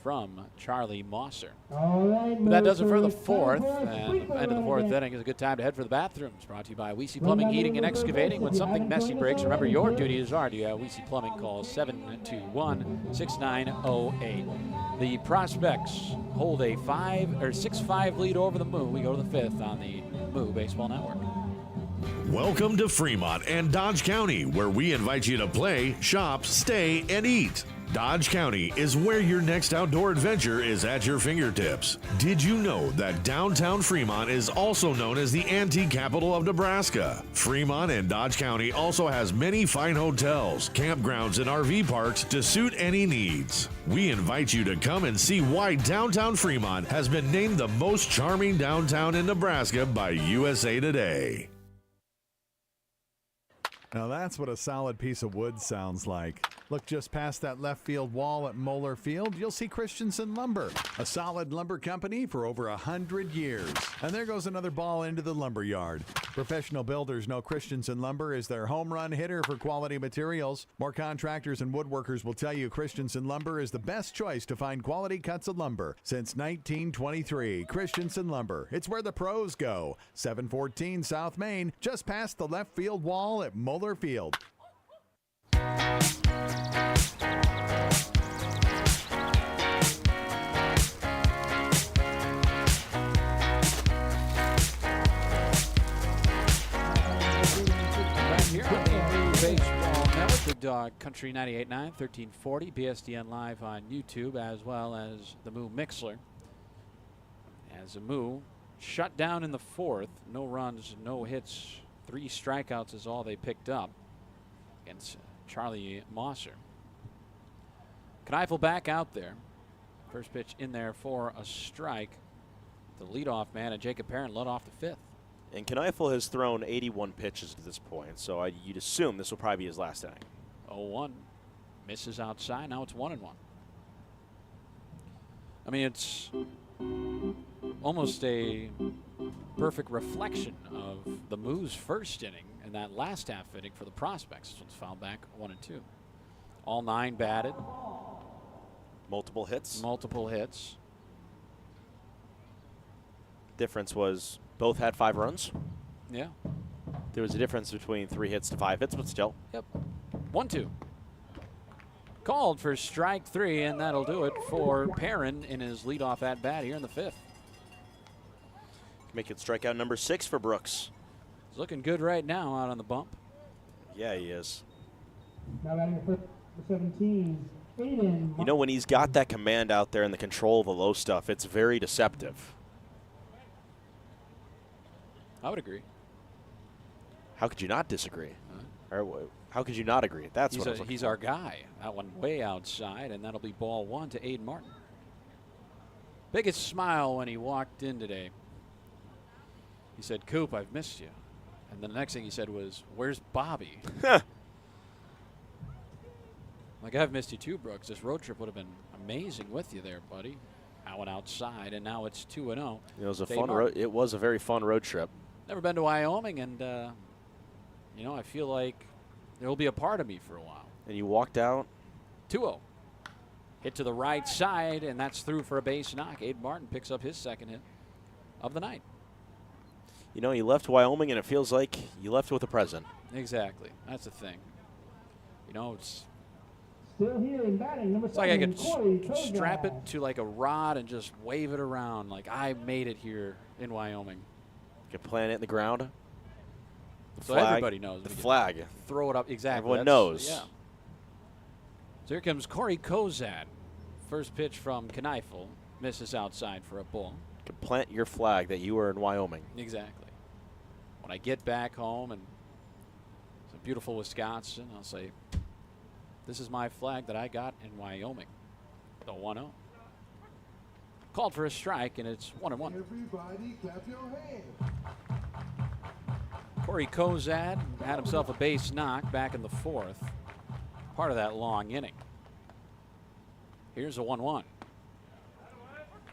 Speaker 4: from Charlie Mosser?
Speaker 13: All right,
Speaker 4: but that does it for the 4th. And the end of the 4th inning is a good time to head for the bathrooms. Brought to you by Weesey Plumbing, Heating, and Excavating. When something messy breaks, remember your duties are to Weesey Plumbing. Call 721-6908. The Prospects hold a 6-5 lead over the Moo. We go to the 5th on the Moo Baseball Network.
Speaker 6: Welcome to Fremont and Dodge County, where we invite you to play, shop, stay, and eat. Dodge County is where your next outdoor adventure is at your fingertips. Did you know that downtown Fremont is also known as the antique capital of Nebraska? Fremont and Dodge County also has many fine hotels, campgrounds, and RV parks to suit any needs. We invite you to come and see why downtown Fremont has been named the most charming downtown in Nebraska by USA Today.
Speaker 2: Now that's what a solid piece of wood sounds like. Look just past that left field wall at Moeller Field, you'll see Christensen Lumber, a solid lumber company for over 100 years. And there goes another ball into the lumber yard. Professional builders know Christensen Lumber is their home run hitter for quality materials. More contractors and woodworkers will tell you Christensen Lumber is the best choice to find quality cuts of lumber. Since 1923, Christensen Lumber. It's where the pros go. 714 South Main, just past the left field wall at Moeller Field.
Speaker 4: Here on the Moo Baseball Network, Big Dog Country 98.9, 1340, BSDN Live on YouTube, as well as the Moo Mixler. As the Moo shut down in the fourth, no runs, no hits, 3 strikeouts is all they picked up against Charlie Mosser. Kneifel back out there. First pitch in there for a strike. The leadoff man, and Jacob Perrin led off the fifth.
Speaker 5: And Kneifel has thrown 81 pitches to this point, so you'd assume this will probably be his last inning.
Speaker 4: 0-1. Misses outside. Now it's 1-1. I mean, it's almost a perfect reflection of the Moo's first inning and that last half inning for the Prospects. This one's fouled back 1-2. All 9 batted.
Speaker 5: Multiple hits.
Speaker 4: Multiple hits.
Speaker 5: Difference was both had 5 runs.
Speaker 4: Yeah.
Speaker 5: There was a difference between 3 hits to 5 hits, but still.
Speaker 4: Yep. 1-2. Called for strike 3, and that'll do it for Perrin in his leadoff at bat here in the fifth.
Speaker 5: Make it strikeout number 6 for Brooks.
Speaker 4: He's looking good right now out on the bump.
Speaker 5: Yeah, he is.
Speaker 13: Now batting at first for 17, Kaden.
Speaker 5: You know, when he's got that command out there and the control of the low stuff, it's very deceptive.
Speaker 4: I would agree.
Speaker 5: How could you not disagree? Or how could you not agree? That's what I was looking
Speaker 4: he's
Speaker 5: for.
Speaker 4: our guy. That one way outside, and that'll be ball 1 to Aiden Martin. Biggest smile when he walked in today. He said, "Coop, I've missed you." And then the next thing he said was, "Where's Bobby?" Like, I've missed you too, Brooks. This road trip would have been amazing with you there, buddy. I went outside, and now it's 2-0.
Speaker 5: It was a fun road. It was a very fun road trip.
Speaker 4: Never been to Wyoming, and you know, I feel like there will be a part of me for a while.
Speaker 5: And you walked out.
Speaker 4: 2-0. Hit to the right side, and that's through for a base knock. Aiden Martin picks up his second hit of the night.
Speaker 5: You know, you left Wyoming, and it feels like you left with a present.
Speaker 4: Exactly. That's the thing. You know, it's
Speaker 13: Still here in batting, number 7,
Speaker 4: like I could
Speaker 13: Corey
Speaker 4: strap it
Speaker 13: Kozak.
Speaker 4: to like a rod and just wave it around like I made it here in Wyoming.
Speaker 5: You can plant it in the ground. The
Speaker 4: So
Speaker 5: flag,
Speaker 4: everybody knows.
Speaker 5: The
Speaker 4: we can
Speaker 5: flag.
Speaker 4: Throw it up. Exactly.
Speaker 5: Everyone
Speaker 4: That's-
Speaker 5: knows.
Speaker 4: Yeah. So here comes Corey Kozad. First pitch from Kneifel. Misses outside for a ball.
Speaker 5: You can plant your flag that you were in Wyoming.
Speaker 4: Exactly. When I get back home and it's a beautiful Wisconsin, I'll say, this is my flag that I got in Wyoming. The 1-0. Called for a strike, and it's 1-1.
Speaker 15: Everybody clap your hands.
Speaker 4: Corey Kozad had himself a base knock back in the fourth. Part of that long inning. Here's a 1-1.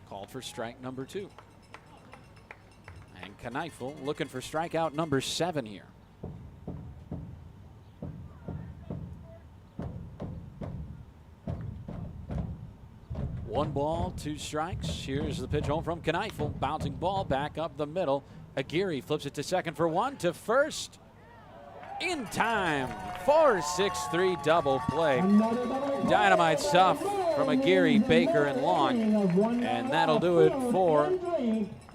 Speaker 4: Called for strike number 2. And Kneifel looking for strikeout number 7 here. One ball, 2 strikes. Here's the pitch home from Kneifel. Bouncing ball back up the middle. Aguirre flips it to second for 1, to first. In time. 4-6-3 double play. Dynamite stuff from Aguirre, Baker, and Long. And that'll do it for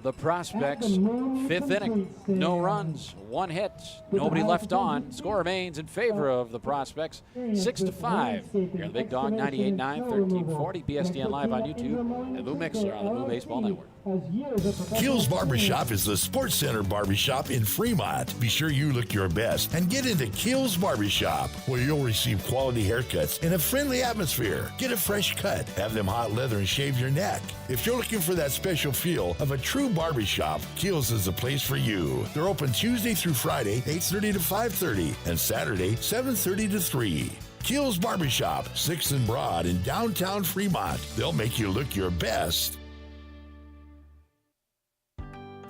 Speaker 4: the Prospects. 5th inning. No runs, 1 hit, nobody left on. Score remains in favor of the Prospects. 6-5. Here on the Big Dog 98.9, 1340, BSDN Live on YouTube, and Moo Mixler on the Moo Baseball Network.
Speaker 8: Kills Barbershop is the Sports Center barbershop in Fremont. Be sure you look your best and get into Kills Barbershop, where you'll receive quality haircuts in a friendly atmosphere. Get a fresh cut, have them hot leather and shave your neck. If you're looking for that special feel of a true barbershop, Kills is the place for you. They're open Tuesday through Friday, 8:30 to 5:30, and Saturday, 7:30 to 3. Kills Barbershop, 6th and Broad in downtown Fremont. They'll make you look your best.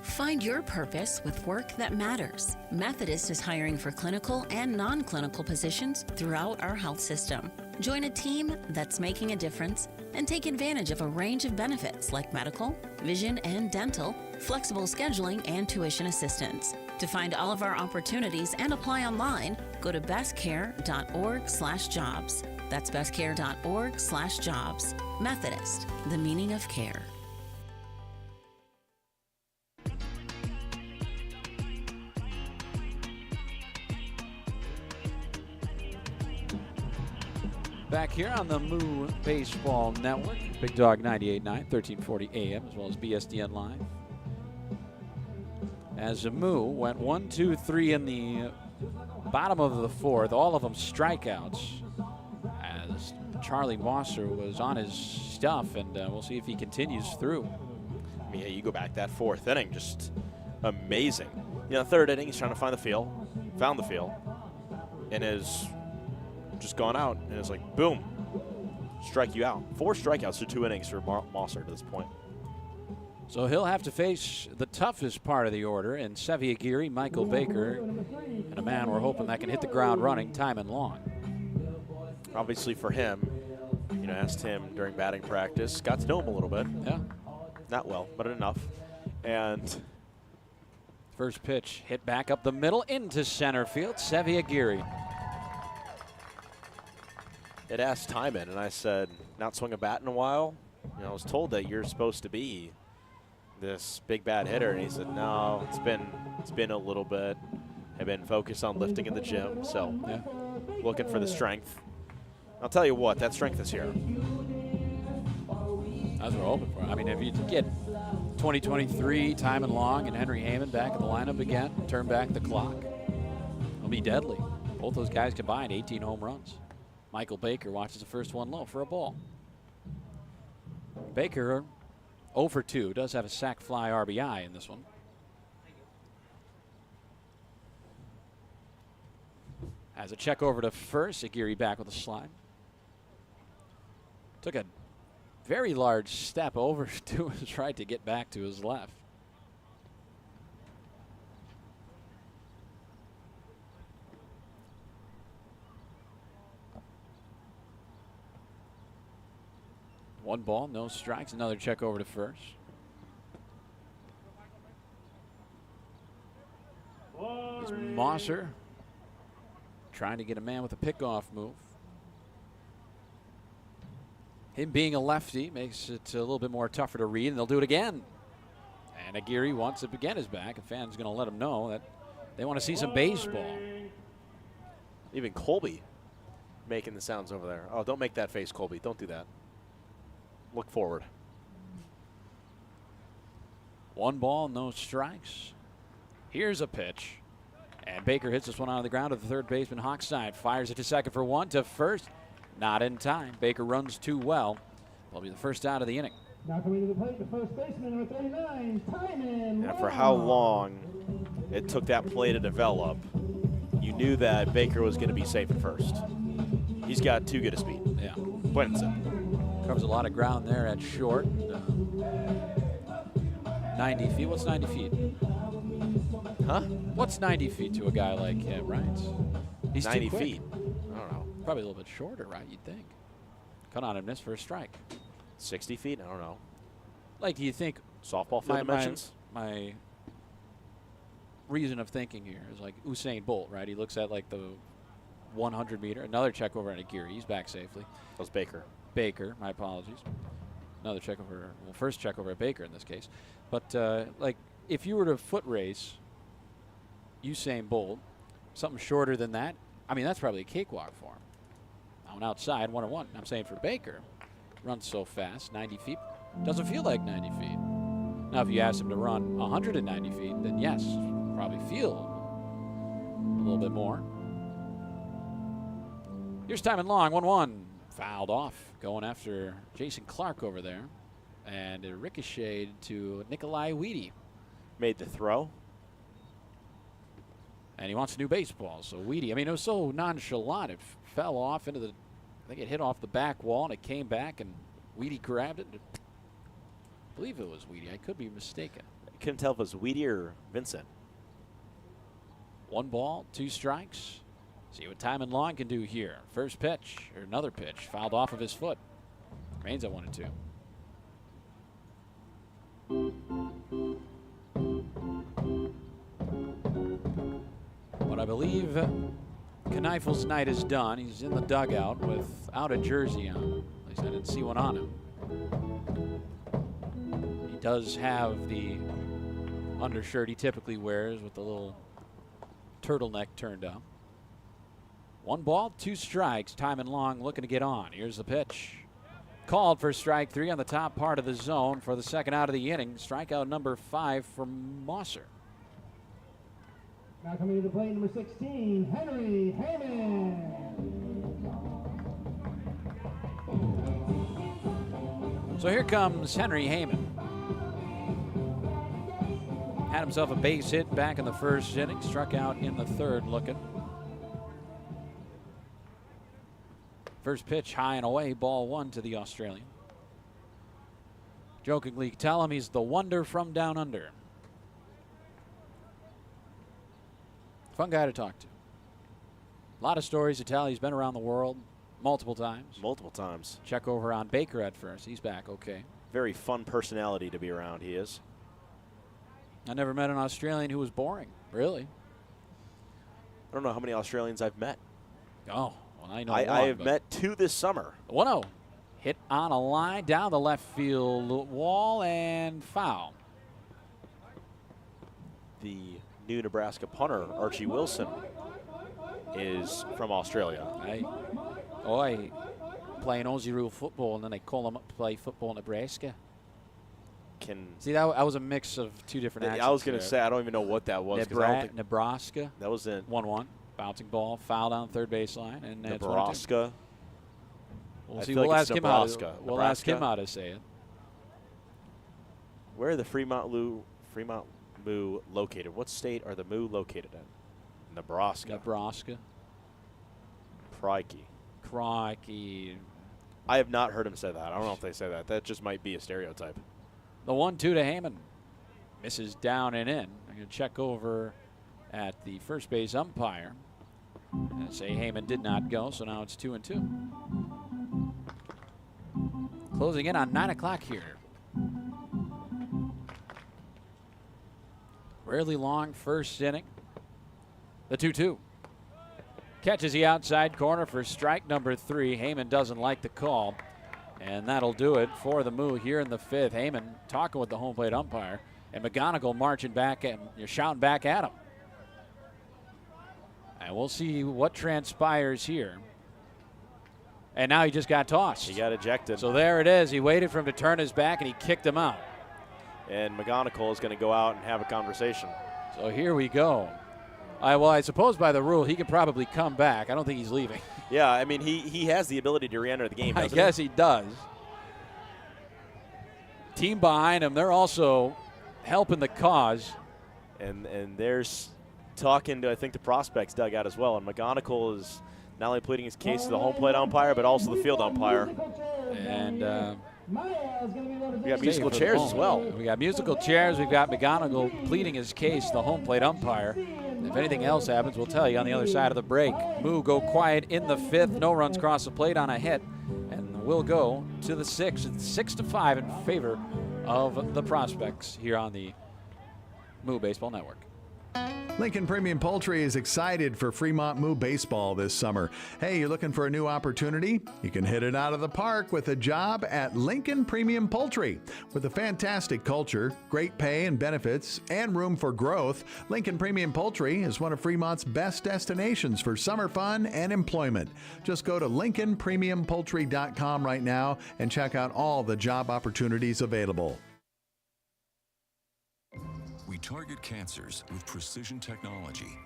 Speaker 9: Find your purpose with work that matters. Methodist is hiring for clinical and non-clinical positions throughout our health system. Join a team that's making a difference and take advantage of a range of benefits like medical, vision and dental, flexible scheduling, and tuition assistance. To find all of our opportunities and apply online, go to bestcare.org/jobs. That's bestcare.org/jobs. Methodist, the meaning of care.
Speaker 4: Back here on the Moo Baseball Network, Big Dog 98.9, 1340 AM, as well as BSDN Live. As the Moo went 1, 2, 3 in the bottom of the fourth, all of them strikeouts, as Charlie Mosser was on his stuff, and we'll see if he continues through.
Speaker 5: I mean, yeah, you go back that fourth inning, just amazing. You know, third inning, he's trying to find the field, found the field, and is just gone out, and it's like, boom, strike you out. 4 strikeouts to 2 innings for Mosser to this point.
Speaker 4: So he'll have to face the toughest part of the order in Sevi Aguirre, Michael Baker, and a man we're hoping that can hit the ground running time and long.
Speaker 5: Obviously for him, you know, asked him during batting practice, got to know him a little bit.
Speaker 4: Yeah.
Speaker 5: Not well, but enough. And
Speaker 4: first pitch hit back up the middle into center field, Sevi Aguirre.
Speaker 5: It asked Timon, and I said, not swung a bat in a while? You know, I was told that you're supposed to be this big bad hitter, and he said, no, it's been a little bit. I've been focused on lifting in the gym, so yeah, looking for the strength. I'll tell you what, that strength is here.
Speaker 4: That's what we're hoping for. I mean, if you get 2023 Timon Long and Henry Heyman back in the lineup again, turn back the clock, it'll be deadly. Both those guys combined, 18 home runs. Michael Baker watches the first one low for a ball. Baker 0 for 2, does have a sac fly RBI in this one. Has a check over to first, Aguirre back with a slide. Took a very large step over to his right to get back to his left. One ball, no strikes. Another check over to first. Here's Mosser trying to get a man with a pickoff move. Him being a lefty makes it a little bit more tougher to read, and they'll do it again. And Aguirre, once it again is back, and fans going to let him know that they want to see some baseball.
Speaker 5: Even Colby making the sounds over there. Oh, don't make that face, Colby. Don't do that. Look forward.
Speaker 4: One ball, no strikes. Here's a pitch. And Baker hits this one out of the ground to the third baseman, Hawk side. Fires it to second for one, to first. Not in time. Baker runs too well. Will be the first out of the inning.
Speaker 13: Now coming to the plate, the first baseman, number 39, Timon.
Speaker 5: And for how long it took that play to develop, you knew that Baker was going to be safe at first. He's got too good a speed.
Speaker 4: Yeah.
Speaker 5: Plain and simple.
Speaker 4: Covers a lot of ground there at short. 90 feet. What's 90 feet?
Speaker 5: Huh?
Speaker 4: What's 90 feet to a guy like him, right? He's
Speaker 5: 90
Speaker 4: too quick.
Speaker 5: feet. I don't know.
Speaker 4: Probably a little bit shorter, right? You'd think. Cut on him, miss for a strike.
Speaker 5: 60 feet? I don't know.
Speaker 4: Like, do you think
Speaker 5: softball field dimensions?
Speaker 4: My reason of thinking here is like Usain Bolt, right? He looks at like the 100 meter. Another check over at Aguirre. He's back safely.
Speaker 5: That was Baker.
Speaker 4: Baker, my apologies. Another check over, well, first check over at Baker in this case. But like, if you were to foot race Usain Bolt, something shorter than that, I mean, that's probably a cakewalk for him. On outside, 1-1. I'm saying for Baker, runs so fast, 90 feet. Doesn't feel like 90 feet. Now, if you ask him to run 190 feet, then yes, probably feel a little bit more. Here's time and long, 1-1. Fouled off, going after Jason Clark over there. And it ricocheted to Nikolai Weedy.
Speaker 5: Made the throw.
Speaker 4: And he wants a new baseball. So Weedy, I mean, it was so nonchalant. It fell off into the, I think it hit off the back wall, and it came back, and Weedy grabbed it. I believe it was Weedy. I could be mistaken.
Speaker 5: I couldn't tell if it was Weedy or Vincent.
Speaker 4: 1 ball, 2 strikes. See what time and long can do here. First pitch, or another pitch, fouled off of his foot. Remains at 1-2. But I believe Kneiffel's night is done. He's in the dugout without a jersey on. At least I didn't see one on him. He does have the undershirt he typically wears with the little turtleneck turned up. 1 ball, 2 strikes. Time and long looking to get on. Here's the pitch. Called for strike 3 on the top part of the zone for the second out of the inning. Strikeout number 5 for Mosser.
Speaker 13: Now coming to the plate, number 16, Henry Heyman.
Speaker 4: So here comes Henry Heyman. Had himself a base hit back in the first inning. Struck out in the third looking. First pitch high and away, ball 1 to the Australian. Jokingly tell him he's the wonder from down under. Fun guy to talk to. A lot of stories to tell. He's been around the world multiple times.
Speaker 5: Multiple times.
Speaker 4: Check over on Baker at first. He's back okay.
Speaker 5: Very fun personality to be around, he is.
Speaker 4: I never met an Australian who was boring, really.
Speaker 5: I don't know how many Australians I've met.
Speaker 4: Oh, well, I know
Speaker 5: I have met 2 this summer.
Speaker 4: 1-0. Hit on a line down the left field wall and foul.
Speaker 5: The new Nebraska punter, Archie Wilson, is from Australia.
Speaker 4: I playing Aussie rule football, and then they call them up to play football in Nebraska. See, that was a mix of 2 different accents.
Speaker 5: I was going to say, I don't even know what that was.
Speaker 4: Nebraska.
Speaker 5: That was it.
Speaker 4: 1-1. Bouncing ball, foul down third baseline, and
Speaker 5: Nebraska.
Speaker 4: We'll see. We'll ask him how to say it.
Speaker 5: Where are the Fremont Moo located? What state are the Moo located in? Nebraska.
Speaker 4: Crikey.
Speaker 5: I have not heard him say that. I don't know if they say that. That just might be a stereotype.
Speaker 4: The 1-2 to Heyman. Misses down and in. I'm going to check over at the first base umpire and say Heyman did not go, so now it's 2-2. Closing in on 9 o'clock here. Rarely long first inning. The 2-2. Catches the outside corner for strike number 3. Heyman doesn't like the call, and that'll do it for the Moo here in the 5th. Heyman talking with the home plate umpire, and McGonigal marching back and shouting back at him. And we'll see what transpires here. And now he just got tossed.
Speaker 5: He got ejected.
Speaker 4: So there it is. He waited for him to turn his back, and he kicked him out.
Speaker 5: And McGonigal is going to go out and have a conversation.
Speaker 4: So here we go. Well, I suppose by the rule, he could probably come back. I don't think he's leaving.
Speaker 5: Yeah, I mean, he has the ability to re-enter the game,
Speaker 4: I guess he does. Team behind him, they're also helping the cause.
Speaker 5: And there's talking to, I think, the prospects dugout as well. And McGonigal is not only pleading his case to the home plate umpire, but also the field umpire.
Speaker 4: And
Speaker 5: we got musical chairs as well.
Speaker 4: We got musical chairs. We've got McGonigal pleading his case to the home plate umpire. If anything else happens, we'll tell you on the other side of the break. Moo go quiet in the 5th. No runs cross the plate on a hit. And we'll go to the 6th. It's 6-5 in favor of the prospects here on the Moo Baseball Network.
Speaker 2: Lincoln Premium Poultry is excited for Fremont Moo baseball this summer. Hey, you're looking for a new opportunity? You can hit it out of the park with a job at Lincoln Premium Poultry. With a fantastic culture, great pay and benefits, and room for growth, Lincoln Premium Poultry is one of Fremont's best destinations for summer fun and employment. Just go to LincolnPremiumPoultry.com right now and check out all the job opportunities available.
Speaker 11: target cancers with precision technology.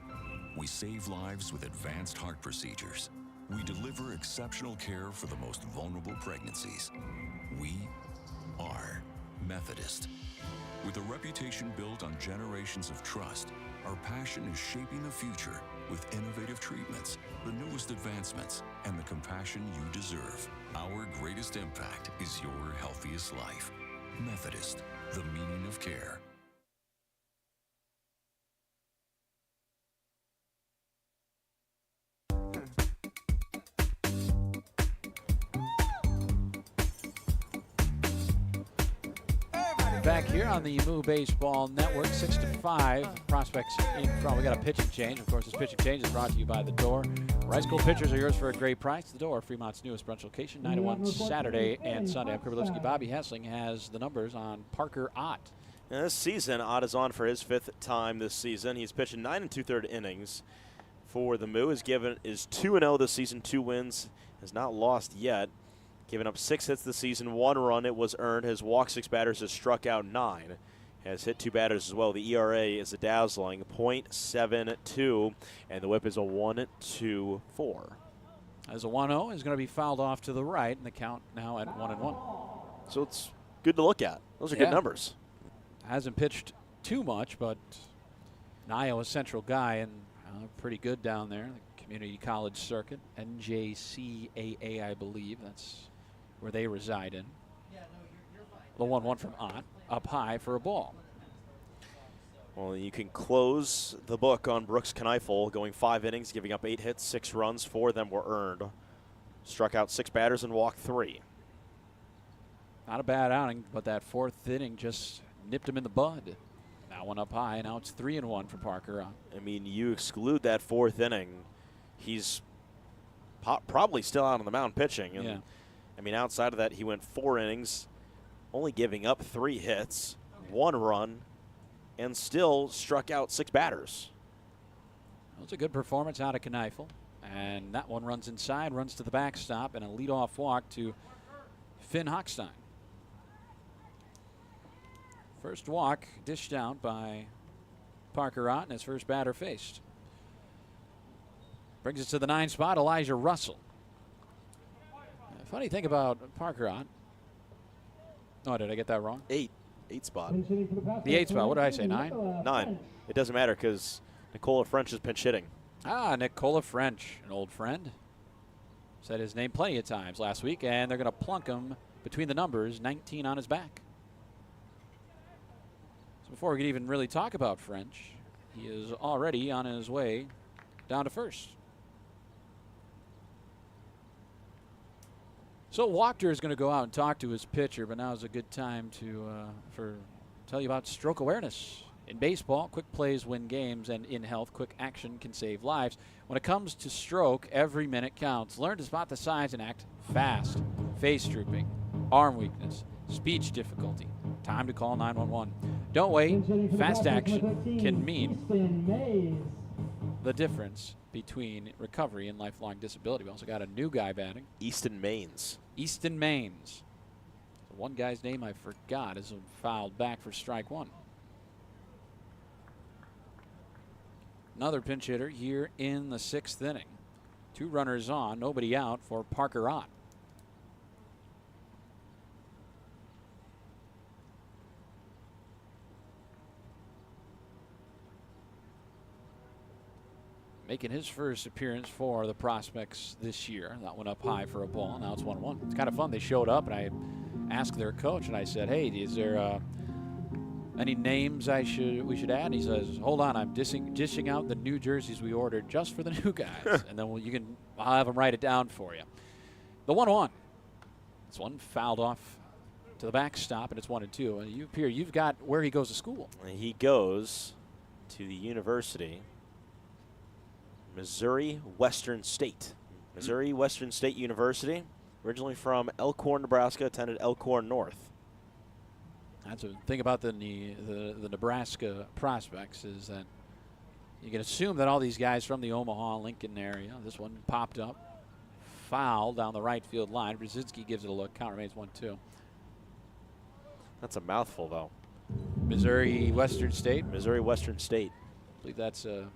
Speaker 11: We save lives with advanced heart procedures. We deliver exceptional care for the most vulnerable pregnancies. We are Methodist. With a reputation built on generations of trust, our passion is shaping the future with innovative treatments, the newest advancements, and the compassion you deserve. Our greatest impact is your healthiest life. Methodist, the meaning of care.
Speaker 4: Back here on the Moo Baseball Network, 6 to 5. Prospects in front. We got a pitching change. Of course, this pitching change is brought to you by The Door. Rice Bowl pitchers are yours for a great price. The Door, Fremont's newest brunch location, 9 to 1 Saturday and Sunday. I'm Kribolewski. Bobby Hessling has the numbers on Parker Ott.
Speaker 5: Now this season, Ott is on for his 5th time this season. He's pitching 9 2/3 innings for the Moo. Is 2-0 this season, 2 wins. Has not lost yet. Giving up 6 hits this season, 1 run. It was earned. Has walked 6 batters, has struck out 9. Has hit 2 batters as well. The ERA is a dazzling .72, and the whip is a 1.24.
Speaker 4: As a 1-0 is going to be fouled off to the right, and the count now at 1-1.
Speaker 5: So it's good to look at. Those are good numbers.
Speaker 4: Hasn't pitched too much, but an Iowa Central guy and pretty good down there. The community college circuit, NJCAA, I believe. That's where they reside in. The 1-1 from Ott, up high for a ball.
Speaker 5: Well, you can close the book on Brooks Kneifel, going 5 innings, giving up 8 hits, 6 runs. 4 of them were earned. Struck out 6 batters and walked 3.
Speaker 4: Not a bad outing, but that 4th inning just nipped him in the bud. Now one up high, now it's 3-1 for Parker Ott.
Speaker 5: I mean, you exclude that 4th inning, he's probably still out on the mound pitching. And I mean, outside of that, he went 4 innings, only giving up 3 hits, 1 run, and still struck out 6 batters.
Speaker 4: That was a good performance out of Kneifel. And that one runs inside, runs to the backstop, and a leadoff walk to Finn Hochstein. First walk dished out by Parker Ott, and his first batter faced. Brings us to the 9 spot, Elijah Russell. Funny thing about Parker Ott. Oh, did I get that wrong?
Speaker 5: 8 spot.
Speaker 4: The 8 spot. What did I say? 9?
Speaker 5: 9. It doesn't matter because Nicola French is pinch hitting.
Speaker 4: Nicola French, an old friend. Said his name plenty of times last week, and they're going to plunk him between the numbers, 19 on his back. So before we could even really talk about French, he is already on his way down to first. So Wachter is going to go out and talk to his pitcher, but now is a good time to tell you about stroke awareness. In baseball, quick plays win games, and in health, quick action can save lives. When it comes to stroke, every minute counts. Learn to spot the signs and act fast. Face drooping, arm weakness, speech difficulty. Time to call 911. Don't wait. Fast action can mean the difference between recovery and lifelong disability. We also got a new guy batting.
Speaker 5: Easton Maines.
Speaker 4: Easton Maines. One guy's name I forgot is fouled back for strike 1. Another pinch hitter here in the 6th inning. 2 runners on, nobody out for Parker Ott. Making his first appearance for the Prospects this year. That went up high for a ball. Now it's 1-1. It's kind of fun. They showed up, and I asked their coach, and I said, "Hey, is there any names we should add?" And he says, "Hold on, I'm dishing out the new jerseys we ordered just for the new guys, and then I'll have them write it down for you." The 1-1. This one fouled off to the backstop, and it's 1-2. And you've got where he goes to school.
Speaker 5: He goes to the university. Missouri Western State. Missouri Western State University, originally from Elkhorn, Nebraska, attended Elkhorn North.
Speaker 4: That's the thing about the Nebraska prospects is that you can assume that all these guys from the Omaha, Lincoln area. This one popped up, foul down the right field line. Brzinski gives it a look. Count remains 1-2.
Speaker 5: That's a mouthful, though.
Speaker 4: Missouri Western State.
Speaker 5: Missouri Western State.
Speaker 4: I believe that's a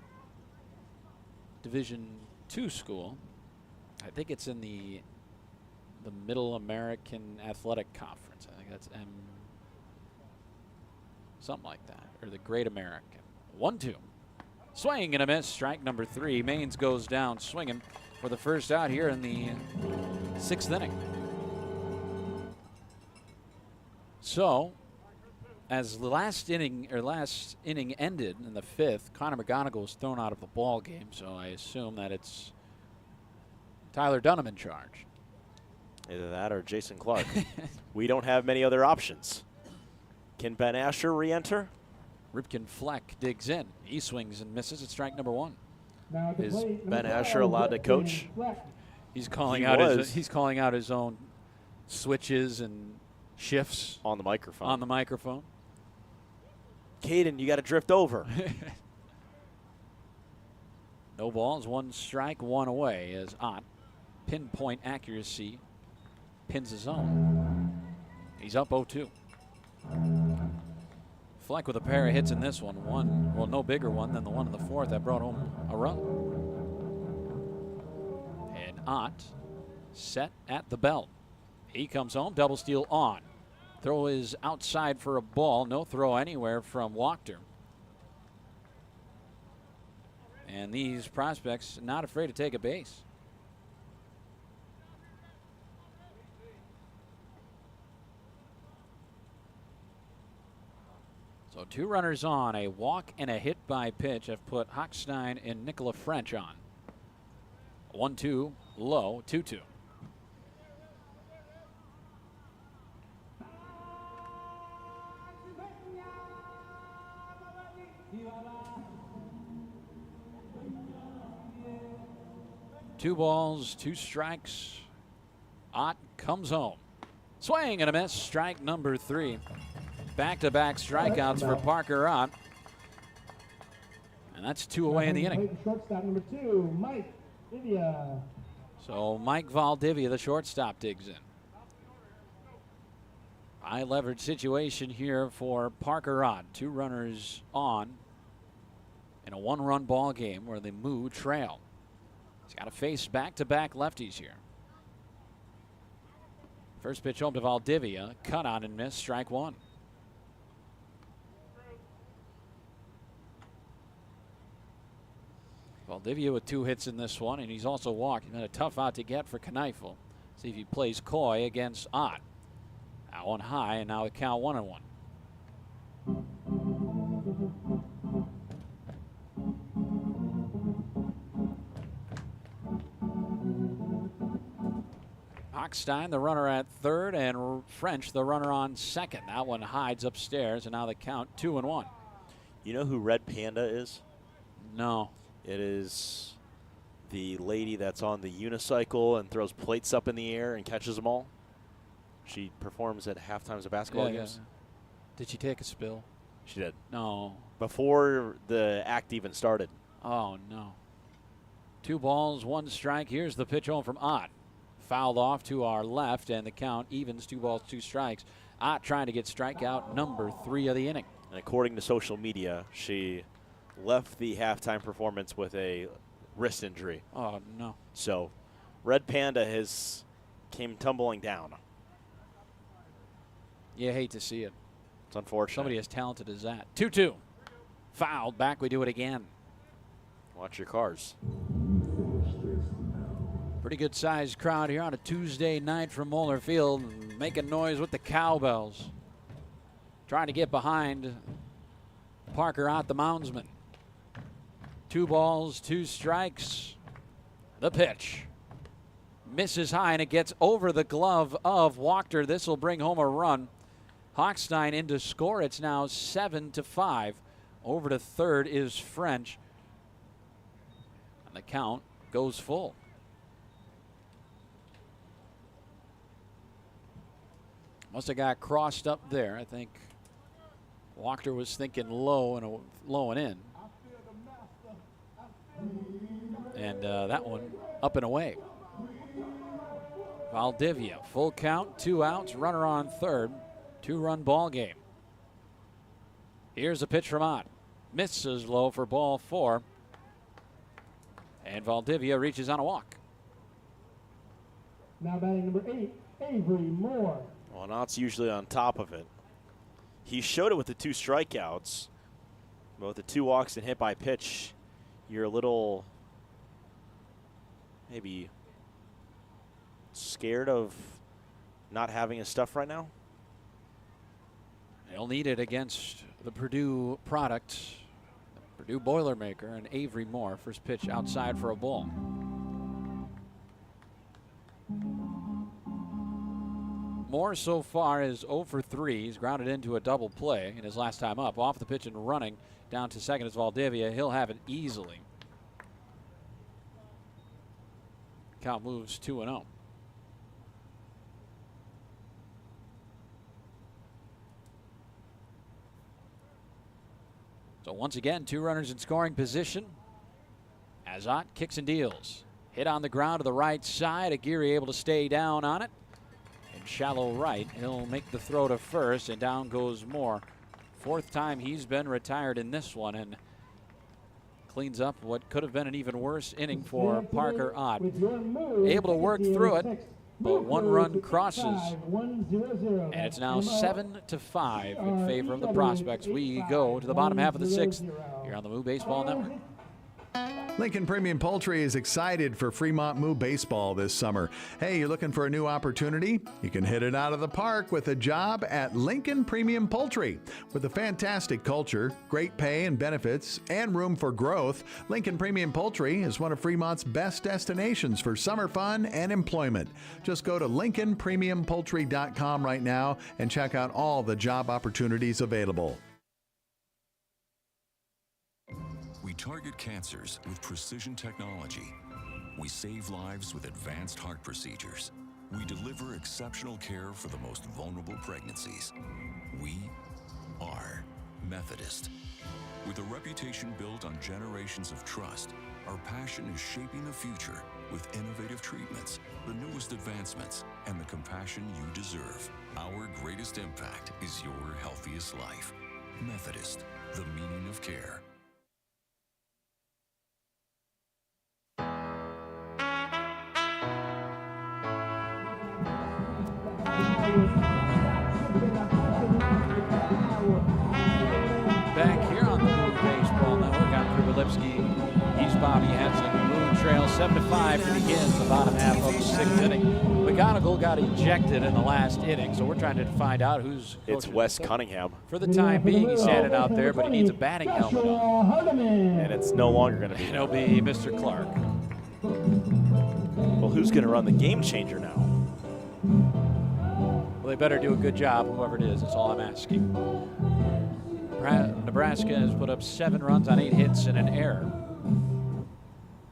Speaker 4: Division II school. I think it's in the Middle American Athletic Conference. I think that's something like that, or the Great American. 1-2. Swing and a miss. Strike number 3. Maines goes down swinging for the first out here in the 6th inning. So, as the last inning ended in the 5th, Connor McGonigal was thrown out of the ball game. So I assume that it's Tyler Dunham in charge.
Speaker 5: Either that or Jason Clark. We don't have many other options. Can Ben Asher re-enter?
Speaker 4: Ripken Fleck digs in. He swings and misses at strike number 1.
Speaker 5: Is Ben Asher allowed to coach?
Speaker 4: He's calling out his own switches and shifts
Speaker 5: on the microphone.
Speaker 4: On the microphone.
Speaker 5: Kaden, you got to drift over.
Speaker 4: No balls, 1 strike, 1 away as Ott, pinpoint accuracy, pins his own. He's up 0-2. Fleck with a pair of hits in this one. Well, no bigger one than the one in the 4th that brought home a run. And Ott set at the belt. He comes home, double steal on. Throw is outside for a ball. No throw anywhere from Wachter. And these prospects not afraid to take a base. So 2 runners on, a walk and a hit by pitch have put Hochstein and Nicola French on. 1-2 low, 2-2. Two balls, 2 strikes. Ott comes home. Swing and a miss. Strike number 3. Back-to-back strikeouts for Parker Ott. And that's 2 away in the inning.
Speaker 13: Shortstop number 2, Mike Valdivia.
Speaker 4: So Mike Valdivia, the shortstop, digs in. High leverage situation here for Parker Ott. 2 runners on in a 1-run ball game where the Moo trail. He's got to face back-to-back lefties here. First pitch home to Valdivia. Cut on and miss. Strike 1. Valdivia with 2 hits in this one, and he's also walked. He's been a tough out to get for Kneifel. See if he plays coy against Ott. That one high, and now the count 1-1. Hochstein, the runner at 3rd, and French, the runner on 2nd. That one hides upstairs, and now the count 2-1.
Speaker 5: You know who Red Panda is?
Speaker 4: No.
Speaker 5: It is the lady that's on the unicycle and throws plates up in the air and catches them all. She performs at halftimes of basketball games.
Speaker 4: Yeah. Did she take a spill?
Speaker 5: She did.
Speaker 4: No.
Speaker 5: Before the act even started.
Speaker 4: Oh, no. 2 balls, 1 strike. Here's the pitch home from Ott. Fouled off to our left, and the count evens. 2 balls, 2 strikes. Ott trying to get strikeout number 3 of the inning.
Speaker 5: And according to social media, she left the halftime performance with a wrist injury.
Speaker 4: Oh, no.
Speaker 5: So Red Panda came tumbling down.
Speaker 4: You hate to see it.
Speaker 5: It's unfortunate.
Speaker 4: Somebody as talented as that. 2-2. Fouled back. We do it again.
Speaker 5: Watch your cars.
Speaker 4: Pretty good sized crowd here on a Tuesday night from Moeller Field, making noise with the cowbells. Trying to get behind Parker Ott, the moundsman. 2 balls, 2 strikes. The pitch. Misses high, and it gets over the glove of Wachter. This will bring home a run. Hochstein in to score. It's now 7-5. Over to 3rd is French. And the count goes full. Must have got crossed up there. I think Wachter was thinking low and in. And that one up and away. Valdivia, full count, 2 outs, runner on 3rd, 2-run ball game. Here's a pitch from Ott. Misses low for ball 4. And Valdivia reaches on a walk.
Speaker 13: Now batting number 8, Avery Moore.
Speaker 5: Well, Ott's usually on top of it. He showed it with the 2 strikeouts. But with the 2 walks and hit by pitch, you're a little maybe scared of not having his stuff right now.
Speaker 4: They'll need it against the Purdue product, Purdue Boilermaker, and Avery Moore. First pitch outside for a ball. Moore so far is 0 for 3. He's grounded into a double play in his last time up. Off the pitch and running down to second is Valdivia. He'll have it easily. Count moves 2-0. So once again, 2 runners in scoring position. As Ott kicks and deals. Hit on the ground to the right side. Aguirre able to stay down on it. And shallow right. He'll make the throw to first, and down goes Moore. 4th time he's been retired in this one, and cleans up what could have been an even worse inning for Parker Ott. Able to work through it, but 1 run crosses. And it's now 7-5 in favor of the Prospects. We go to the bottom half of the 6th here on the Moo Baseball Network.
Speaker 2: Lincoln Premium Poultry is excited for Fremont Moo baseball this summer. Hey, you're looking for a new opportunity? You can hit it out of the park with a job at Lincoln Premium Poultry. With a fantastic culture, great pay and benefits, and room for growth, Lincoln Premium Poultry is one of Fremont's best destinations for summer fun and employment. Just go to LincolnPremiumPoultry.com right now and check out all the job opportunities available.
Speaker 11: We target cancers with precision technology. We save lives with advanced heart procedures. We deliver exceptional care for the most vulnerable pregnancies. We are Methodist. With a reputation built on generations of trust, our passion is shaping the future with innovative treatments, the newest advancements, and the compassion you deserve. Our greatest impact is your healthiest life. Methodist, the meaning of care.
Speaker 4: Back here on the Moo Baseball Network, I'm Krivulipski. He's Bobby Henson. Moo trail 7-5 to begin the bottom half of the 6th inning. McGonigal got ejected in the last inning, so we're trying to find out who's coaching.
Speaker 5: It's Wes Cunningham.
Speaker 4: For the time being, he's standing out there, but he needs a batting helmet on.
Speaker 5: And it's no longer going to be.
Speaker 4: It'll be Mr. Clark.
Speaker 5: Well, who's going to run the game changer now?
Speaker 4: Well, they better do a good job, whoever it is. That's all I'm asking. Nebraska has put up 7 runs on 8 hits and an error.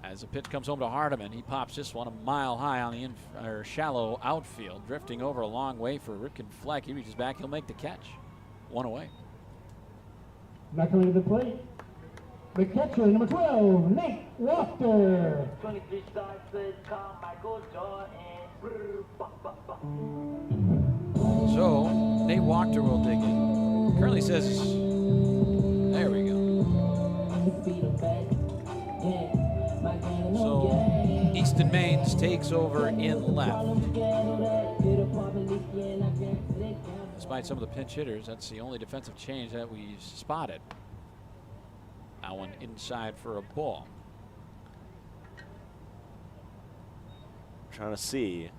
Speaker 4: As the pitch comes home to Hardiman, he pops this one a mile high on the shallow outfield, drifting over a long way for Ripken Fleck. He reaches back, he'll make the catch. 1 away.
Speaker 13: Now coming to the plate, the catcher, number 12, Nate Wachter.
Speaker 16: 23 starts with Carmichael Jordan.
Speaker 4: So, Nate Wachter will dig in. Currently says, there we go. So, Easton Maines takes over in left. Despite some of the pinch hitters, that's the only defensive change that we spotted. That one inside for a ball.
Speaker 5: Trying to see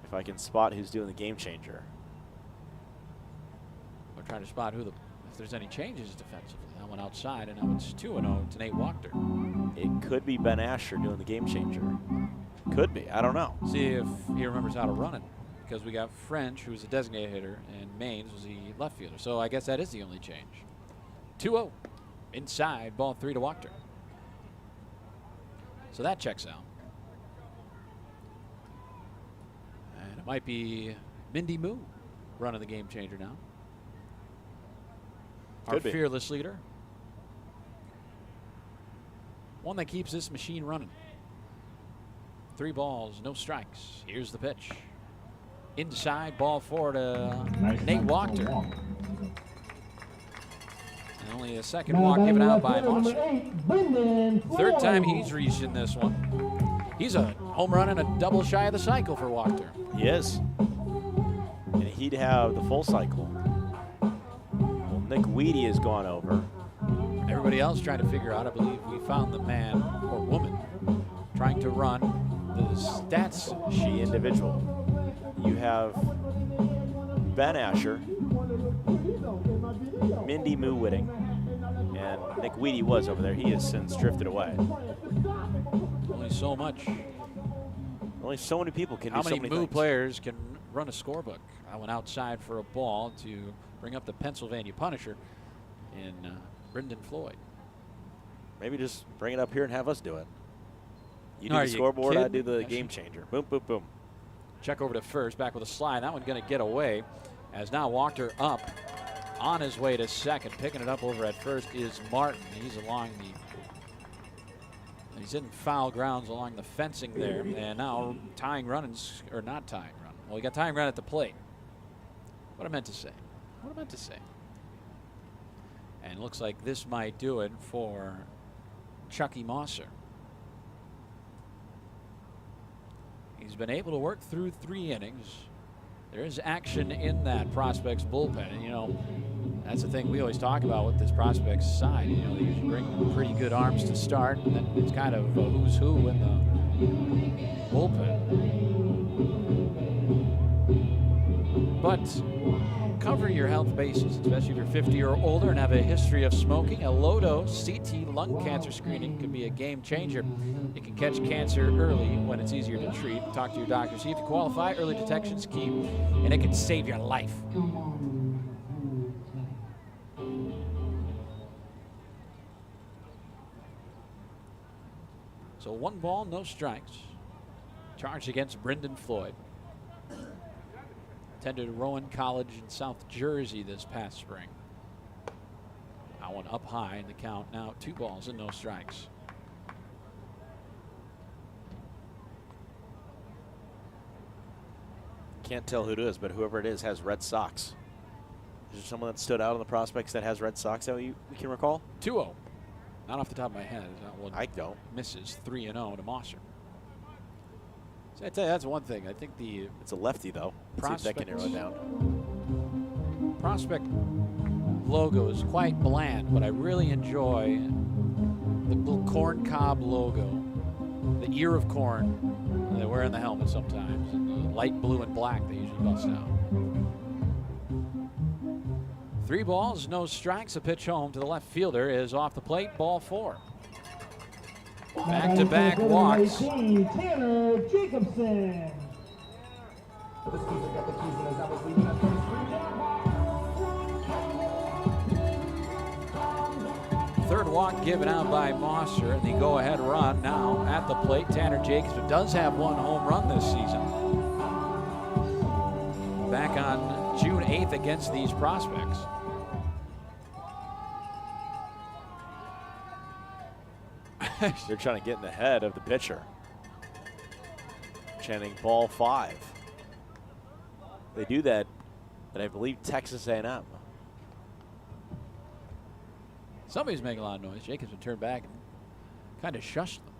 Speaker 5: if I can spot who's doing the game changer.
Speaker 4: We're trying to spot if there's any changes defensively. That one outside, and now it's 2-0 to Nate Wachter.
Speaker 5: It could be Ben Asher doing the game changer. Could be. I don't know.
Speaker 4: See if he remembers how to run it, because we got French, who was a designated hitter, and Maines was the left fielder. So I guess that is the only change. 2-0 inside, ball 3 to Wachter. So that checks out. And it might be Mindy Moo running the game changer now. Our fearless leader. One that keeps this machine running. 3 balls, no strikes. Here's the pitch. Inside, ball 4 to Nate Wachter. Only a second walk given out by Moss. Third time he's reached in this one. He's a home run and a double shy of the cycle for Wachter.
Speaker 5: He is. And he'd have the full cycle. Well, Nick Weedy has gone over.
Speaker 4: Everybody else trying to figure out, I believe we found the man or woman trying to run the stats.
Speaker 5: She individual. You have Ben Asher, Mindy Moo Whitting, and Nick Weedy was over there. He has since drifted away.
Speaker 4: Only so much.
Speaker 5: Only so many people can
Speaker 4: How
Speaker 5: do so
Speaker 4: many
Speaker 5: many
Speaker 4: Moo
Speaker 5: things.
Speaker 4: players can run a scorebook? I went outside for a ball to bring up the Pennsylvania Punisher in Brendan Floyd.
Speaker 5: Maybe just bring it up here and have us do it. You do
Speaker 4: Are
Speaker 5: the
Speaker 4: you
Speaker 5: scoreboard, I
Speaker 4: kidding?
Speaker 5: do the game changer. Boom, boom, boom.
Speaker 4: Check over to first, back with a slide. That one's going to get away as now Wachter up on his way to second. Picking it up over at first is Martin. He's in foul grounds along the fencing there. And now tying run, or not tying run. Well, he got tying run at the plate. What I meant to say. And it looks like this might do it for Chucky Mosser. He's been able to work through 3 innings. There is action in that Prospects bullpen. And, you know, that's the thing we always talk about with this Prospects side. You know, they usually bring pretty good arms to start, and then it's kind of a who's who in the bullpen. But cover your health bases, especially if you're 50 or older and have a history of smoking. A low-dose CT lung cancer screening can be a game changer. It can catch cancer early when it's easier to treat. Talk to your doctor, see if you qualify. Early detection's key, and it can save your life. So 1 ball, no strikes. Charged against Brendan Floyd. Attended Rowan College in South Jersey this past spring. That one up high in the count. Now 2 balls and no strikes.
Speaker 5: Can't tell who it is, but whoever it is has red socks. Is there someone that stood out on the Prospects that has red socks that we can recall?
Speaker 4: 2-0. Not off the top of my head. That one
Speaker 5: I don't.
Speaker 4: Misses 3-0 to Mosser. So I tell you, that's one thing. I think
Speaker 5: it's a lefty though. Let's see if that can narrow it down.
Speaker 4: Prospect logo is quite bland, but I really enjoy the little corn cob logo, the ear of corn they wear in the helmet sometimes, and the light blue and black they usually bust out. 3 balls, no strikes. A pitch home to the left fielder is off the plate. Ball 4. Back-to-back walks.
Speaker 13: Tanner Jacobson.
Speaker 4: Third walk given out by Mosser, and the go-ahead run now at the plate. Tanner Jacobson does have 1 home run this season. Back on June 8th against these Prospects.
Speaker 5: They're trying to get in the head of the pitcher. Chanting ball 5. They do that, but I believe Texas A&M.
Speaker 4: Somebody's making a lot of noise. Jacobson turned back and kind of shushed them.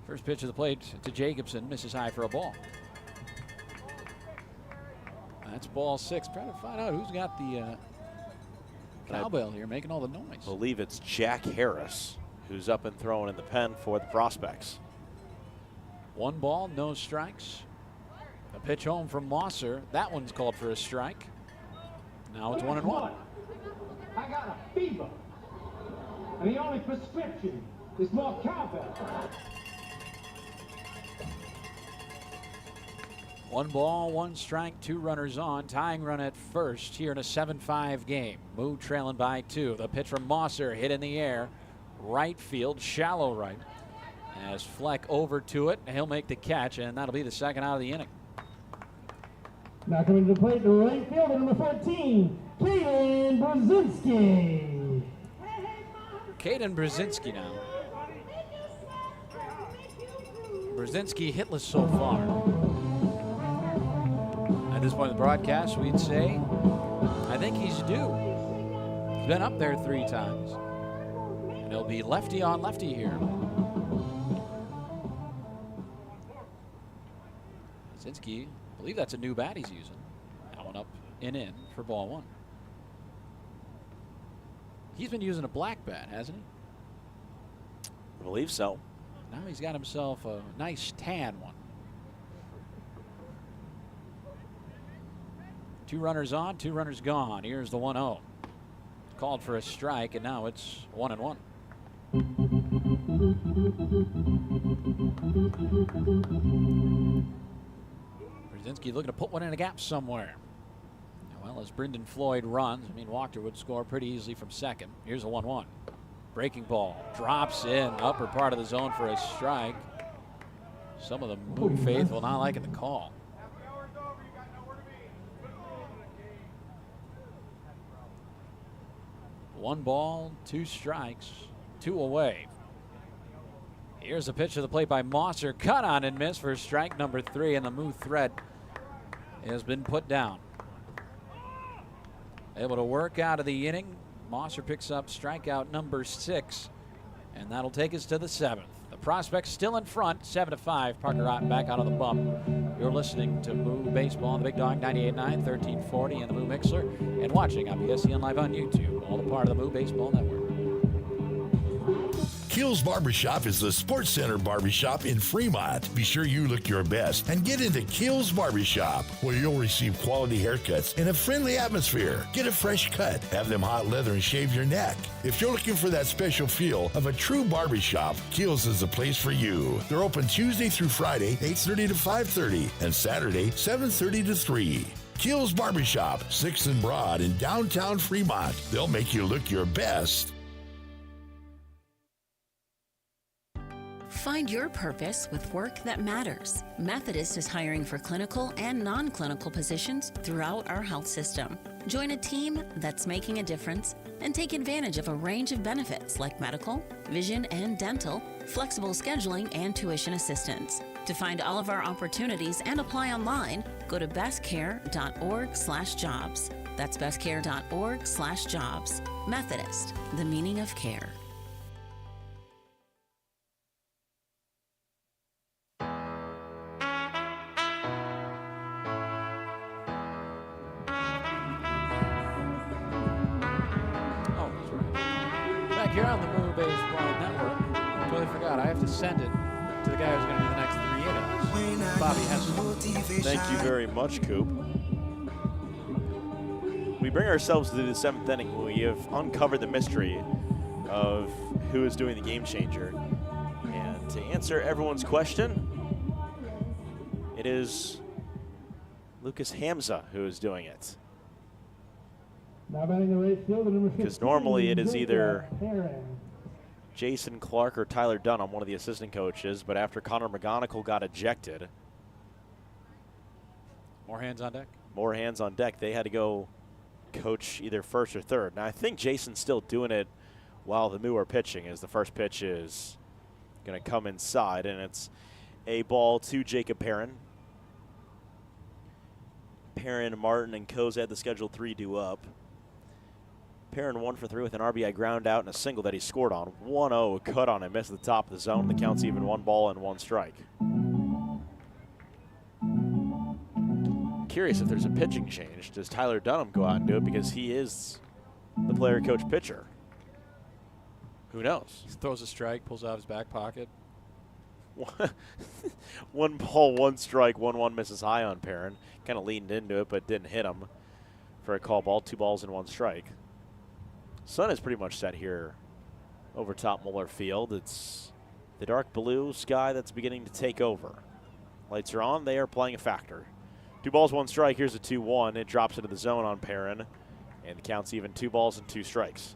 Speaker 4: First pitch of the plate to Jacobson, misses high for a ball. That's ball 6. Trying to find out who's got the cowbell here, making all the noise.
Speaker 5: I believe it's Jack Harris, who's up and throwing in the pen for the Prospects.
Speaker 4: 1 ball, no strikes. A pitch home from Mosser. That one's called for a strike. Now it's 1-1.
Speaker 13: I got a fever. And the only prescription is more cowbell.
Speaker 4: 1 ball, 1 strike, 2 runners on. Tying run at first here in a 7-5 game. Moo trailing by 2. The pitch from Mosser hit in the air. Right field, shallow right. As Fleck over to it, he'll make the catch, and that'll be the second out of the inning.
Speaker 13: Now coming to the plate, the right fielder, number 14, Kaden Brzinski.
Speaker 4: Kaden Brzinski now. Brzinski hitless so far. At this point in the broadcast, we'd say, I think he's due. been up there 3 times. And it'll be lefty on lefty here. Brzinski, I believe that's a new bat he's using. That one up and in for ball 1. He's been using a black bat, hasn't he?
Speaker 5: I believe so.
Speaker 4: Now he's got himself a nice tan one. 2 runners on, 2 runners gone. Here's the 1-0. Called for a strike, and now it's 1-1. Brzinski looking to put one in a gap somewhere. Well, as Brendan Floyd runs, Walker would score pretty easily from second. Here's a 1-1. Breaking ball drops in upper part of the zone for a strike. Some of the Moo faithful not liking the call. 1 ball, 2 strikes, 2 away. Here's a pitch to the plate by Mosser. Cut on and miss for strike number 3, and the Moo threat has been put down. Able to work out of the inning. Mosser picks up strikeout number 6, and that'll take us to the 7th. The prospects still in front, 7-5. Parker Ott back out of the bump. You're listening to Moo Baseball on the Big Dog 98.9, 1340, and the Moo Mixler, and watching on BSCN Live on YouTube, all a part of the Moo Baseball Network.
Speaker 8: Kills Barbershop is the Sports Center barbershop in Fremont. Be sure you look your best and get into Kills Barbershop, where you'll receive quality haircuts in a friendly atmosphere. Get a fresh cut, have them hot leather, and shave your neck. If you're looking for that special feel of a true barbershop, Kills is the place for you. They're open Tuesday through Friday, 8:30 to 5:30, and Saturday, 7:30 to 3. Kills Barbershop, 6th and Broad in downtown Fremont. They'll make you look your best.
Speaker 9: Find your purpose with work that matters. Methodist is hiring for clinical and non-clinical positions throughout our health system. Join a team that's making a difference and take advantage of a range of benefits like medical, vision and dental, flexible scheduling, and tuition assistance. To find all of our opportunities and apply online, go to bestcare.org/jobs. That's bestcare.org/jobs. Methodist, the meaning of care.
Speaker 4: Here on the Moo Baseball Network. Totally forgot. I have to send it to the guy who's going to do the next 3 innings. Bobby Heston.
Speaker 5: Thank you very much, Coop. We bring ourselves to the 7th inning. We have uncovered the mystery of who is doing the game changer. And to answer everyone's question, it is Lucas Hamza who is doing it. Because normally it is either Jason Clark or Tyler Dunham, one of the assistant coaches, but after Connor McGonigal got ejected.
Speaker 4: More hands on deck?
Speaker 5: More hands on deck. They had to go coach either first or third. Now I think Jason's still doing it while the Moo are pitching, as the first pitch is going to come inside, and it's a ball to Jacob Perrin. Perrin, Martin, and Koza had the scheduled 3 due up. Perrin 1 for 3 with an RBI ground out and a single that he scored on. 1-0 cut on him, missed the top of the zone. The count's even 1 ball and 1 strike. Curious if there's a pitching change. Does Tyler Dunham go out and do it because he is the player coach pitcher? Who knows?
Speaker 4: He throws a strike, pulls out his back pocket.
Speaker 5: 1 ball, 1 strike, 1-1 misses high on Perrin. Kind of leaned into it but didn't hit him for a call ball. 2 balls and 1 strike. Sun is pretty much set here over top Muller Field. It's the dark blue sky that's beginning to take over. Lights are on. They are playing a factor. 2 balls, 1 strike. Here's a 2-1. It drops into the zone on Perrin, and the count's even 2 balls and 2 strikes.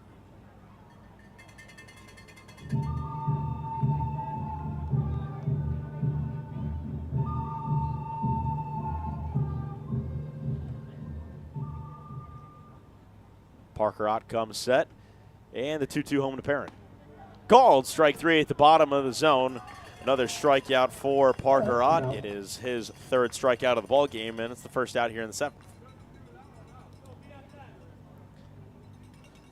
Speaker 5: Parker Ott comes set, and the 2-2 home to Perrin. Called strike 3 at the bottom of the zone. Another strikeout for Parker Ott. It is his 3rd strikeout of the ball game, and it's the first out here in the 7th.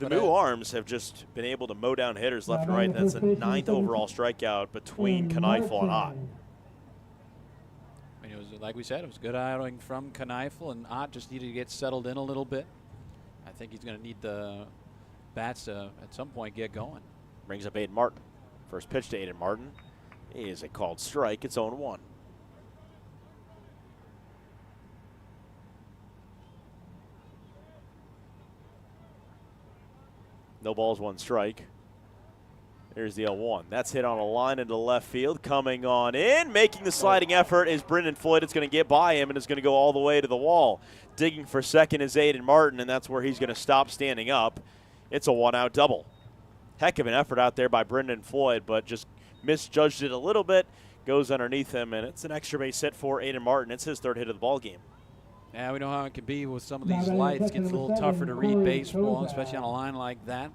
Speaker 5: The Moo Arms have just been able to mow down hitters left and right. That's a 9th overall strikeout between Kneifel and Ott.
Speaker 4: I mean, it was, like we said, it was good outing from Kneifel, and Ott just needed to get settled in a little bit. I think he's going to need the bats to, at some point, get going.
Speaker 5: Brings up Aiden Martin. First pitch to Aiden Martin is a called strike. It's 0-1. No balls, 1 strike. There's the 0-1. That's hit on a line into left field. Coming on in, making the sliding effort is Brendan Floyd. It's going to get by him and is going to go all the way to the wall. Digging for second is Aiden Martin, and that's where he's going to stop standing up. It's a 1-out double. Heck of an effort out there by Brendan Floyd, but just misjudged it a little bit. Goes underneath him, and it's an extra base hit for Aiden Martin. It's his 3rd hit of the ball game.
Speaker 4: Yeah, we know how it can be with some of these lights. It gets a little tougher to read baseball, especially on a line like that.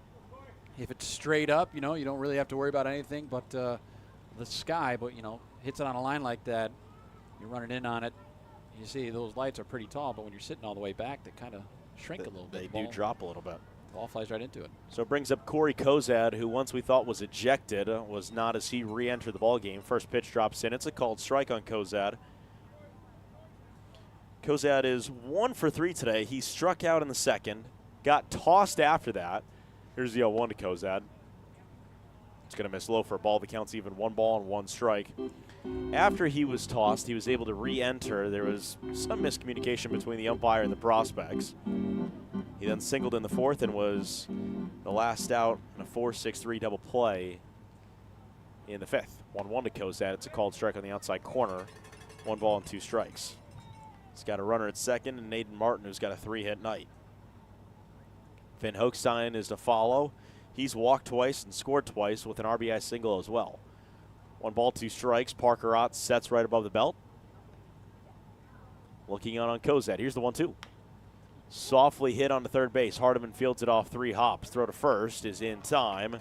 Speaker 4: If it's straight up, you know, you don't really have to worry about anything but the sky. But, you know, hits it on a line like that, you're running in on it. You see those lights are pretty tall, but when you're sitting all the way back, they kind of shrink a little bit.
Speaker 5: They do drop a little bit.
Speaker 4: The ball flies right into it.
Speaker 5: So it brings up Corey Kozad, who once we thought was ejected, was not as he re-entered the ball game. First pitch drops in. It's a called strike on Kozad. Kozad is 1 for 3 today. He struck out in the 2nd, got tossed after that. Here's the 0-1 to Kozad. It's going to miss low for a ball. The count's even 1 ball and 1 strike. After he was tossed, he was able to re-enter. There was some miscommunication between the umpire and the prospects. He then singled in the 4th and was the last out in a 4-6-3 double play in the 5th. 1-1 to Kozad. It's a called strike on the outside corner. 1 ball and 2 strikes. He's got a runner at second, and Aiden Martin, who's got a 3-hit night. Finn Hochstein is to follow. He's walked twice and scored twice with an RBI single as well. 1 ball, 2 strikes. Parker Ott sets right above the belt. Looking on Kozad. Here's the 1-2. Softly hit on the 3rd base. Hardiman fields it off 3 hops. Throw to first is in time.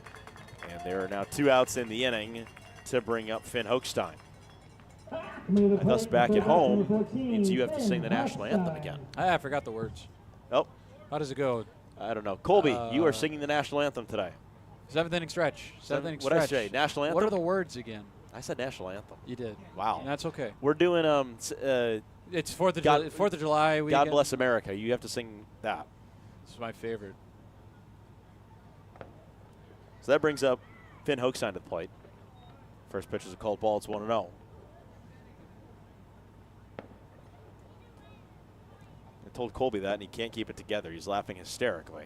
Speaker 5: And there are now 2 outs in the inning to bring up Finn Hochstein. And thus back at home means you have to sing the national anthem again.
Speaker 4: I forgot the words.
Speaker 5: Oh.
Speaker 4: How does it go?
Speaker 5: I don't know. Colby, you are singing the national anthem today.
Speaker 4: 7th inning stretch. 7th inning stretch.
Speaker 5: What did I say? National anthem?
Speaker 4: What are the words again?
Speaker 5: I said national anthem.
Speaker 4: You did.
Speaker 5: Wow.
Speaker 4: And that's okay.
Speaker 5: We're doing
Speaker 4: it's 4th of July weekend.
Speaker 5: God Bless America. You have to sing that.
Speaker 4: This is my favorite.
Speaker 5: So that brings up Finn Hochstein to the plate. First pitch is a called ball. It's 1-0. I told Colby that, and he can't keep it together. He's laughing hysterically.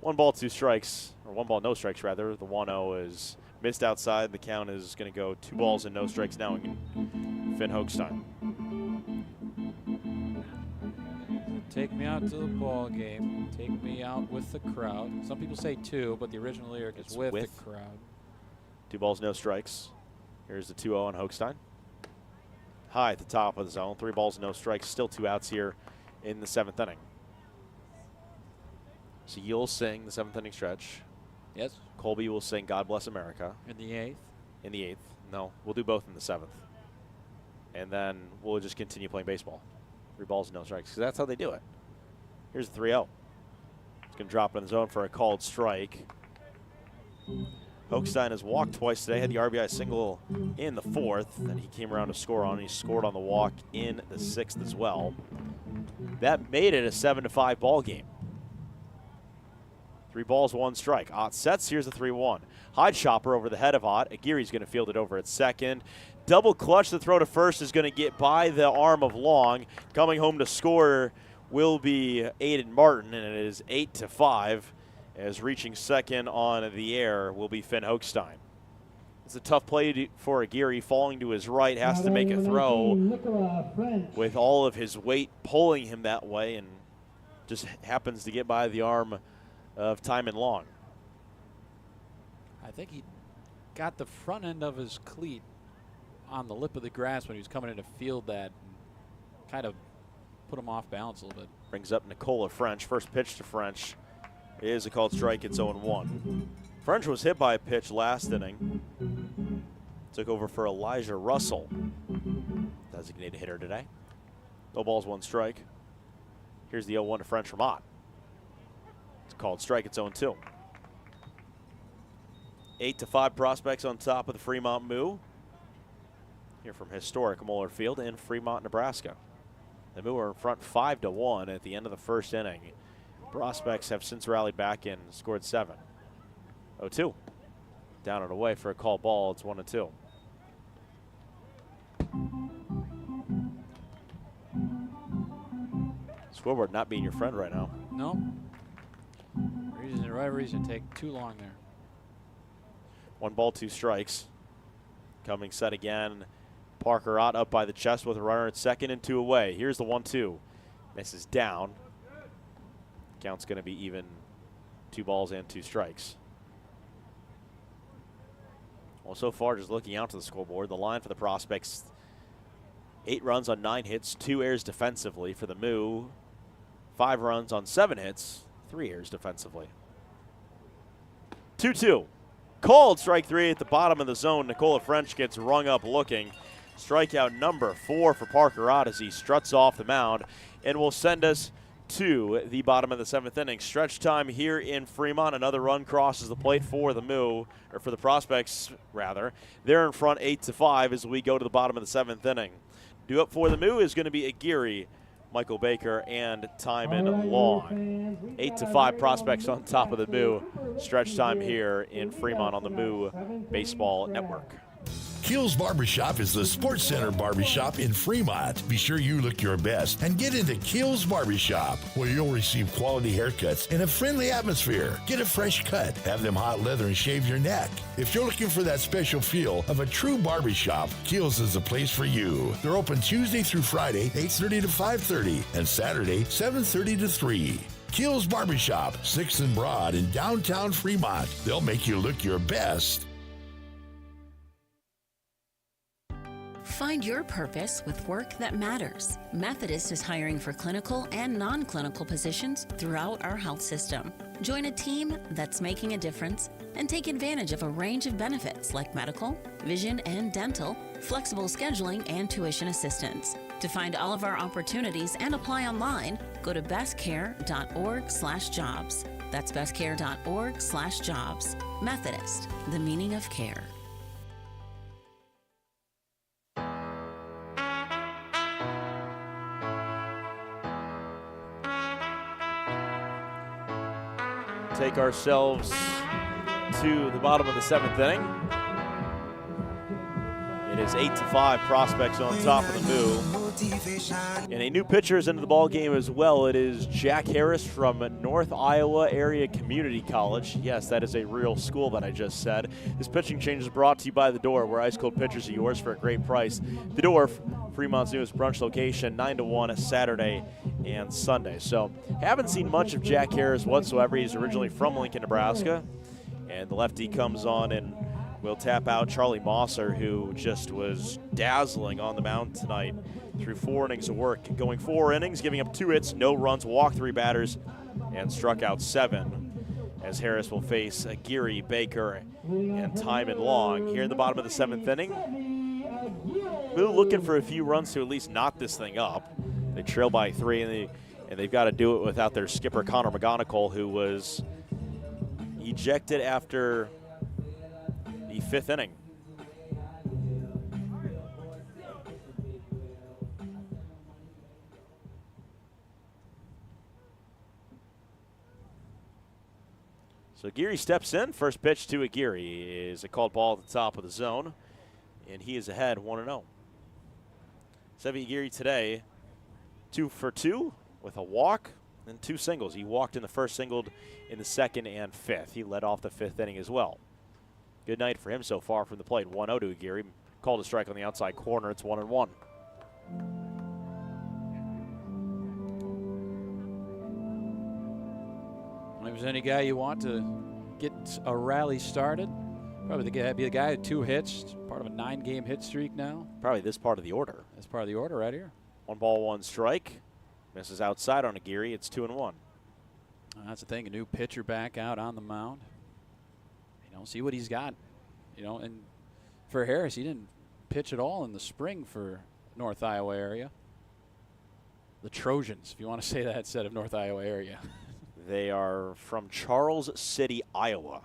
Speaker 5: 1 ball, 2 strikes, or 1 ball, no strikes rather. The 1-0 is missed outside. The count is going to go 2 balls and no strikes now. Finn Hochstein.
Speaker 4: Take me out to the ball game. Take me out with the crowd. Some people say 2, but the original lyric is with the crowd.
Speaker 5: 2 balls, no strikes. Here's the 2-0 on Hochstein. High at the top of the zone. 3 balls, no strikes. Still 2 outs here in the 7th inning. So you'll sing the 7th inning stretch.
Speaker 4: Yes.
Speaker 5: Colby will sing God Bless America.
Speaker 4: In the 8th?
Speaker 5: In the 8th. No, we'll do both in the 7th. And then we'll just continue playing baseball. 3 balls, no strikes, because that's how they do it. Here's the 3-0. It's going to drop in the zone for a called strike. Hochstein has walked twice today, had the RBI single in the 4th, then he came around to score on. He scored on the walk in the 6th as well. That made it a 7-5 ball game. 3 balls, 1 strike. Ott sets. Here's the 3-1. High chopper over the head of Ott. Aguirre's going to field it over at second. Double clutch. The throw to first is going to get by the arm of Long. Coming home to score will be Aiden Martin, and it is 8-5. As reaching second on the air will be Finn Hochstein. It's a tough play for Aguirre. Falling to his right, has to make a throw with all of his weight pulling him that way, and just happens to get by the arm of Timon Long.
Speaker 4: I think he got the front end of his cleat on the lip of the grass when he was coming in to field that, and kind of put him off balance a little bit.
Speaker 5: Brings up Nicola French. First pitch to French is a called strike. It's 0-1. French was hit by a pitch last inning. Took over for Elijah Russell, designated hitter today. No balls, 1 strike. Here's the 0-1 to French from Ott. It's called strike. It's 0-2. 8-5 prospects on top of the Fremont Moo. Here from historic Moeller Field in Fremont, Nebraska. The Moo are in front 5-1 at the end of the first inning. Prospects have since rallied back and scored 7. 0-2. Down and away for a called ball. It's 1-2. Scoreboard not being your friend right now.
Speaker 4: No. Right reason to take too long there.
Speaker 5: 1 ball, 2 strikes. Coming set again. Parker Ott up by the chest with a runner at second and 2 away. Here's the 1-2. Misses down. Count's going to be even. 2 balls and 2 strikes. Well, so far, just looking out to the scoreboard, the line for the prospects, 8 runs on 9 hits, 2 errors defensively. For the Moo, 5 runs on 7 hits, 3 errors defensively. 2-2. Called strike 3 at the bottom of the zone. Nicola French gets rung up looking. Strikeout number 4 for Parker Ott as he struts off the mound and will send us to the bottom of the 7th inning. Stretch time here in Fremont. Another run crosses the plate for the Moo, or for the prospects, rather. They're in front 8-5 as we go to the bottom of the 7th inning. Due up for the Moo is going to be Aguirre, Michael Baker, and Timon Long. 8-5 prospects on top of the Moo. Stretch time here in Fremont on the Moo Baseball Network.
Speaker 8: Keels Barbershop is the Sports Center barbershop in Fremont. Be sure you look your best and get into Keels Barbershop, where you'll receive quality haircuts in a friendly atmosphere. Get a fresh cut, have them hot leather, and shave your neck. If you're looking for that special feel of a true barbershop, Keels is the place for you. They're open Tuesday through Friday, 8:30 to 5:30, and Saturday, 7:30 to 3. Keels Barbershop, 6th and Broad in downtown Fremont. They'll make you look your best.
Speaker 9: Find your purpose with work that matters. Methodist is hiring for clinical and non-clinical positions throughout our health system. Join a team that's making a difference and take advantage of a range of benefits like medical, vision and dental, flexible scheduling, and tuition assistance. To find all of our opportunities and apply online, go to bestcare.org/jobs. That's bestcare.org/jobs. Methodist, the meaning of care.
Speaker 5: Take ourselves to the bottom of the 7th inning. It is 8-5 prospects on top of the Moo. And a new pitcher is into the ball game as well. It is Jack Harris from North Iowa Area Community College. Yes, that is a real school that I just said. This pitching change is brought to you by The Door, where ice cold pitchers are yours for a great price. The Door, Fremont's newest brunch location, 9 to 1 Saturday and Sunday. So haven't seen much of Jack Harris whatsoever. He's originally from Lincoln, Nebraska. And the lefty comes on and will tap out Charlie Mosser, who just was dazzling on the mound tonight through 4 innings of work. Going 4 innings, giving up 2 hits, no runs, walked 3 batters, and struck out 7. As Harris will face Aguirre, Baker, and Timon Long here in the bottom of the 7th inning. Moo looking for a few runs to at least knot this thing up. They trail by 3, and they've got to do it without their skipper, Connor McGonigal, who was ejected after the 5th inning. So Aguirre steps in. First pitch to Aguirre is a called ball at the top of the zone, and he is ahead 1-0. Sevi Aguirre today, 2 for 2 with a walk and 2 singles. He walked in the first, singled in the 2nd and 5th. He led off the 5th inning as well. Good night for him so far from the plate. 1-0 to Aguirre. Called a strike on the outside corner. It's 1-1.
Speaker 4: If there's any guy you want to get a rally started, probably be the guy with 2 hits, part of a 9-game hit streak now.
Speaker 5: Probably this part of the order.
Speaker 4: That's part of the order right here.
Speaker 5: 1 ball, 1 strike. Misses outside on Aguirre. It's 2-1.
Speaker 4: That's the thing. A new pitcher back out on the mound. See what he's got. And for Harris, he didn't pitch at all in the spring for North Iowa area. The Trojans, if you want to say that instead of North Iowa area.
Speaker 5: They are from Charles City, Iowa.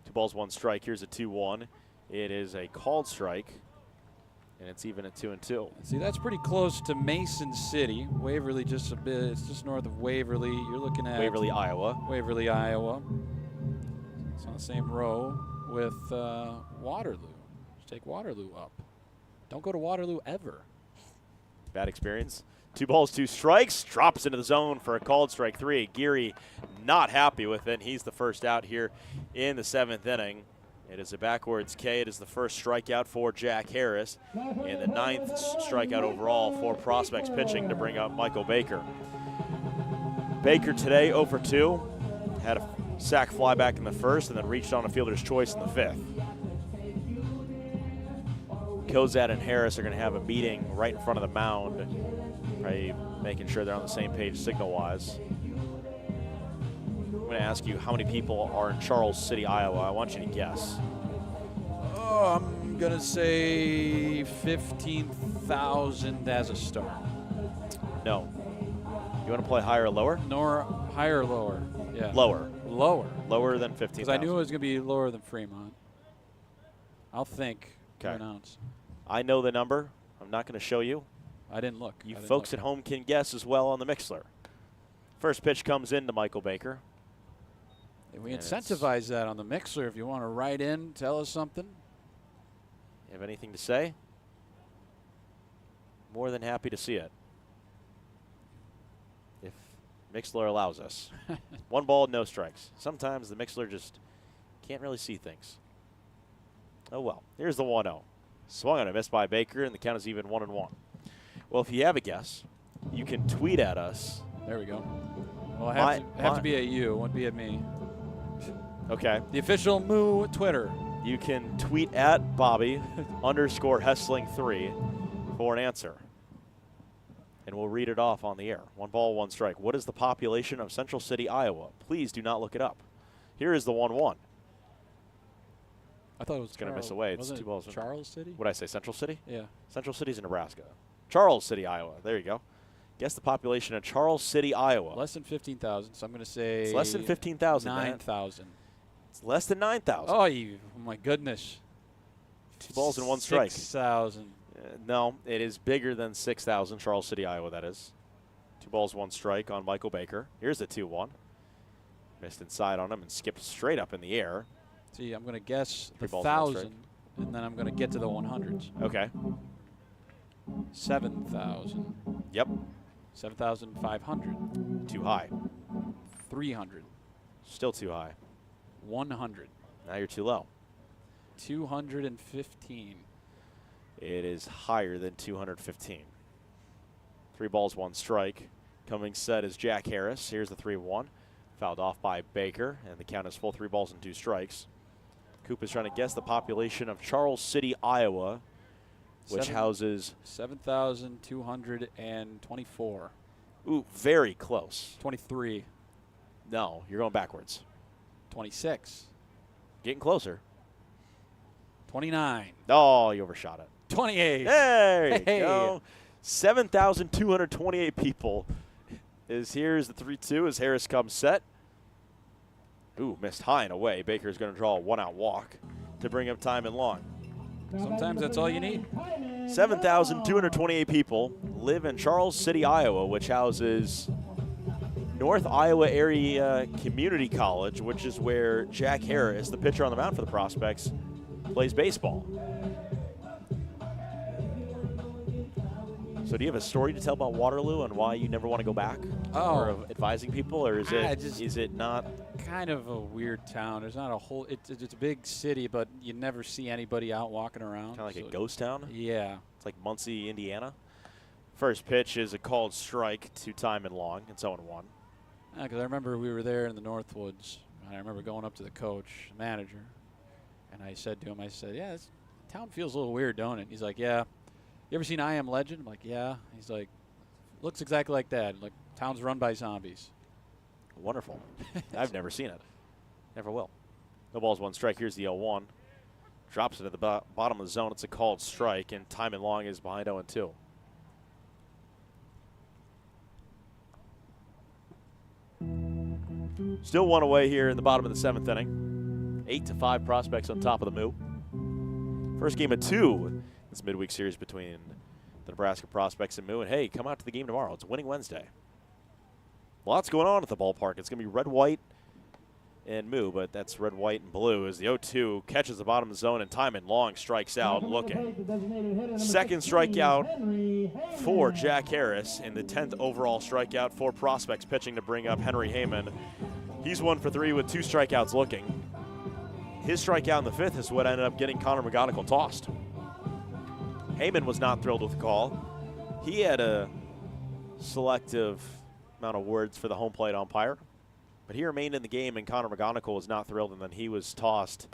Speaker 5: 2 balls, 1 strike. Here's a 2-1. It is a called strike, and it's even at 2-2.
Speaker 4: See, that's pretty close to Mason City. Waverly just a bit. It's just north of Waverly. You're looking at
Speaker 5: Waverly, Iowa.
Speaker 4: Waverly, Iowa. It's on the same row with Waterloo. Just take Waterloo up. Don't go to Waterloo ever.
Speaker 5: Bad experience. 2 balls, 2 strikes. Drops into the zone for a called strike 3. Geary not happy with it. He's the first out here in the 7th inning. It is a backwards K. It is the first strikeout for Jack Harris and the 9th strikeout overall for Prospects pitching to bring up Michael Baker. Baker today 0 for 2. Had a sac fly back in the first and then reached on a fielder's choice in the 5th. Kozad and Harris are going to have a meeting right in front of the mound, probably making sure they're on the same page signal-wise. I'm going to ask you how many people are in Charles City, Iowa. I want you to guess.
Speaker 4: Oh, I'm going to say 15,000 as a start.
Speaker 5: No. You want to play higher or lower?
Speaker 4: Nor higher or lower. Yeah.
Speaker 5: Lower.
Speaker 4: Lower.
Speaker 5: Lower than 15,000.
Speaker 4: Because I knew it was going to be lower than Fremont. I'll think.
Speaker 5: Okay.
Speaker 4: Announce.
Speaker 5: I know the number. I'm not going to show you.
Speaker 4: I didn't look.
Speaker 5: You folks at home can guess as well on the Mixler. First pitch comes in to Michael Baker.
Speaker 4: And we incentivize that on the Mixler. If you want to write in, tell us something.
Speaker 5: You have anything to say? More than happy to see it. If Mixler allows us. 1 ball, no strikes. Sometimes the Mixler just can't really see things. Oh well. Here's the 1-0. Swung on a miss by Baker, and the count is even 1-1. Well, if you have a guess, you can tweet at us.
Speaker 4: There we go. Well, I have to be at you. It won't be at me.
Speaker 5: Okay.
Speaker 4: The official Moo Twitter.
Speaker 5: You can tweet at Bobby _Hessling3 for an answer. And we'll read it off on the air. 1 ball, 1 strike. What is the population of Central City, Iowa? Please do not look it up. Here is the 1-1.
Speaker 4: I thought it was
Speaker 5: going to miss away. It's 2 balls.
Speaker 4: Charles City?
Speaker 5: What did I say, Central City?
Speaker 4: Yeah.
Speaker 5: Central City's in Nebraska. Charles City, Iowa. There you go. Guess the population of Charles City, Iowa.
Speaker 4: Less than 15,000, so I'm going to say
Speaker 5: it's less than 15,000.
Speaker 4: 9,000.
Speaker 5: It's less than 9,000.
Speaker 4: Oh, my goodness.
Speaker 5: 2 balls and 1 strike.
Speaker 4: 6,000.
Speaker 5: No, it is bigger than 6,000. Charles City, Iowa, that is. 2 balls, 1 strike on Michael Baker. Here's the 2-1. Missed inside on him and skipped straight up in the air.
Speaker 4: See, I'm going to guess the
Speaker 5: 3 balls,
Speaker 4: 1,000, and then I'm going to get to the 100s.
Speaker 5: Okay.
Speaker 4: 7,000.
Speaker 5: Yep.
Speaker 4: 7,500.
Speaker 5: Too high.
Speaker 4: 300.
Speaker 5: Still too high.
Speaker 4: 100.
Speaker 5: Now you're too low.
Speaker 4: 215.
Speaker 5: It is higher than 215. 3 balls, 1 strike. Coming set is Jack Harris. Here's the 3-1. Fouled off by Baker, and the count is full 3 balls and 2 strikes. Coop is trying to guess the population of Charles City, Iowa, which houses
Speaker 4: 7,224.
Speaker 5: Ooh, very close.
Speaker 4: 23.
Speaker 5: No, you're going backwards.
Speaker 4: 26.
Speaker 5: Getting closer.
Speaker 4: 29.
Speaker 5: Oh, you overshot it.
Speaker 4: 28.
Speaker 5: There you go. 7,228 people. Here's the 3-2 as Harris comes set. Ooh, missed high and away. Baker's going to draw a 1-out walk to bring up time and long.
Speaker 4: Sometimes that's all you need.
Speaker 5: 7,228 people live in Charles City, Iowa, which houses North Iowa Area Community College, which is where Jack Harris, the pitcher on the mound for the Prospects, plays baseball. So do you have a story to tell about Waterloo and why you never want to go back?
Speaker 4: Oh.
Speaker 5: Or advising people, or is it not?
Speaker 4: Kind of a weird town. There's not a whole, it's a big city, but you never see anybody out walking around.
Speaker 5: Kind of like a ghost town?
Speaker 4: Yeah.
Speaker 5: It's like Muncie, Indiana. First pitch is a called strike to time and long. It's 0-1.
Speaker 4: Because I remember we were there in the Northwoods, and I remember going up to the coach, manager, and I said to him, yeah, this town feels a little weird, don't it? He's like, yeah. You ever seen I Am Legend? I'm like, yeah. He's like, looks exactly like that. Like, town's run by zombies.
Speaker 5: Wonderful. I've never seen it. Never will. No balls, 1 strike. Here's the 0-1. Drops it at the bottom of the zone. It's a called strike, and time and long is behind 0-2. Still one away here in the bottom of the 7th inning. 8-5 prospects on top of the Moo. First game of 2. This midweek series between the Nebraska prospects and Moo. And hey, come out to the game tomorrow. It's Winning Wednesday. Lots going on at the ballpark. It's going to be red, white, and Moo, but that's red, white, and blue as the 0-2 catches the bottom of the zone and Timon Long strikes out looking. Second strikeout for Jack Harris and the 10th overall strikeout for prospects pitching to bring up Henry Heyman. He's 1 for 3 with 2 strikeouts looking. His strikeout in the 5th is what ended up getting Connor McGonigal tossed. Heyman was not thrilled with the call. He had a selective amount of words for the home plate umpire. But he remained in the game, and Connor McGonigal was not thrilled, and then he was tossed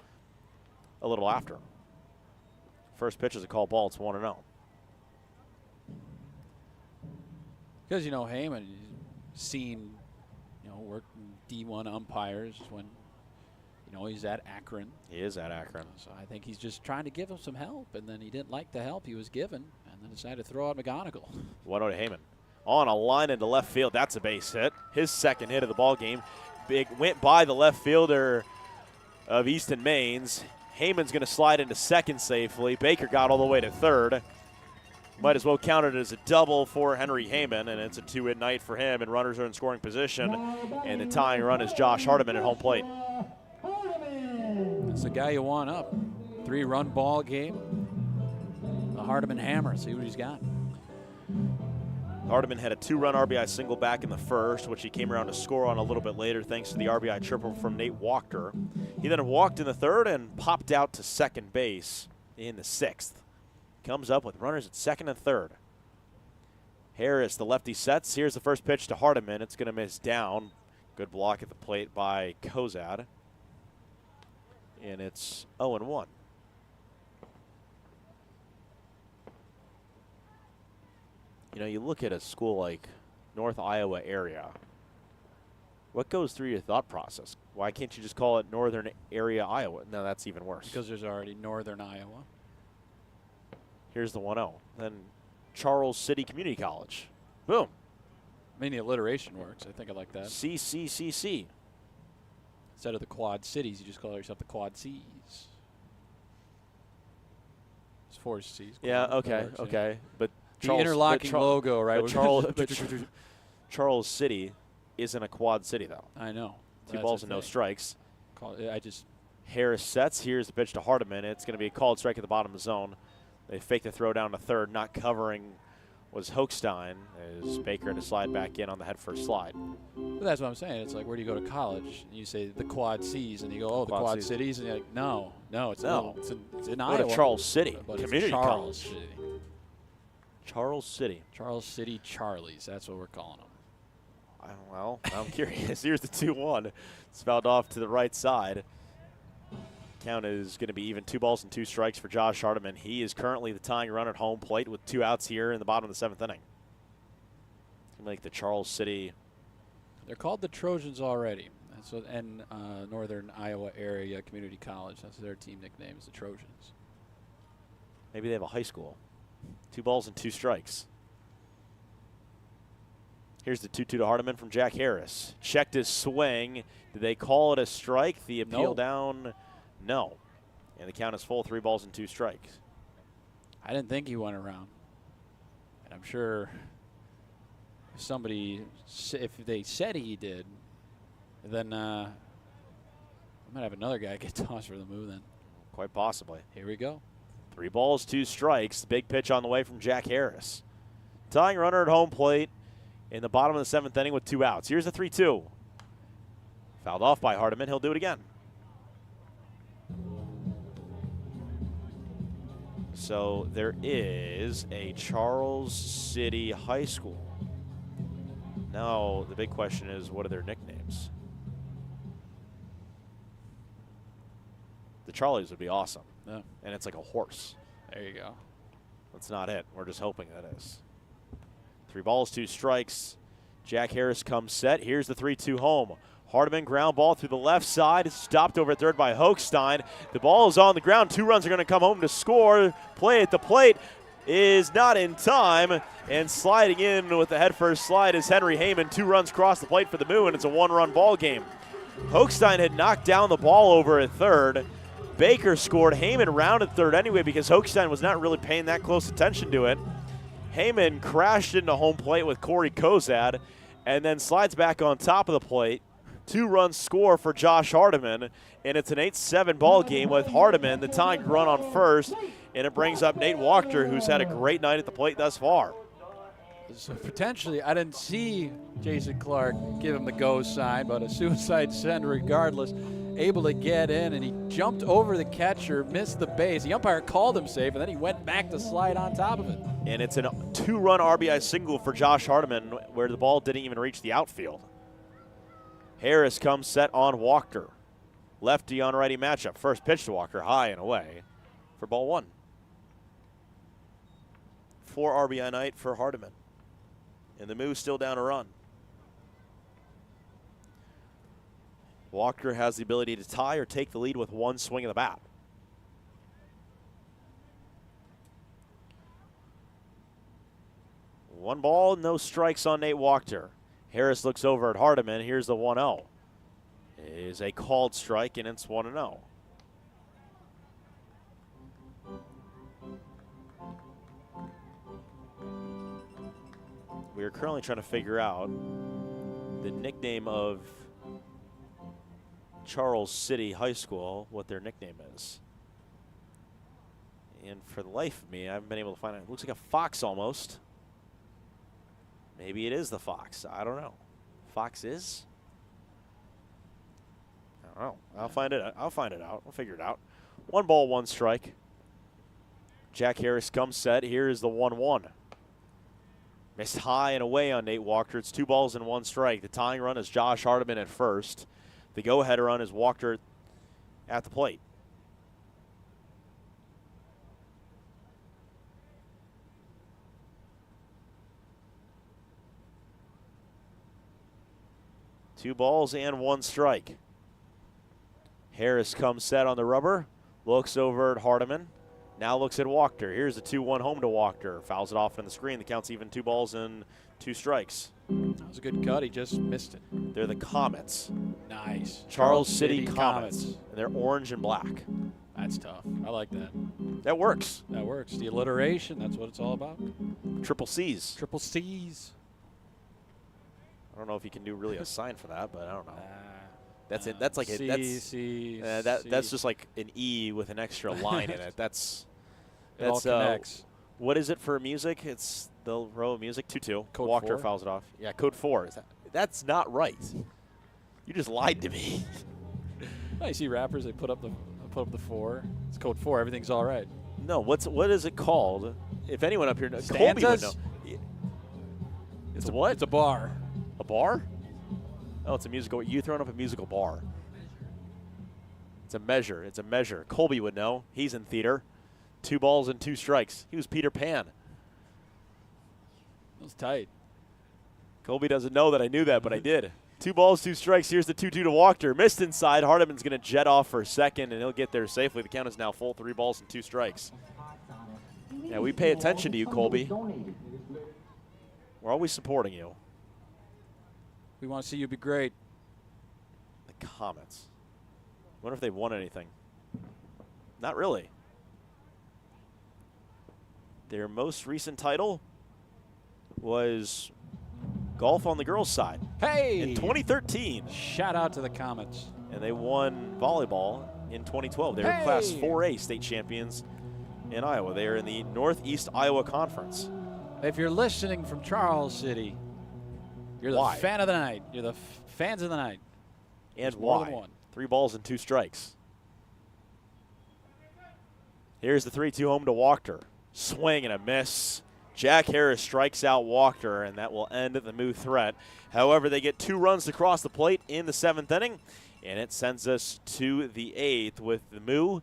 Speaker 5: a little after. First pitch is a call ball. It's 1-0.
Speaker 4: Because, Heyman, seen, work D1 umpires when, he's at Akron.
Speaker 5: He is at Akron.
Speaker 4: So I think he's just trying to give him some help, and then he didn't like the help he was given, and then decided to throw out McGonigal.
Speaker 5: 1-0 to Heyman. On a line into left field. That's a base hit. His second hit of the ball game. Big went by the left fielder of Easton Maines. Heyman's going to slide into second safely. Baker got all the way to third. Might as well count it as a double for Henry Heyman, and it's a 2-hit night for him, and runners are in scoring position. And the tying run is Josh Hardiman at home plate.
Speaker 4: It's the guy you want up. 3-run ball game. The Hardiman hammer. See what he's got.
Speaker 5: Hardiman had a 2-run RBI single back in the first, which he came around to score on a little bit later thanks to the RBI triple from Nate Walker. He then walked in the 3rd and popped out to second base in the 6th. Comes up with runners at 2nd and 3rd. Harris, the lefty, sets. Here's the first pitch to Hardiman. It's going to miss down. Good block at the plate by Kozad. And it's 0-1. You look at a school like North Iowa area. What goes through your thought process? Why can't you just call it Northern Area Iowa? No, that's even worse.
Speaker 4: Because there's already Northern Iowa.
Speaker 5: Here's the 1-0. Then Charles City Community College. Boom.
Speaker 4: I mean, the alliteration works. I think I like that.
Speaker 5: CCCC.
Speaker 4: Instead of the Quad Cities, you just call yourself the Quad Cs. It's 4 Cs.
Speaker 5: Yeah, okay, okay. Yeah. But
Speaker 4: the interlocking logo, right?
Speaker 5: But Charles City isn't a quad city, though.
Speaker 4: I know.
Speaker 5: 2 balls and no strikes.
Speaker 4: Harris
Speaker 5: sets. Here's the pitch to Hardiman. It's going to be a called strike at the bottom of the zone. They fake the throw down to third. Not covering was Hochstein as Baker had to slide back in on the head first slide.
Speaker 4: Well, that's what I'm saying. It's like, where do you go to college? And you say the Quad Cs, and you go, oh, the Quad Cities. And you're like, no, it's in Iowa.
Speaker 5: Go to Charles City Community
Speaker 4: College.
Speaker 5: Charles City.
Speaker 4: Charles City Charlies. That's what we're calling them.
Speaker 5: Well, I'm curious. Here's the 2-1. It's fouled off to the right side. Count is going to be even 2 balls and 2 strikes for Josh Hardiman. He is currently the tying run at home plate with 2 outs here in the bottom of the 7th inning. Like the Charles City.
Speaker 4: They're called the Trojans already. And Northern Iowa Area Community College. That's their team nickname, is the Trojans.
Speaker 5: Maybe they have a high school. 2 balls and 2 strikes. Here's the 2-2 to Hardiman from Jack Harris. Checked his swing. Did they call it a strike? The appeal down? No. And the count is full, 3 balls and 2 strikes.
Speaker 4: I didn't think he went around. And I'm sure if they said he did, then I might have another guy get tossed for the Moo then.
Speaker 5: Quite possibly.
Speaker 4: Here we go.
Speaker 5: 3 balls, 2 strikes. Big pitch on the way from Jack Harris. Tying runner at home plate in the bottom of the 7th inning with 2 outs. Here's the 3-2. Fouled off by Hardiman. He'll do it again. So there is a Charles City High School. Now the big question is, what are their nicknames? The Charlies would be awesome.
Speaker 4: Yeah.
Speaker 5: And it's like a horse.
Speaker 4: There you go.
Speaker 5: That's not it. We're just hoping that is. 3 balls, 2 strikes. Jack Harris comes set. Here's the 3-2 home. Hardiman ground ball through the left side. Stopped over at third by Hochstein. The ball is on the ground. 2 runs are going to come home to score. Play at the plate. is not in time, and sliding in with the head-first slide is Henry Heyman. 2 runs cross the plate for the Moo, and it's a 1-run ball game. Hochstein had knocked down the ball over at third. Baker scored. Heyman rounded third anyway because Hochstein was not really paying that close attention to it. Heyman crashed into home plate with Corey Kozad and then slides back on top of the plate. 2-run score for Josh Hardiman, and it's an 8-7 ball game with Hardiman, the tying run on first, and it brings up Nate Wachter, who's had a great night at the plate thus far.
Speaker 4: So potentially, I didn't see Jason Clark give him the go sign, but a suicide send regardless. Able to get in, and he jumped over the catcher, missed the base. The umpire called him safe, and then he went back to slide on top of it.
Speaker 5: And it's a 2-run RBI single for Josh Hardiman, where the ball didn't even reach the outfield. Harris comes set on Wachter. Lefty on righty matchup. First pitch to Wachter, high and away for ball 1. 4 RBI night for Hardiman. And the Moo still down a run. Wachter has the ability to tie or take the lead with 1 swing of the bat. One ball, no strikes on Nate Wachter. Harris looks over at Hardiman. Here's the 1-0. It is a called strike, and it's 1-0. We are currently trying to figure out the nickname of Charles City High School, what their nickname is. And for the life of me, I haven't been able to find it. It looks like a fox almost. Maybe it is the Fox. I don't know. Fox is? I don't know. I'll find it out. I'll figure it out. 1 ball, 1 strike. Jack Harris comes set. Here is the 1-1. Missed high and away on Nate Wachter. It's 2 balls and 1 strike. The tying run is Josh Hardiman at first. The go-ahead run is Wachter at the plate. Two balls and 1 strike. Harris comes set on the rubber, looks over at Hardiman, now looks at Wachter. Here's the 2-1 home to Wachter. Fouls it off on the screen. The count's even 2 balls and 2 strikes.
Speaker 4: That was a good cut. He just missed it.
Speaker 5: They're the Comets.
Speaker 4: Nice.
Speaker 5: Charles City Comets. And they're orange and black.
Speaker 4: That's tough. I like that.
Speaker 5: That works.
Speaker 4: That works. The alliteration, that's what it's all about.
Speaker 5: Triple C's.
Speaker 4: Triple C's.
Speaker 5: I don't know if you can do really a sign for that, but I don't know. That's it. That's like that's just like an E with an extra line in it. That's
Speaker 4: it all connects.
Speaker 5: What is it for music? It's the row of music. 2-2. Wachter
Speaker 4: 4?
Speaker 5: fouls it off. Yeah, code 4. That's not right. You just lied to me.
Speaker 4: Oh, you see rappers, they put up the 4. It's code 4. Everything's all right.
Speaker 5: No, what is it called? If anyone up here knows,
Speaker 4: Stanzas?
Speaker 5: Colby would know. It's a what?
Speaker 4: It's a bar.
Speaker 5: A bar? Oh, it's a musical. You throwing up a musical bar. It's a measure. It's a measure. Colby would know. He's in theater. 2 balls and 2 strikes. He was Peter Pan.
Speaker 4: That was tight.
Speaker 5: Colby doesn't know that I knew that, but I did. 2 balls, 2 strikes. Here's the 2-2 to Wachter. Missed inside. Hardiman's going to jet off for a second, and he'll get there safely. The count is now full. 3 balls and 2 strikes. Yeah, we pay attention to you, Colby. We're always supporting you.
Speaker 4: We want to see you be great.
Speaker 5: The Comets. Wonder if they've won anything. Not really. Their most recent title was golf on the girls' side.
Speaker 4: Hey!
Speaker 5: In 2013.
Speaker 4: Shout out to the Comets.
Speaker 5: And they won volleyball in 2012. They were Class 4A state champions in Iowa. They are in the Northeast Iowa Conference.
Speaker 4: If you're listening from Charles City, you're the fan of the night. You're the fans of the night.
Speaker 5: And
Speaker 4: There's
Speaker 5: why?
Speaker 4: more than 1.
Speaker 5: 3 balls and 2 strikes. Here's the 3-2 home to Wachter. Swing and a miss. Jack Harris strikes out Wachter, and that will end the Moo threat. However, they get 2 runs to cross the plate in the 7th inning, and it sends us to the 8th with the Moo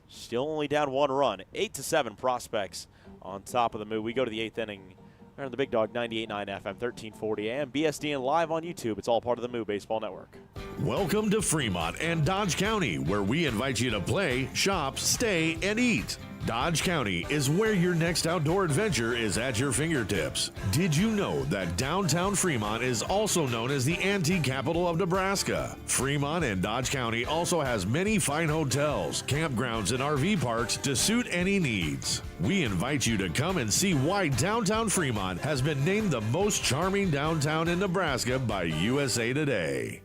Speaker 5: still only down 1 run. 8-7 prospects on top of the Moo. We go to the 8th inning. We're on the Big Dog 98.9 FM, 1340 AM, BSDN live on YouTube. It's all part of the Moo Baseball Network.
Speaker 6: Welcome to Fremont and Dodge County, where we invite you to play, shop, stay, and eat. Dodge County is where your next outdoor adventure is at your fingertips. Did you know that downtown Fremont is also known as the antique capital of Nebraska? Fremont and Dodge County also has many fine hotels, campgrounds, and RV parks to suit any needs. We invite you to come and see why downtown Fremont has been named the most charming downtown in Nebraska by USA Today.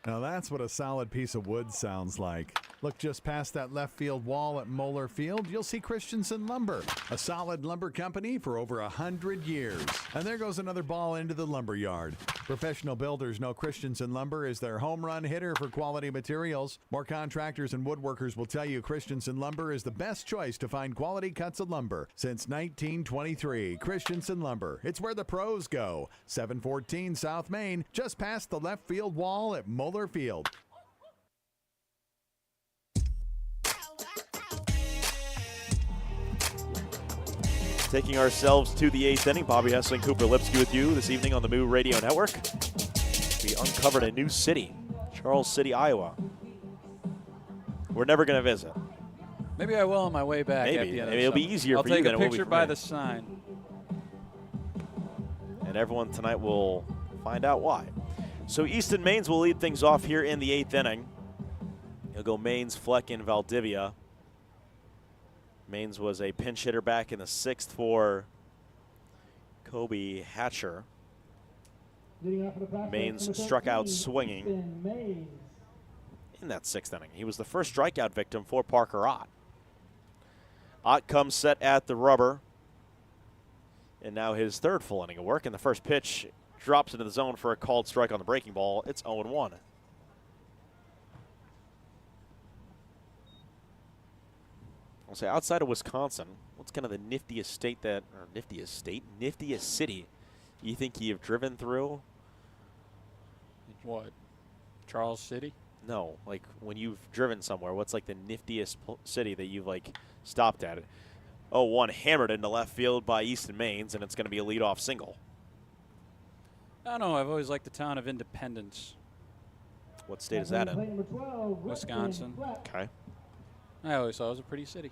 Speaker 2: Now that's what a solid piece of wood sounds like. Look just past that left field wall at Moeller Field, you'll see Christensen Lumber, a solid lumber company for over 100 years. And there goes another ball into the lumber yard. Professional builders know Christensen Lumber is their home run hitter for quality materials. More contractors and woodworkers will tell you Christensen Lumber is the best choice to find quality cuts of lumber. Since 1923, Christensen Lumber. It's where the pros go. 714 South Main, just past the left field wall at Moeller Field.
Speaker 5: Taking ourselves to the 8th inning. Bobby Hessling, Cooper Lipsky with you this evening on the Moo Radio Network. We uncovered a new city, Charles City, Iowa. We're never going to visit.
Speaker 4: Maybe I will on my way back.
Speaker 5: Maybe it'll be easier for you than it will be for me.
Speaker 4: I'll take a picture by the sign.
Speaker 5: And everyone tonight will find out why. So Easton Maines will lead things off here in the 8th inning. He'll go Maines, Fleck, and Valdivia. Maines was a pinch hitter back in the 6th for Kobe Hatcher. Maines struck out swinging in that 6th inning. He was the first strikeout victim for Parker Ott. Ott comes set at the rubber. And now his 3rd full inning of work. And the first pitch drops into the zone for a called strike on the breaking ball. It's 0-1. I'll say outside of Wisconsin, what's kind of the niftiest city you think you've driven through?
Speaker 4: What? Charles City?
Speaker 5: No, like when you've driven somewhere, what's like the niftiest city that you've like stopped at? 0-1 hammered into left field by Easton Maines, and it's going to be a leadoff single.
Speaker 4: I don't know. I've always liked the town of Independence.
Speaker 5: What state is that in?
Speaker 4: Wisconsin.
Speaker 5: Okay.
Speaker 4: I always thought it was a pretty city.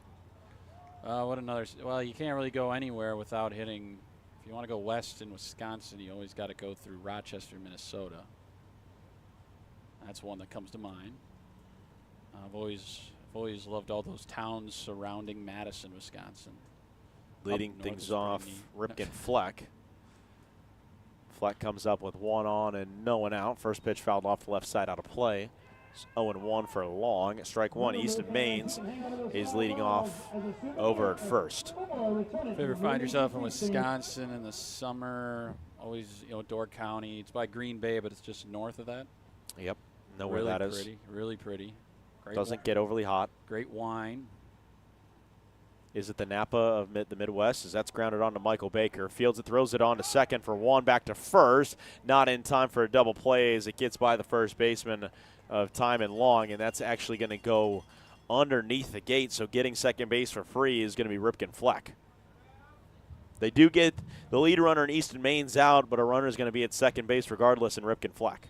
Speaker 4: What another? Well, you can't really go anywhere without hitting. If you want to go west in Wisconsin, you always got to go through Rochester, Minnesota. That's one that comes to mind. I've always loved all those towns surrounding Madison, Wisconsin.
Speaker 5: Leading things off, Ripken Fleck. Fleck comes up with 1 on and no one out. First pitch fouled off the left side out of play. 0-1 for Long. Strike one. Easton Maines is leading off over at first.
Speaker 4: If you ever find yourself in Wisconsin in the summer, always, Door County. It's by Green Bay, but it's just north of that.
Speaker 5: Yep. Know where
Speaker 4: really
Speaker 5: that
Speaker 4: pretty,
Speaker 5: is.
Speaker 4: Really pretty. Great
Speaker 5: Doesn't get overly hot.
Speaker 4: Great wine.
Speaker 5: Is it the Napa of the Midwest? As that's grounded on to Michael Baker. Fields it, throws it on to second for 1, back to first. Not in time for a double play as it gets by the first baseman of Time and Long, and that's actually going to go underneath the gate, so getting second base for free is going to be Ripken Fleck. They do get the lead runner in Easton Maines out, but a runner is going to be at second base regardless in Ripken Fleck.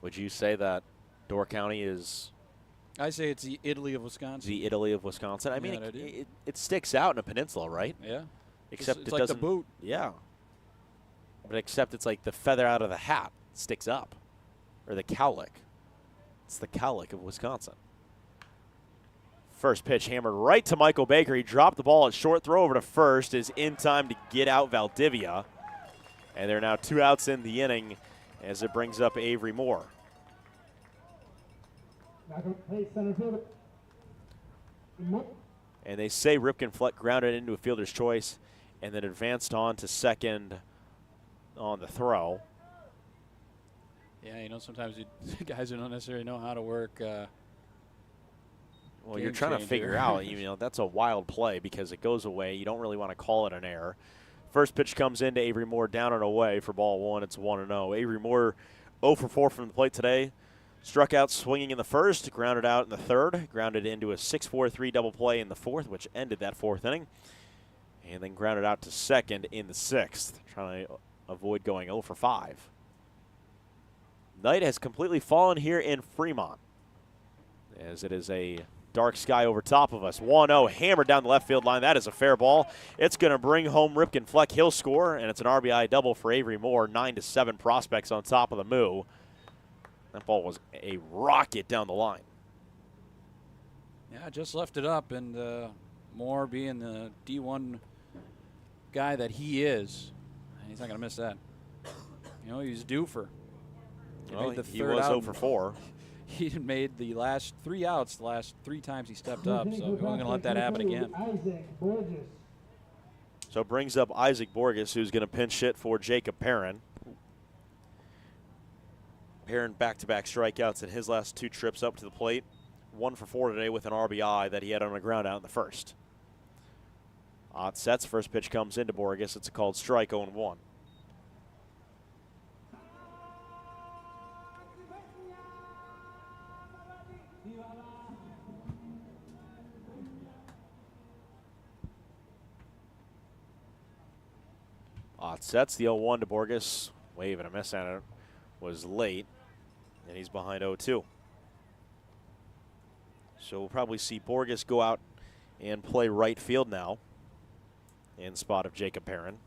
Speaker 5: Would you say that Door County is...
Speaker 4: I say it's the Italy of Wisconsin.
Speaker 5: The Italy of Wisconsin. I mean,
Speaker 4: Yeah,
Speaker 5: it sticks out in a peninsula, right?
Speaker 4: Yeah.
Speaker 5: Except
Speaker 4: it's
Speaker 5: it
Speaker 4: like
Speaker 5: doesn't.
Speaker 4: the boot.
Speaker 5: Yeah. But except it's like the feather out of the hat sticks up, or the cowlick. It's the cowlick of Wisconsin. First pitch hammered right to Michael Baker. He dropped the ball at short. Throw over to first is in time to get out Valdivia. And there are now 2 outs in the inning as it brings up Avery Moore. And they say Ripken Fleck grounded into a fielder's choice and then advanced on to second on the throw.
Speaker 4: Yeah, sometimes guys who don't necessarily know how to work.
Speaker 5: Well, you're trying to figure out, that's a wild play because it goes away. You don't really want to call it an error. First pitch comes into Avery Moore down and away for ball 1. It's 1-0. Avery Moore 0 for 4 from the plate today. Struck out swinging in the first, grounded out in the third, grounded into a 6-4-3 double play in the fourth, which ended that 4th inning, and then grounded out to second in the 6th, trying to avoid going 0 for 5. Night has completely fallen here in Fremont, as it is a dark sky over top of us. 1-0, hammered down the left field line. That is a fair ball. It's going to bring home Ripken Fleck. He'll score, and it's an RBI double for Avery Moore. 9-7 prospects on top of the Moo. That ball was a rocket down the line.
Speaker 4: Yeah, just left it up, and Moore being the D1 guy that he is, he's not going to miss that. You know, he's due for.
Speaker 5: He was 0 for 4.
Speaker 4: He made the last 3 outs the last 3 times he stepped up, so he wasn't going to let that happen again.
Speaker 5: So it brings up Isaac Borges, who's going to pinch hit for Jacob Perrin. Perrin back-to-back strikeouts in his last 2 trips up to the plate. 1 for 4 today with an RBI that he had on the ground out in the first. Odd sets. First pitch comes into Borges. It's a called strike, 0-1. Odd sets. The 0-1 to Borges. Wave and a miss at it. Was late, and he's behind 0-2. So we'll probably see Borges go out and play right field now in spot of Jacob Perrin.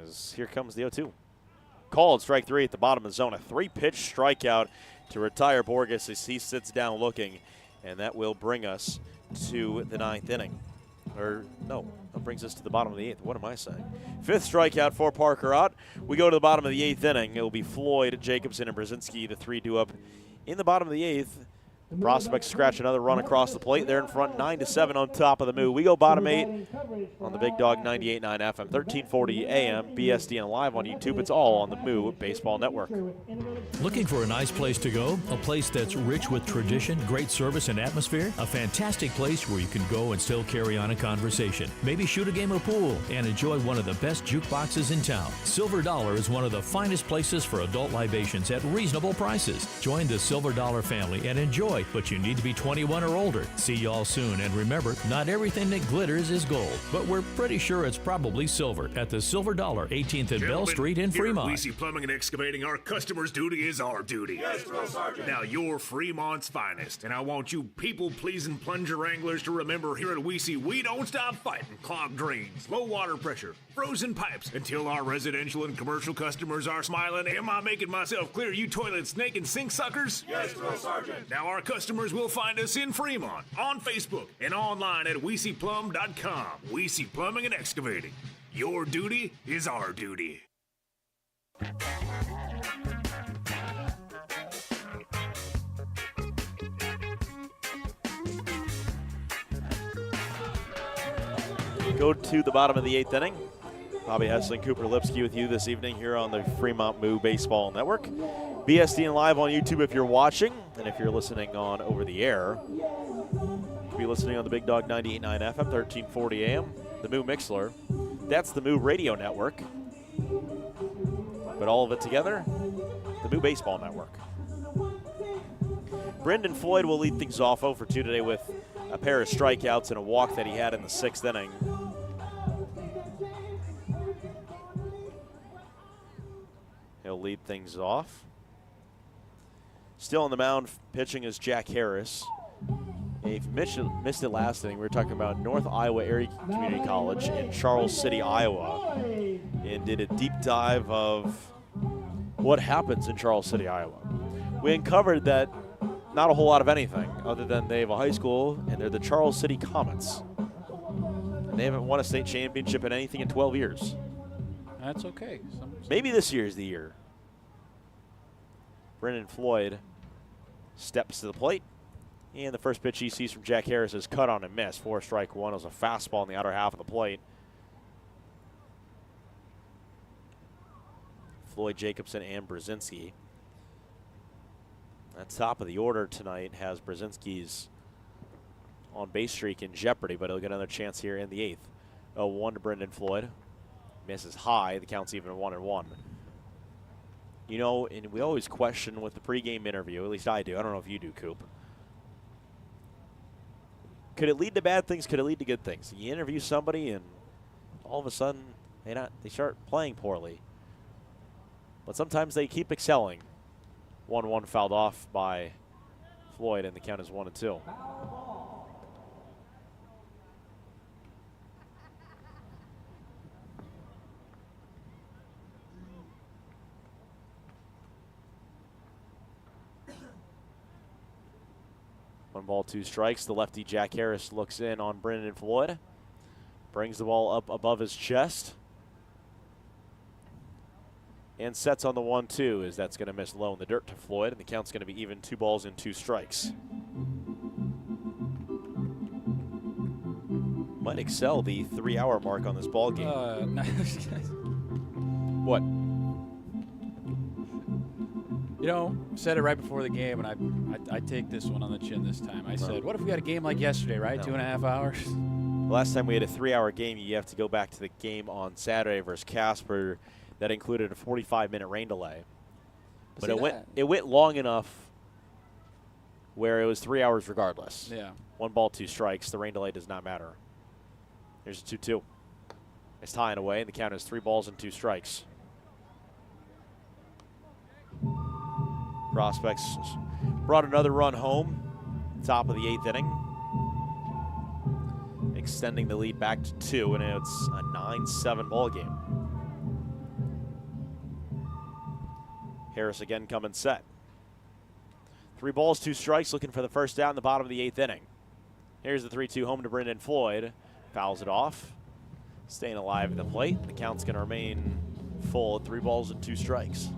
Speaker 5: As here comes the 0-2. Called strike 3 at the bottom of the zone. A 3-pitch strikeout to retire Borges as he sits down looking. And that will bring us to the 9th inning. Or, no, that brings us to the bottom of the 8th. What am I saying? 5th strikeout for Parker Ott. We go to the bottom of the 8th inning. It will be Floyd, Jacobson, and Brzinski, the 3 due up in the bottom of the 8th. The prospects scratch another run across the plate. They're in front 9-7 on top of the Moo. We go bottom 8 on the Big Dog 98.9 FM, 1340 AM, BSD, and live on YouTube. It's all on the Moo Baseball Network.
Speaker 12: Looking for a nice place to go? A place that's rich with tradition, great service, and atmosphere? A fantastic place where you can go and still carry on a conversation. Maybe shoot a game of pool and enjoy one of the best jukeboxes in town. Silver Dollar is one of the finest places for adult libations at reasonable prices. Join the Silver Dollar family and enjoy, but you need to be 21 or older. See y'all soon, and remember, not everything that glitters is gold, but we're pretty sure it's probably silver at the Silver Dollar, 18th and Bell Street in Fremont.
Speaker 14: Here at Weesey Plumbing and Excavating, our customers' duty is our duty.
Speaker 1: Yes, Drill Sergeant.
Speaker 14: Now you're Fremont's finest, and I want you people-pleasing plunger anglers to remember here at Weesey, we don't stop fighting clogged drains, low water pressure, frozen pipes, until our residential and commercial customers are smiling. Am I making myself clear, you toilet snake and sink suckers?
Speaker 1: Yes, Drill Sergeant.
Speaker 14: Now our customers will find us in Fremont, on Facebook, and online at WeeseyPlum.com. Weesey Plumbing and Excavating. Your duty is our duty.
Speaker 5: Go to the bottom of the 8th inning. Bobby Hessling, Cooper Lipsky with you this evening here on the Fremont Moo Baseball Network. BSD and live on YouTube if you're watching, and if you're listening on over the air, you'll be listening on the Big Dog 98.9 FM, 1340 AM, the Moo Mixler. That's the Moo Radio Network. But all of it together, the Moo Baseball Network. Brendan Floyd will lead things off 0 for 2 today with a pair of strikeouts and a walk that he had in the 6th inning. He'll lead things off. Still on the mound pitching is Jack Harris. If you missed it last inning, we were talking about North Iowa Area Community College in Charles City, Iowa, and did a deep dive of what happens in Charles City, Iowa. We uncovered that not a whole lot of anything other than they have a high school and they're the Charles City Comets. And they haven't won a state championship in anything in 12 years.
Speaker 4: That's okay.
Speaker 5: Maybe this year is the year. Brendan Floyd steps to the plate. And the first pitch he sees from Jack Harris is cut on and miss. 4-strike 1. It was a fastball in the outer half of the plate. Floyd, Jacobson, and Brzinski. At top of the order tonight has Brzinski's on-base streak in jeopardy, but he'll get another chance here in the 8th. 0-1 to Brendan Floyd. Misses high. The count's even 1-1. You know, and we always question with the pregame interview, at least I do. I don't know if you do, Coop. Could it lead to bad things? Could it lead to good things? You interview somebody and all of a sudden they start playing poorly. But sometimes they keep excelling. 1-1 fouled off by Floyd, and the count is 1-2. One ball, 2 strikes. The lefty Jack Harris looks in on Brendan Floyd. Brings the ball up above his chest. And sets on the 1-2 as that's going to miss low in the dirt to Floyd. And the count's going to be even, 2 balls and 2 strikes. Might excel the 3-hour mark on this ball game. What?
Speaker 4: You know, said it right before the game, and I take this one on the chin this time. I said, what if we had a game like yesterday, right?
Speaker 5: No.
Speaker 4: 2.5 hours?
Speaker 5: The last time we had a 3-hour game, you have to go back to the game on Saturday versus Casper. That included a 45-minute rain delay. But it went long enough where it was 3 hours regardless.
Speaker 4: Yeah.
Speaker 5: 1 ball, 2 strikes. The rain delay does not matter. Here's a 2-2. It's tying away, and the count is 3 balls and 2 strikes. Prospects brought another run home, top of the 8th inning, extending the lead back to 2, and it's a 9-7 ball game. Harris again coming set. 3 balls, 2 strikes, looking for the first out in the bottom of the 8th inning. Here's the 3-2 home to Brendan Floyd. Fouls it off. Staying alive at the plate. The count's going to remain full at 3 balls and 2 strikes.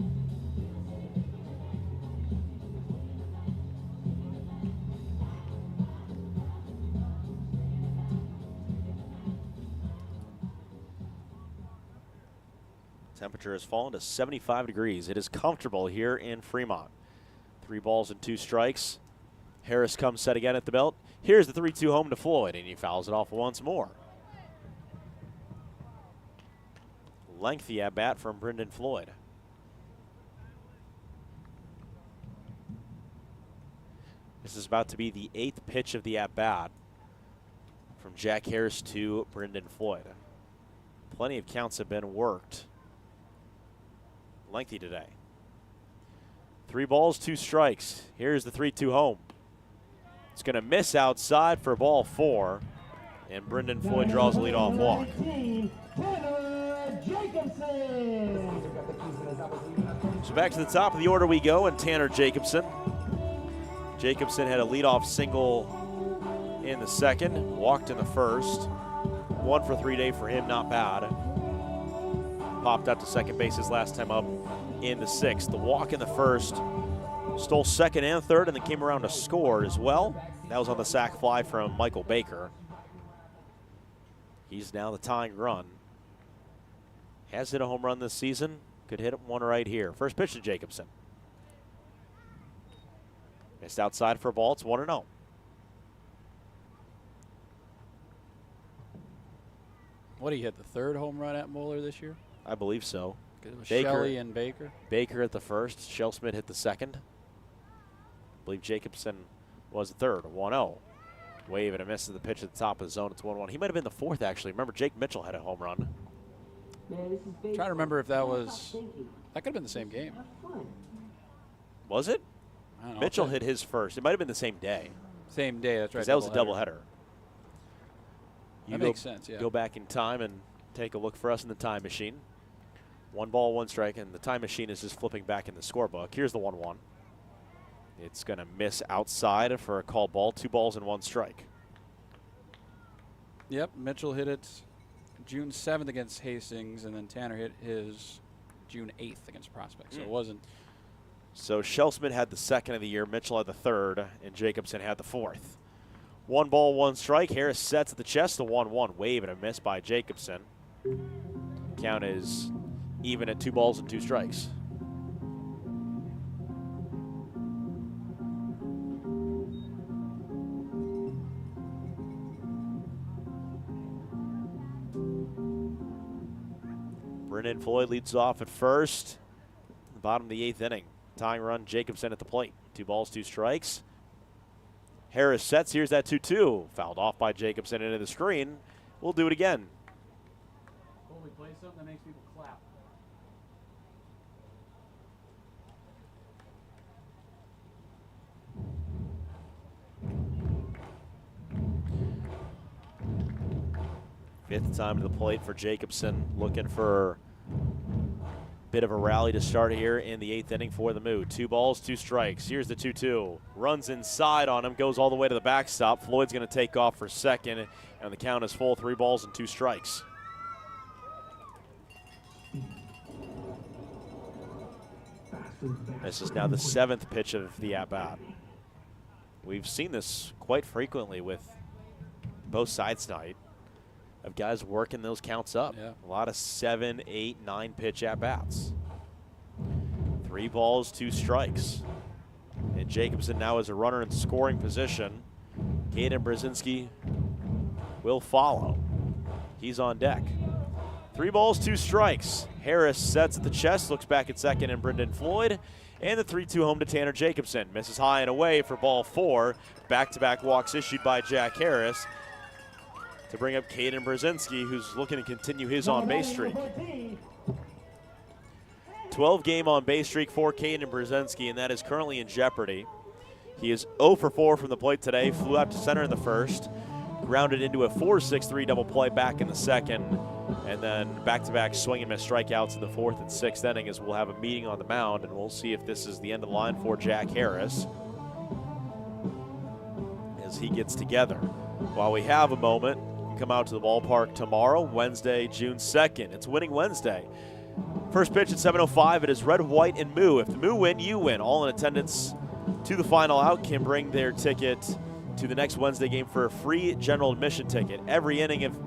Speaker 5: Temperature has fallen to 75 degrees. It is comfortable here in Fremont. 3 balls and 2 strikes. Harris comes set again at the belt. Here's the 3-2 home to Floyd, and he fouls it off once more. Lengthy at bat from Brendan Floyd. This is about to be the 8th pitch of the at bat from Jack Harris to Brendan Floyd. Plenty of counts have been worked. Lengthy today. 3 balls, 2 strikes. Here's the 3-2 home. It's going to miss outside for ball 4, and Brendan Floyd draws a leadoff walk. So back to the top of the order we go, and Tanner Jacobson. Jacobson had a leadoff single in the second, walked in the first. 1 for 3 day for him, not bad. Popped out to second base his last time up in the 6th. The walk in the first, stole second and third, and then came around to score as well. That was on the sac fly from Michael Baker. He's now the tying run. Has hit a home run this season. Could hit one right here. First pitch to Jacobson. Missed outside for a ball. It's 1-0.
Speaker 4: What, he hit the 3rd home run at Moeller this year?
Speaker 5: I believe so.
Speaker 4: It was Shelley and Baker.
Speaker 5: Baker at the first. Shell Smith hit the second. I believe Jacobson was the 3rd. 1-0. Wave and a miss at the pitch at the top of the zone. It's 1-1. He might have been the 4th, actually. Remember, Jake Mitchell had a home run.
Speaker 4: I'm trying to remember if that was. That could have been the same game.
Speaker 5: Was it?
Speaker 4: I don't know.
Speaker 5: Mitchell hit his first. It might have been the same day.
Speaker 4: Same day, that's right.
Speaker 5: That was a doubleheader.
Speaker 4: That makes sense, yeah.
Speaker 5: Go back in time and take a look for us in the time machine. 1 ball, 1 strike, and the time machine is just flipping back in the scorebook. Here's the 1-1. It's going to miss outside for a called ball. 2 balls and 1 strike.
Speaker 4: Yep, Mitchell hit it June 7th against Hastings, and then Tanner hit his June 8th against Prospect. So it wasn't.
Speaker 5: So Shelsman had the 2nd of the year, Mitchell had the 3rd, and Jacobson had the 4th. 1 ball, 1 strike. Harris sets at the chest, the 1-1. Wave and a miss by Jacobson. Count is even at 2 balls and 2 strikes. Brendan Floyd leads off at first. Bottom of the 8th inning. Tying run, Jacobson at the plate. 2 balls, 2 strikes. Harris sets. Here's that 2-2. Fouled off by Jacobson into the screen. We'll do it again.
Speaker 4: We play something that makes people clap.
Speaker 5: Fifth time to the plate for Jacobson, looking for a bit of a rally to start here in the 8th inning for the Moo. 2 balls, 2 strikes. Here's the 2-2. Runs inside on him, goes all the way to the backstop. Floyd's going to take off for second, and the count is full. 3 balls and 2 strikes. This is now the 7th pitch of the at-bat. We've seen this quite frequently with both sides tonight, of guys working those counts up.
Speaker 4: Yeah.
Speaker 5: A lot of 7, 8, 9 pitch at-bats. 3 balls, 2 strikes. And Jacobson now is a runner in scoring position. Kaden Brzinski will follow. He's on deck. 3 balls, 2 strikes. Harris sets at the chest, looks back at second, and Brendan Floyd. And the 3-2 home to Tanner Jacobson. Misses high and away for ball 4. Back-to-back walks issued by Jack Harris to bring up Kaden Brzinski, who's looking to continue his on-base streak. 12-game on-base streak for Kaden Brzinski, and that is currently in jeopardy. He is 0 for 4 from the plate today, flew out to center in the first, grounded into a 4-6-3 double play back in the second, and then back-to-back swing and miss strikeouts in the 4th and 6th inning as we'll have a meeting on the mound, and we'll see if this is the end of the line for Jack Harris as he gets together. While we have a moment, come out to the ballpark tomorrow, Wednesday, June 2nd. It's Winning Wednesday. First pitch at 7:05. It is Red, White, and Moo. If the Moo win, you win. All in attendance to the final out can bring their ticket to the next Wednesday game for a free general admission ticket. Every inning of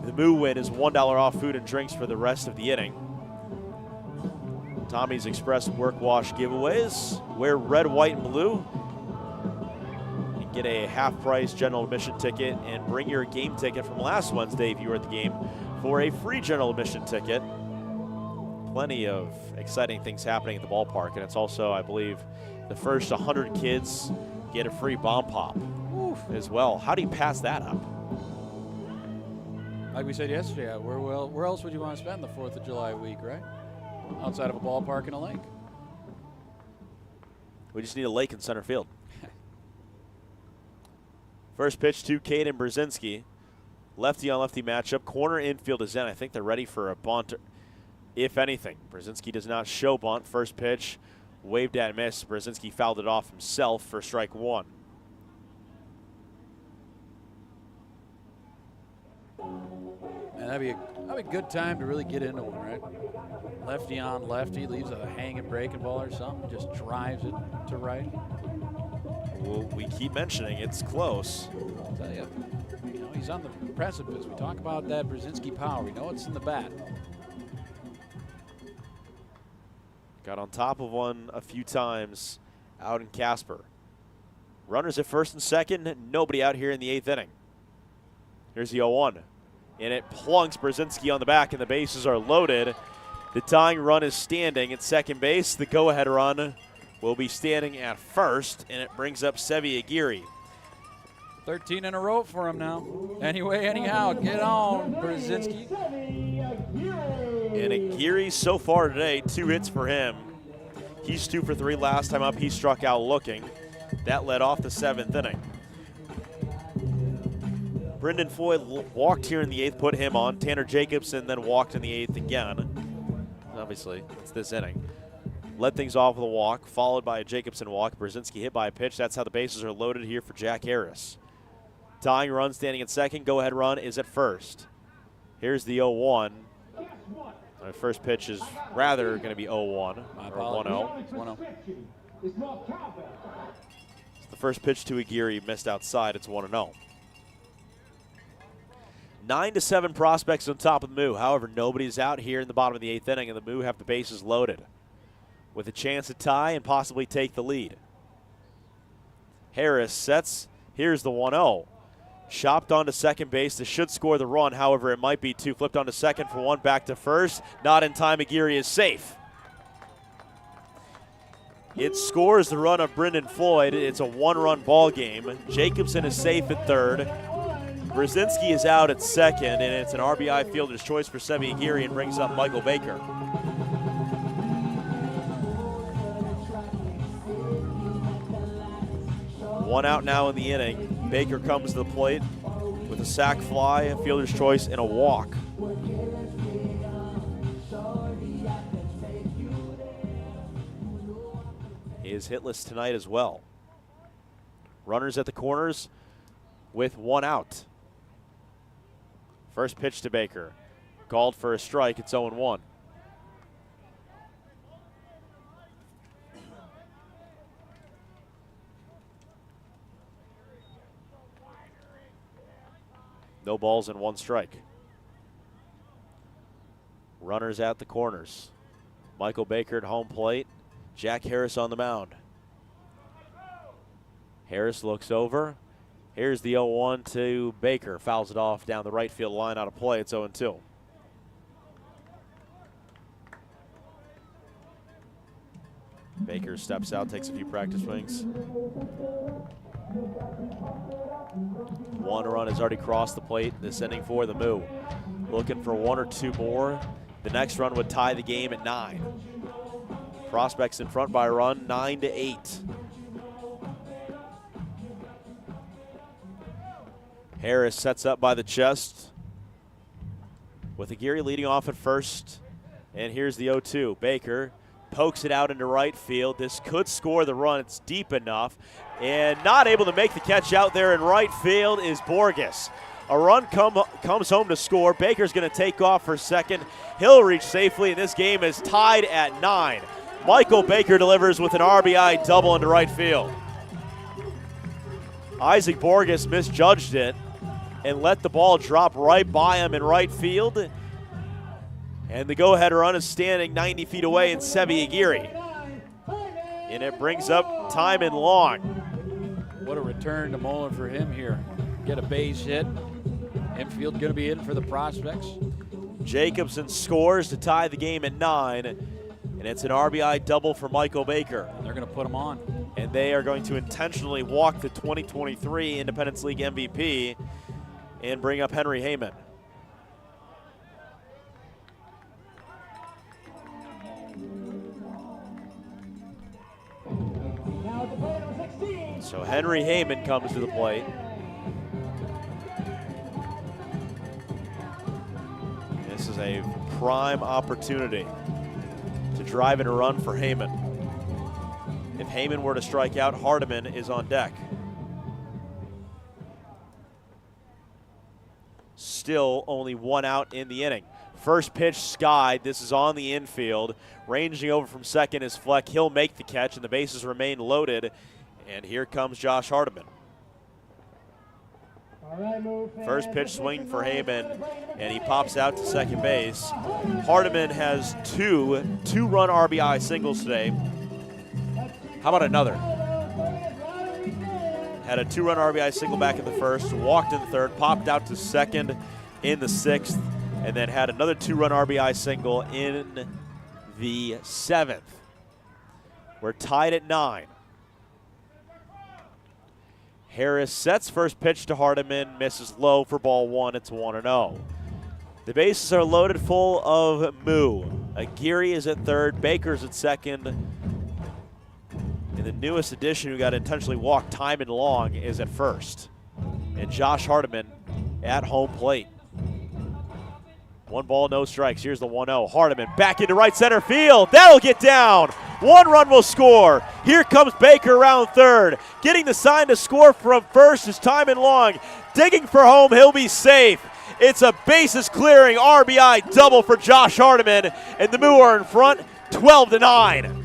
Speaker 5: the Moo win is $1 off food and drinks for the rest of the inning. Tommy's Express Work Wash giveaways. Wear red, white, and blue. Get a half-price general admission ticket and bring your game ticket from last Wednesday if you were at the game for a free general admission ticket. Plenty of exciting things happening at the ballpark, and it's also, I believe, the first 100 kids get a free bomb pop as well. How do you pass that up?
Speaker 4: Like we said yesterday, where else would you want to spend the 4th of July week, right? Outside of a ballpark and a lake.
Speaker 5: We just need a lake in center field. First pitch to Kaden Brzinski. Lefty on lefty matchup. Corner infield is in. I think they're ready for a bunt, if anything. Brzinski does not show bunt. First pitch, waved at, miss. Brzinski fouled it off himself for strike 1.
Speaker 4: And that'd be a good time to really get into one, right? Lefty on lefty, leaves a hanging breaking ball or something, just drives it to right.
Speaker 5: Well, we keep mentioning it's close.
Speaker 4: I'll tell you, he's on the precipice. We talk about that Brzinski power. We know it's in the bat.
Speaker 5: Got on top of one a few times out in Casper. Runners at first and second, nobody out here in the 8th inning. Here's the 0-1. And it plunks Brzinski on the back, and the bases are loaded. The tying run is standing at second base. The go-ahead run will be standing at first, and it brings up Sevi Aguirre.
Speaker 4: 13 in a row for him now. Anyway, anyhow, get on, Brzinski.
Speaker 5: And Aguirre so far today, 2 hits for him. He's 2 for 3 last time up. He struck out looking. That led off the 7th inning. Brendan Floyd walked here in the 8th, put him on. Tanner Jacobson then walked in the 8th again. Obviously, it's this inning. Led things off with a walk, followed by a Jacobson walk. Brzinski hit by a pitch. That's how the bases are loaded here for Jack Harris. Tying run standing at second. Go-ahead run is at first. Here's the 0-1. My first pitch is rather going to be 0-1 or 1-0.
Speaker 4: 1-0.
Speaker 5: The first pitch to Aguirre missed outside. It's 1-0. 9-7 prospects on top of the Moo. However, nobody's out here in the bottom of the 8th inning, and the Moo have the bases loaded with a chance to tie and possibly take the lead. Harris sets. Here's the 1-0. Chopped onto second base. This should score the run. However, it might be 2. Flipped onto second for 1. Back to first. Not in time. Aguirre is safe. It scores the run of Brendan Floyd. It's a one-run ball game. Jacobson is safe at third. Brzinski is out at second, and it's an RBI fielder's choice for Sevi Aguirre and brings up Michael Baker. One out now in the inning. Baker comes to the plate with a sac fly, a fielder's choice, and a walk. He is hitless tonight as well. Runners at the corners with one out. First pitch to Baker. Called for a strike. It's 0-1. No balls and one strike. Runners at the corners. Michael Baker at home plate. Jack Harris on the mound. Harris looks over. Here's the 0-1 to Baker. Fouls it off down the right field line out of play. It's 0-2. Baker steps out, takes a few practice swings. One run has already crossed the plate this inning for the Moo. Looking for one or two more. The next run would tie the game at 9. Prospects in front by a run, 9-8. Harris sets up by the chest with Aguirre leading off at first. And here's the 0-2. Baker pokes it out into right field. This could score the run. It's deep enough. And not able to make the catch out there in right field is Borges. A run comes home to score. Baker's going to take off for second. He'll reach safely, and this game is tied at 9. Michael Baker delivers with an RBI double into right field. Isaac Borges misjudged it and let the ball drop right by him in right field. And the go-ahead run is standing 90 feet away in Sevi Aguirre. And it brings up Timon Long.
Speaker 4: What a return to Mullen for him here. Get a base hit. Infield going to be in for the Prospects.
Speaker 5: Jacobson scores to tie the game at 9. And it's an RBI double for Michael Baker.
Speaker 4: And they're going to put him on.
Speaker 5: And they are going to intentionally walk the 2023 Independence League MVP and bring up Henry Heyman. So Henry Heyman comes to the plate. This is a prime opportunity to drive in a run for Heyman. If Heyman were to strike out, Hardiman is on deck. Still only one out in the inning. First pitch skied. This is on the infield. Ranging over from second is Fleck. He'll make the catch, and the bases remain loaded. And here comes Josh Hardiman. First pitch swing for Heyman, and he pops out to second base. Hardiman has two two-run RBI singles today. How about another? Had a two-run RBI single back in the first, walked in the third, popped out to second in the sixth, and then had another two-run RBI single in the seventh. We're tied at 9. Harris sets first pitch to Hardiman, misses low for ball 1. It's 1-0. The bases are loaded full of Moo. Aguirre is at third, Baker's at second. And the newest addition who got intentionally walked Timon Long is at first. And Josh Hardiman at home plate. 1 ball, no strikes. Here's the 1-0. Hardiman back into right center field. That'll get down. 1 run will score. Here comes Baker around third. Getting the sign to score from first is Timon Long. Digging for home. He'll be safe. It's a bases clearing RBI double for Josh Hardiman. And the Moo are in front 12-9.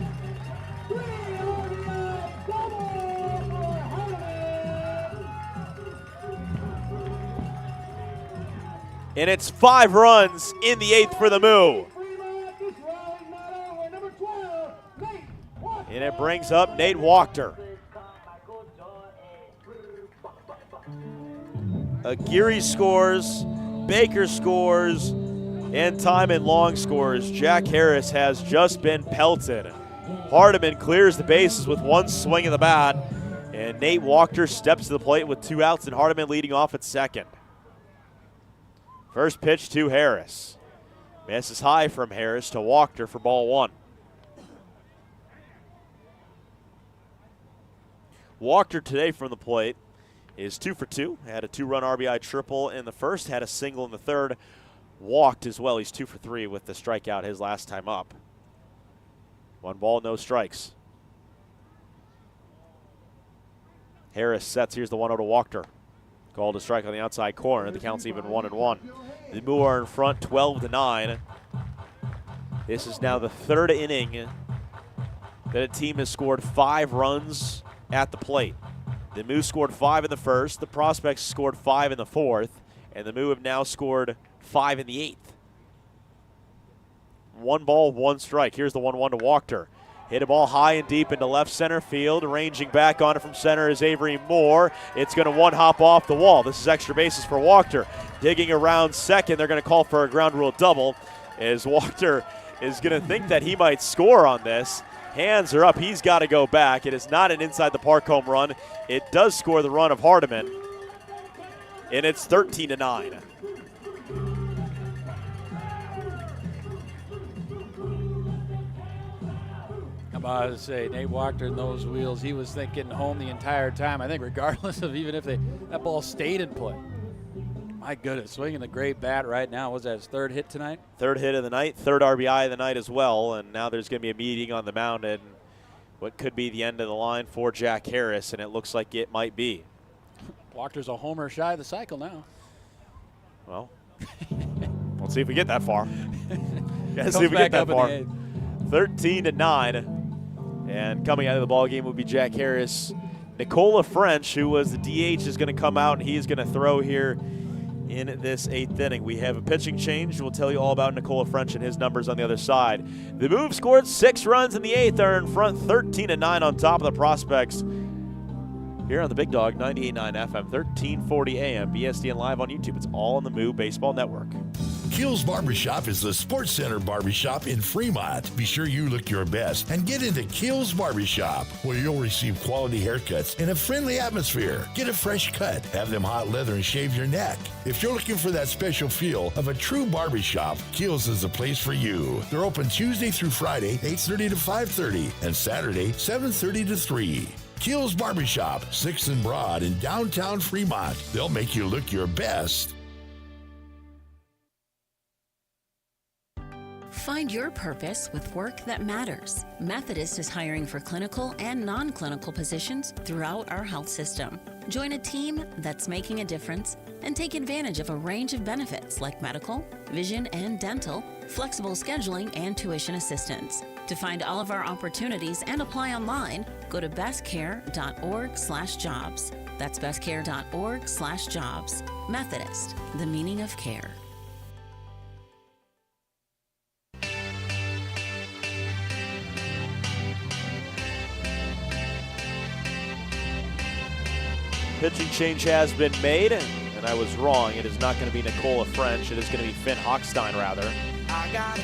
Speaker 5: And it's 5 runs in the 8th for the Moo. And it brings up Nate Wachter. Aguirre scores, Baker scores, and Timon Long scores. Jack Harris has just been pelted. Hardiman clears the bases with one swing of the bat, and Nate Wachter steps to the plate with 2 outs, and Hardiman leading off at second. First pitch to Harris. Misses high from Harris to Wachter for ball 1. Wachter today from the plate is 2 for 2. Had a 2-run RBI triple in the first, had a single in the third. Walked as well. He's 2 for 3 with the strikeout his last time up. 1 ball, no strikes. Harris sets. Here's the 1-0 to Wachter. Called a strike on the outside corner. The count's even 1-1. The Moo are in front 12-9. This is now the 3rd inning that a team has scored 5 runs at the plate. The Moo scored 5 in the first. The Prospects scored 5 in the 4th. And the Moo have now scored 5 in the 8th. 1 ball, 1 strike. Here's the 1-1 to Wachter. Hit a ball high and deep into left center field. Ranging back on it from center is Avery Moore. It's going to 1-hop off the wall. This is extra bases for Wachter. Digging around second. They're going to call for a ground rule double as Wachter is going to think that he might score on this. Hands are up. He's got to go back. It is not an inside the park home run. It does score the run of Hardiman, and it's 13-9.
Speaker 4: I'm about to say, Nate Wachter in those wheels, he was thinking home the entire time. I think regardless of even if that ball stayed in play. My goodness, swinging a great bat right now. Was that his 3rd hit tonight?
Speaker 5: 3rd hit of the night, 3rd RBI of the night as well, and now there's going to be a meeting on the mound and what could be the end of the line for Jack Harris, and it looks like it might be.
Speaker 4: Wachter's a homer shy of the cycle now.
Speaker 5: Well, let's see if we get that far.
Speaker 4: Let's see if we get that far.
Speaker 5: 13-9, and coming out of the ball game will be Jack Harris. Nicola French, who was the DH, is going to come out, and he is going to throw here in this 8th inning. We have a pitching change. We'll tell you all about Nicola French and his numbers on the other side. The Move scored 6 runs in the 8th. They're in front 13-9 on top of the Prospects. Here on the Big Dog, 98.9 FM, 1340 AM, BSDN Live on YouTube. It's all on the Moo Baseball Network.
Speaker 8: Kills Barbershop is the Sports Center Barbershop in Fremont. Be sure you look your best and get into Kills Barbershop, where you'll receive quality haircuts in a friendly atmosphere. Get a fresh cut, have them hot leather, and shave your neck. If you're looking for that special feel of a true barbershop, Kills is the place for you. They're open Tuesday through Friday, 8:30 to 5:30, and Saturday, 7:30 to 3. Kills Barbershop, 6th and Broad in downtown Fremont. They'll make you look your best.
Speaker 9: Find your purpose with work that matters. Methodist is hiring for clinical and non-clinical positions throughout our health system. Join a team that's making a difference and take advantage of a range of benefits like medical, vision and dental, flexible scheduling, and tuition assistance. To find all of our opportunities and apply online, go to bestcare.org/jobs. That's bestcare.org/jobs. Methodist, the meaning of care.
Speaker 5: Pitching change has been made, and I was wrong. It is not going to be Nicola French. It is going to be Finn Hochstein, rather.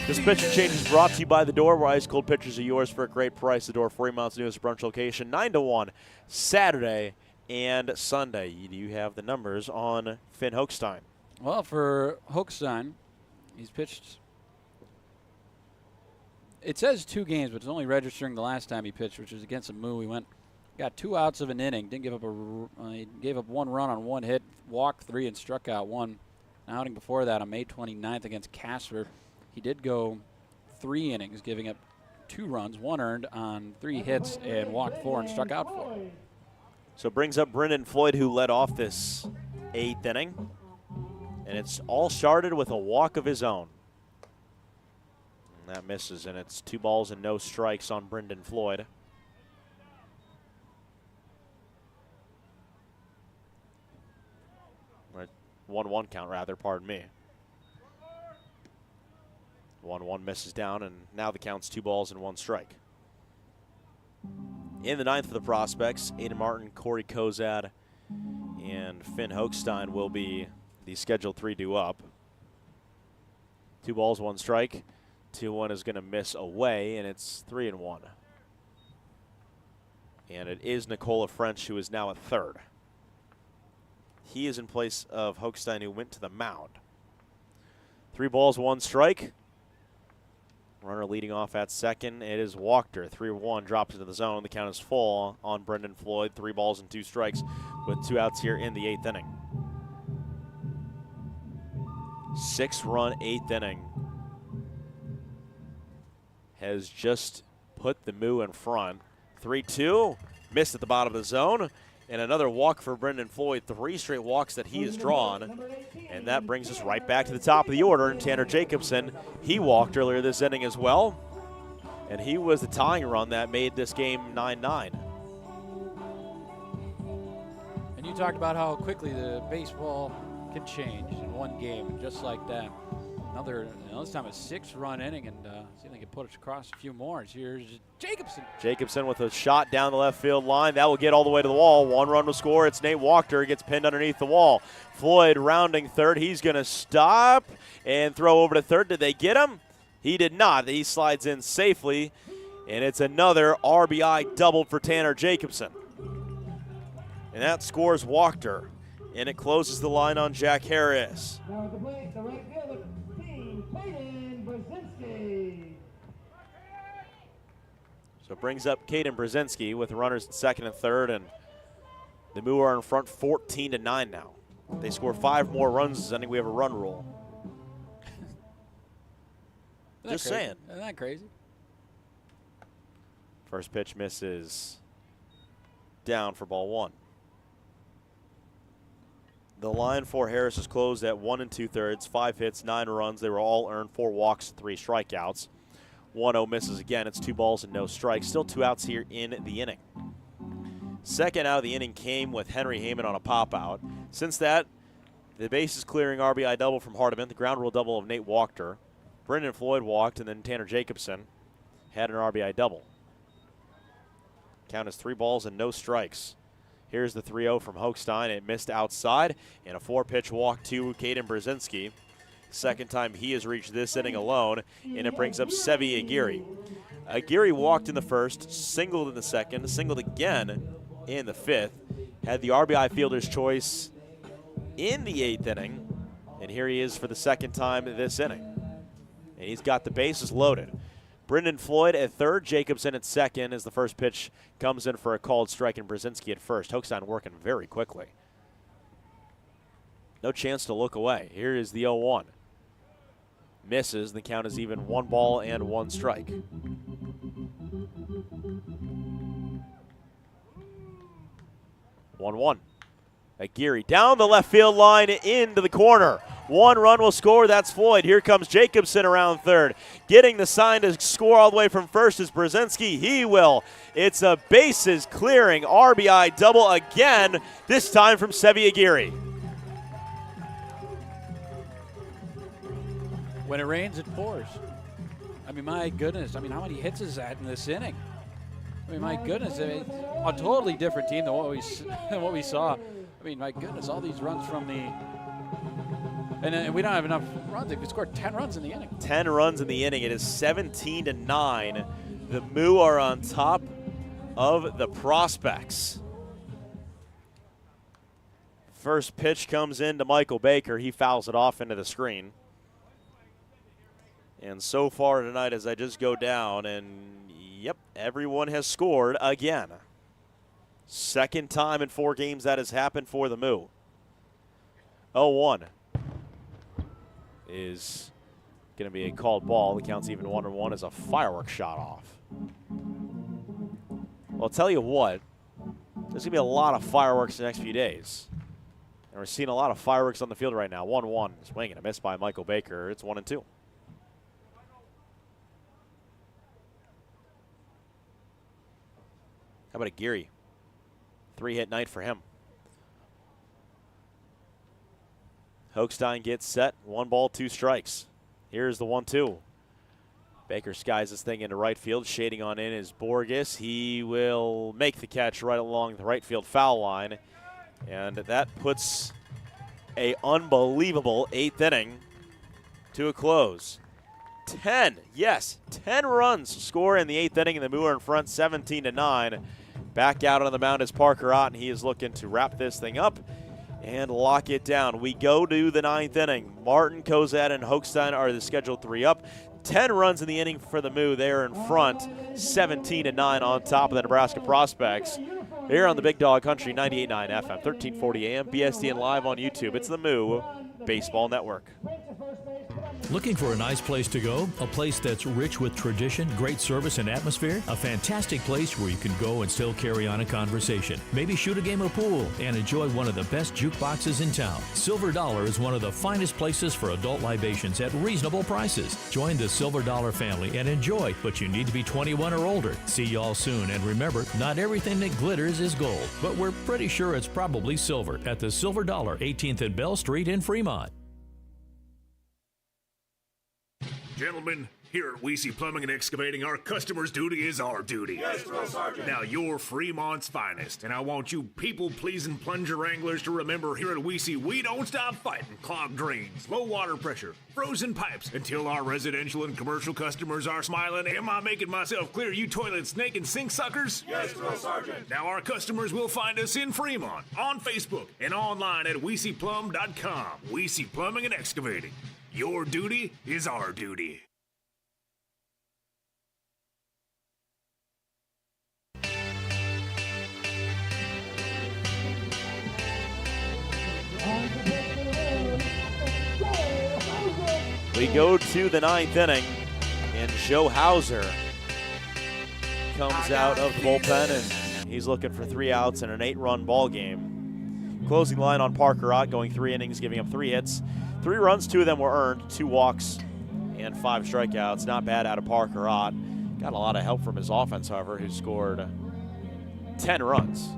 Speaker 5: This pitching change is brought to you by The Door, where ice cold pitchers are yours for a great price. The Door, Fremont's newest brunch location, 9 to 1, Saturday and Sunday. Do you have the numbers on Finn Hochstein?
Speaker 4: Well, for Hochstein, he's pitched. It says 2 games, but it's only registering the last time he pitched, which was against the Moo. He got 2 outs of an inning. Didn't give up he gave up 1 run on 1 hit, walked 3, and struck out 1. An outing before that on May 29th against Casper. He did go 3 innings, giving up 2 runs, 1 earned on 3 hits, and walked 4 and struck out 4.
Speaker 5: So brings up Brendan Floyd, who led off this 8th inning. And it's all started with a walk of his own. And that misses, and it's 2 balls and no strikes on Brendan Floyd. Right, 1-1 count, rather, pardon me. 1-1 misses down, and now the count's 2 balls and 1 strike. In the 9th for the Prospects, Aiden Martin, Corey Kozad, and Finn Hochstein will be the scheduled 3 due up. 2 balls, 1 strike. 2-1 is going to miss away, and it's 3-1. And it is Nicola French who is now at third. He is in place of Hochstein, who went to the mound. 3 balls, 1 strike. Runner leading off at second. It is Wachter. 3-1, drops into the zone. The count is full on Brendan Floyd. 3 balls and 2 strikes with 2 outs here in the 8th inning. 6-run 8th inning has just put the Moo in front. 3-2, missed at the bottom of the zone. And another walk for Brendan Floyd. 3 straight walks that he has drawn. And that brings us right back to the top of the order. And Tanner Jacobson, he walked earlier this inning as well. And he was the tying run that made this game 9-9.
Speaker 4: And you talked about how quickly the baseball can change in one game, just like that. This time a 6-run inning, and see if they can put us across a few more. Here's Jacobson.
Speaker 5: Jacobson with a shot down the left field line. That will get all the way to the wall. 1 run will score. It's Nate Wachter. Gets pinned underneath the wall. Floyd rounding third. He's going to stop and throw over to third. Did they get him? He did not. He slides in safely, and it's another RBI double for Tanner Jacobson. And that scores Wachter, and it closes the line on Jack Harris.
Speaker 13: Now at the plate, the right fielder, Kaden Brzinski.
Speaker 5: So it brings up Kaden Brzinski with runners at second and third, and the Moo are in front 14-9 now. If they score 5 more runs, I think we have a run rule. Just saying.
Speaker 4: Isn't that crazy?
Speaker 5: First pitch misses down for ball 1. The line for Harris is closed at 1 2/3, 5 hits, 9 runs. They were all earned, 4 walks, 3 strikeouts. 1-0 misses again. It's 2 balls and no strikes. Still 2 outs here in the inning. Second out of the inning came with Henry Heyman on a pop out. Since that, the bases clearing RBI double from Hardiman, the ground rule double of Nate Wachter. Brendan Floyd walked, and then Tanner Jacobson had an RBI double. Count is 3 balls and no strikes. Here's the 3-0 from Hochstein. It missed outside, and a 4-pitch walk to Kaden Brzinski. Second time he has reached this inning alone, and it brings up Sevi Aguirre. Aguirre walked in the first, singled in the second, singled again in the 5th. Had the RBI fielder's choice in the 8th inning, and here he is for the second time this inning. And he's got the bases loaded. Brendan Floyd at third, Jacobson at second as the first pitch comes in for a called strike, and Brzinski at first. Hochstein working very quickly. No chance to look away. Here is the 0-1. Misses. The count is even 1 ball and 1 strike. One. Aguirre down the left field line into the corner. 1 run will score. That's Floyd. Here comes Jacobson around third. Getting the sign to score all the way from first is Brzinski. He will. It's a bases clearing RBI double again, this time from Sevi Aguirre.
Speaker 4: When it rains, it pours. I mean, my goodness. I mean, how many hits is that in this inning? I mean, my goodness. I mean, a totally different team than what we saw. I mean, my goodness, all these runs from the – and we don't have enough runs. We scored 10 runs in the inning.
Speaker 5: 10 runs in the inning. It is 17-9. The Moo are on top of the Prospects. First pitch comes in to Michael Baker. He fouls it off into the screen. And so far tonight, as I just go down, and yep, everyone has scored again. Second time in 4 games that has happened for the Moo. 0-1 is going to be a called ball. The count's even 1-1 as a fireworks shot off. Well, I'll tell you what, there's going to be a lot of fireworks the next few days. And we're seeing a lot of fireworks on the field right now. 1-1, swing and a miss by Michael Baker. It's 1-2. How about Aguirre? 3-hit night for him. Hochstein gets set. 1 ball, 2 strikes. Here's the 1-2. Baker skies this thing into right field. Shading on in is Borges. He will make the catch right along the right field foul line. And that puts a unbelievable 8th inning to a close. 10 runs score in the 8th inning, and the Moo are in front 17-9. Back out on the mound is Parker Ott, and he is looking to wrap this thing up and lock it down. We go to the 9th inning. Martin, Kozad, and Hochstein are the scheduled 3 up. 10 runs in the inning for the Moo. They're in front, 17-9 on top of the Nebraska Prospects. Here on the Big Dog Country, 98.9 FM, 1340 AM, BSDN Live on YouTube. It's the Moo Baseball Network.
Speaker 12: Looking for a nice place to go? A place that's rich with tradition, great service, and atmosphere? A fantastic place where you can go and still carry on a conversation. Maybe shoot a game of pool and enjoy one of the best jukeboxes in town. Silver Dollar is one of the finest places for adult libations at reasonable prices. Join the Silver Dollar family and enjoy, but you need to be 21 or older. See y'all soon, and remember, not everything that glitters is gold, but we're pretty sure it's probably silver at the Silver Dollar, 18th and Bell Street in Fremont.
Speaker 14: Gentlemen, here at Weesey Plumbing and Excavating, our customer's duty is our duty.
Speaker 1: Yes, Drill Sergeant.
Speaker 14: Now, you're Fremont's finest, and I want you people-pleasing plunger wranglers to remember here at Weesey, we don't stop fighting clogged drains, low water pressure, frozen pipes, until our residential and commercial customers are smiling. Am I making myself clear, you toilet, snake, and sink suckers?
Speaker 1: Yes, Drill Sergeant.
Speaker 14: Now, our customers will find us in Fremont, on Facebook, and online at WeeseyPlum.com. Weesey Plumbing and Excavating. Your duty is our duty.
Speaker 5: We go to the 9th inning, and Joe Hauser comes out of the bullpen, and he's looking for 3 outs in an 8-run ball game. Closing line on Parker Ott, going 3 innings, giving up 3 hits. 3 runs, 2 of them were earned, 2 walks, and 5 strikeouts. Not bad out of Parker Ott. Got a lot of help from his offense, however, who scored 10 runs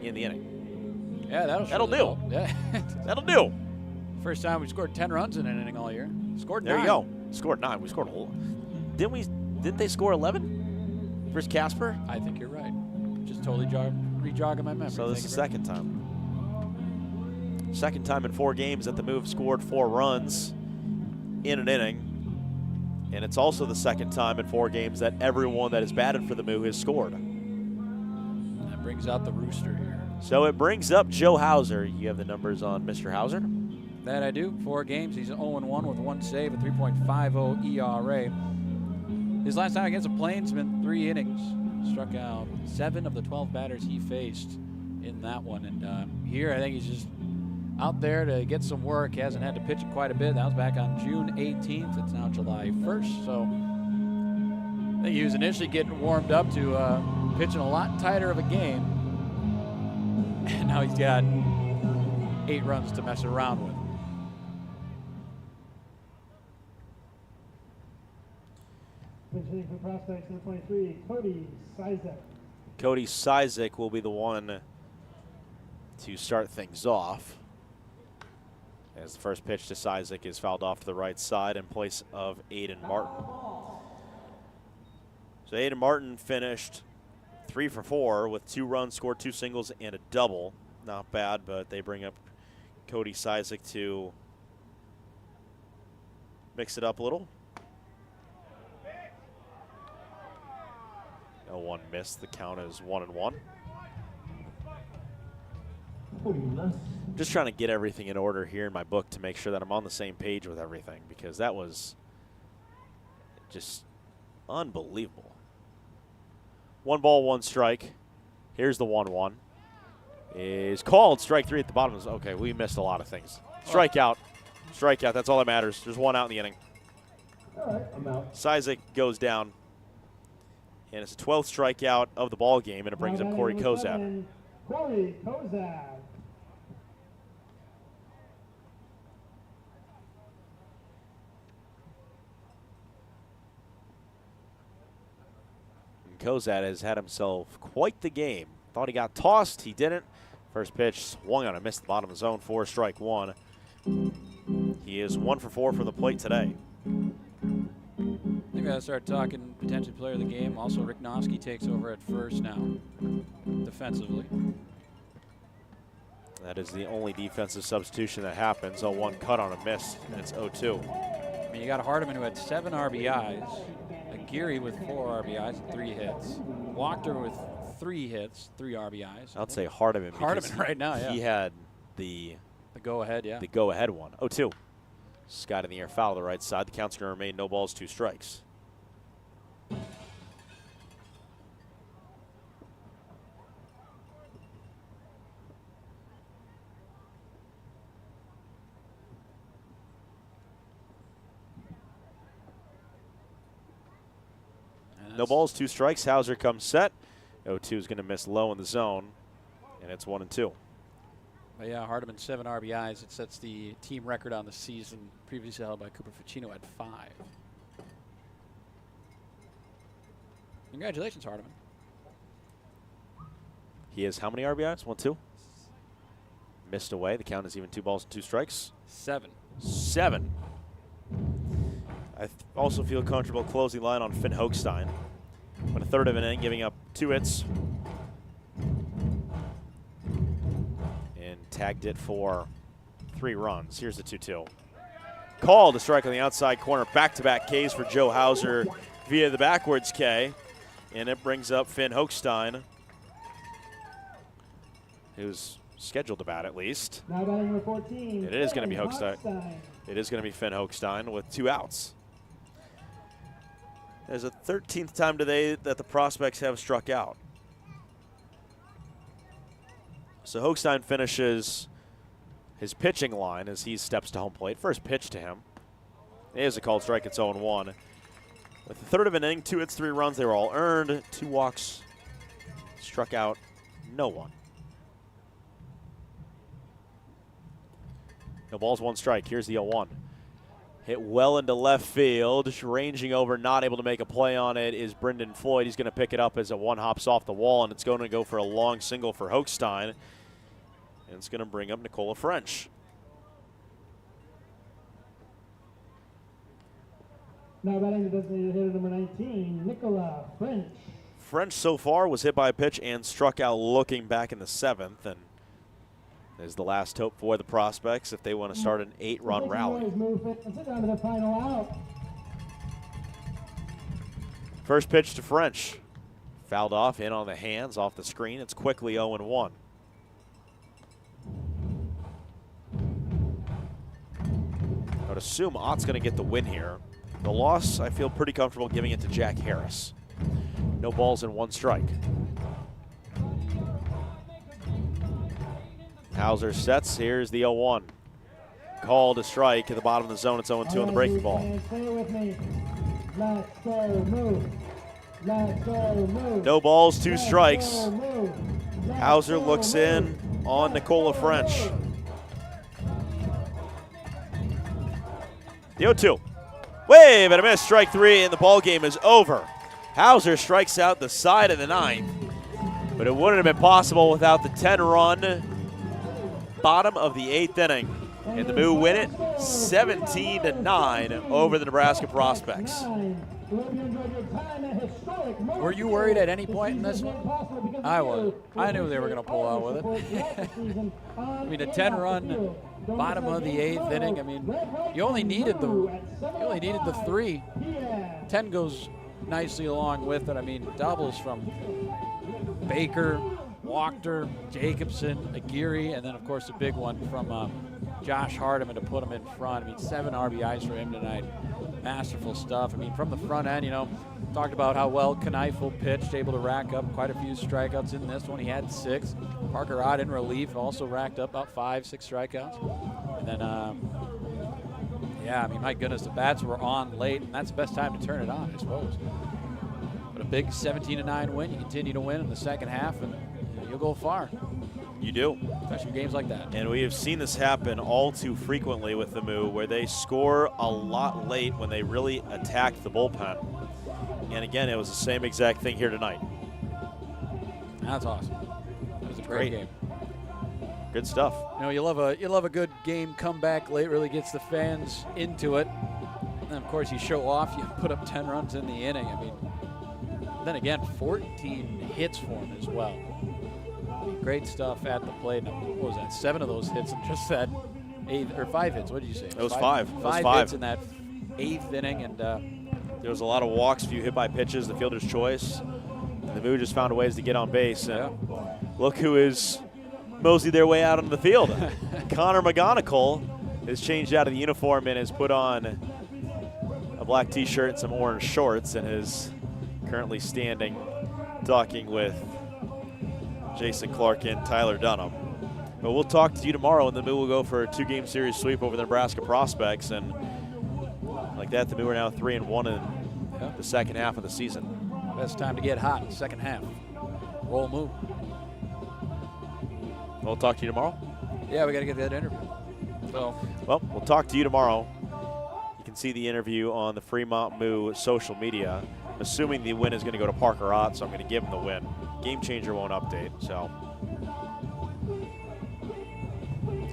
Speaker 5: in the inning.
Speaker 4: Yeah,
Speaker 5: that'll do.
Speaker 4: Yeah.
Speaker 5: That'll do.
Speaker 4: First time we scored 10 runs in an inning all year. Scored 9.
Speaker 5: There you go. Scored 9. We scored a whole. Didn't they score 11? Versus Casper?
Speaker 4: I think you're right. Just totally rejogging my memory.
Speaker 5: So this is the second time. Second time in 4 games that the Move scored 4 runs in an inning. And it's also the second time in 4 games that everyone that has batted for the Moo has scored.
Speaker 4: That brings out the rooster here.
Speaker 5: So it brings up Joe Hauser. You have the numbers on Mr. Hauser?
Speaker 4: That I do. 4 games. He's 0-1 with 1 save, a 3.50 ERA. His last time against the Plains been 3 innings. Struck out 7 of the 12 batters he faced in that one. And here I think he's just out there to get some work. He hasn't had to pitch it quite a bit. That was back on June 18th. It's now July 1st. So I think he was initially getting warmed up to pitching a lot tighter of a game. And now he's got 8 runs to mess around with.
Speaker 13: Pitching for prospects in 23, Cody Sizek.
Speaker 5: Cody Sizek will be the one to start things off, as the first pitch to Sizek is fouled off to the right side in place of Aiden Martin. So Aiden Martin finished 3 for 4 with 2 runs, scored 2 singles and a double. Not bad, but they bring up Cody Sizek to mix it up a little. 0-1 missed. The count is 1-1. Just trying to get everything in order here in my book to make sure that I'm on the same page with everything, because that was just unbelievable. 1 ball, 1 strike. Here's the 1-1. Is called. Strike 3 at the bottom. Okay, we missed a lot of things. Strikeout. Strikeout. That's all that matters. There's 1 out in the inning.
Speaker 13: All right, I'm out.
Speaker 5: Sizek goes down. And it's the 12th strikeout of the ball game, and it brings up Corey Kozad.
Speaker 13: Corey Kozad.
Speaker 5: Kozad has had himself quite the game. Thought he got tossed. He didn't. First pitch swung on and missed the bottom of the zone for strike 1. He is 1 for 4 from the plate today.
Speaker 4: I think we gotta start talking potential player of the game. Also, Rick Noski takes over at first now, defensively.
Speaker 5: That is the only defensive substitution that happens. 0-1 cut on a miss, and it's 0-2.
Speaker 4: I mean, you got Hardiman, who had 7 RBIs, Aguirre with 4 RBIs and 3 hits, Wachter with 3 hits, 3 RBIs.
Speaker 5: I'd say Hardiman.
Speaker 4: Hardiman right now, yeah.
Speaker 5: He had the
Speaker 4: go-ahead, yeah.
Speaker 5: The go-ahead one. 0-2. Scott in the air, foul to the right side. The count's going to remain no balls, 2 strikes. No balls, 2 strikes. Hauser comes set. 0-2 is going to miss low in the zone, and it's 1-2.
Speaker 4: But yeah, Hardiman 7 RBIs. It sets the team record on the season, previously held by Cooper Ficino at 5. Congratulations, Hardiman.
Speaker 5: He has how many RBIs? 1-2. Missed away. The count is even 2 balls and 2 strikes.
Speaker 4: 7.
Speaker 5: 7. I also feel comfortable closing line on Finn Hochstein. Went a third of an inning, giving up 2 hits. And tagged it for 3 runs. Here's the 2-2. Call to strike on the outside corner. Back-to-back Ks for Joe Hauser via the backwards K. And it brings up Finn Hochstein, who's scheduled to bat at least.
Speaker 13: Now batting number 14.
Speaker 5: It is going to be Hochstein. It is going to be Finn Hochstein with 2 outs. There's a 13th time today that the prospects have struck out. So Hochstein finishes his pitching line as he steps to home plate. First pitch to him. It is a called strike. It's 0-1. With a third of an inning, 2 hits, 3 runs. They were all earned. 2 walks. Struck out no one. No balls, 1 strike. Here's the 0-1. Hit well into left field. Just ranging over, not able to make a play on it is Brendan Floyd. He's going to pick it up as a 1 hops off the wall, and it's going to go for a long single for Hochstein. And it's going to bring up Nicola French.
Speaker 13: Now batting the designated hitter number 19, Nicola French.
Speaker 5: French so far was hit by a pitch and struck out looking back in the 7th, and is the last hope for the prospects if they want to start an 8-run rally. First pitch to French. Fouled off, in on the hands, off the screen. It's quickly 0-1. I would assume Ott's going to get the win here. The loss, I feel pretty comfortable giving it to Jack Harris. No balls and 1 strike. Hauser sets. Here's the 0-1. Call to strike at the bottom of the zone. It's 0-2 on the breaking ball. No balls, 2 strikes. Hauser looks in on Nicola French. The 0-2. Wave and a miss. Strike 3, and the ball game is over. Hauser strikes out the side of the 9th, but it wouldn't have been possible without the 10-run bottom of the 8th inning. And the Moo win it 17-9 over the Nebraska Prospects.
Speaker 4: Were you worried at any point in this one? I was. I knew they were going to pull out with it. I mean, a 10-run bottom of the 8th inning. I mean, you only needed the 3. 10 goes nicely along with it. I mean, doubles from Baker, Wachter, Jacobson, Aguirre, and then, of course, a big one from Josh Hardiman to put him in front. I mean, 7 RBIs for him tonight. Masterful stuff. I mean, from the front end, you know, talked about how well Kneifel pitched, able to rack up quite a few strikeouts in this one. He had 6. Parker Ott in relief also racked up about 5, 6 strikeouts. And then, yeah, I mean, my goodness, the bats were on late, and that's the best time to turn it on, I suppose. But a big 17-9 win. You continue to win in the second half, and you'll go far.
Speaker 5: You do.
Speaker 4: Especially games like that.
Speaker 5: And we have seen this happen all too frequently with the Moo, where they score a lot late when they really attack the bullpen. And again, it was the same exact thing here tonight.
Speaker 4: That's awesome. It was a great game.
Speaker 5: Good stuff.
Speaker 4: You know, you love a good game comeback late. Really gets the fans into it. And then, of course, you show off. You put up 10 runs in the inning. I mean, then again, 14 hits for him as well. Great stuff at the plate. Now, what was that? 7 of those hits in just that 5 hits. What did you say?
Speaker 5: It was 5.
Speaker 4: 5 hits in that 8th inning, and
Speaker 5: there was a lot of walks, few hit by pitches, the fielder's choice. And the Moo just found ways to get on base. And look who is moseyed their way out onto the field. Connor McGonigal has changed out of the uniform and has put on a black T-shirt and some orange shorts and is currently standing talking with Jason Clark and Tyler Dunham. But we'll talk to you tomorrow, and the Moo will go for a 2-game series sweep over the Nebraska Prospects. And like that, the Moo are now 3-1 in the second half of the season.
Speaker 4: Best time to get hot, second half. Roll Moo.
Speaker 5: We'll talk to you tomorrow.
Speaker 4: Yeah, we got to get that interview. So,
Speaker 5: well, we'll talk to you tomorrow. You can see the interview on the Fremont Moo social media. I'm assuming the win is going to go to Parker Ott, so I'm going to give him the win. Game Changer won't update, so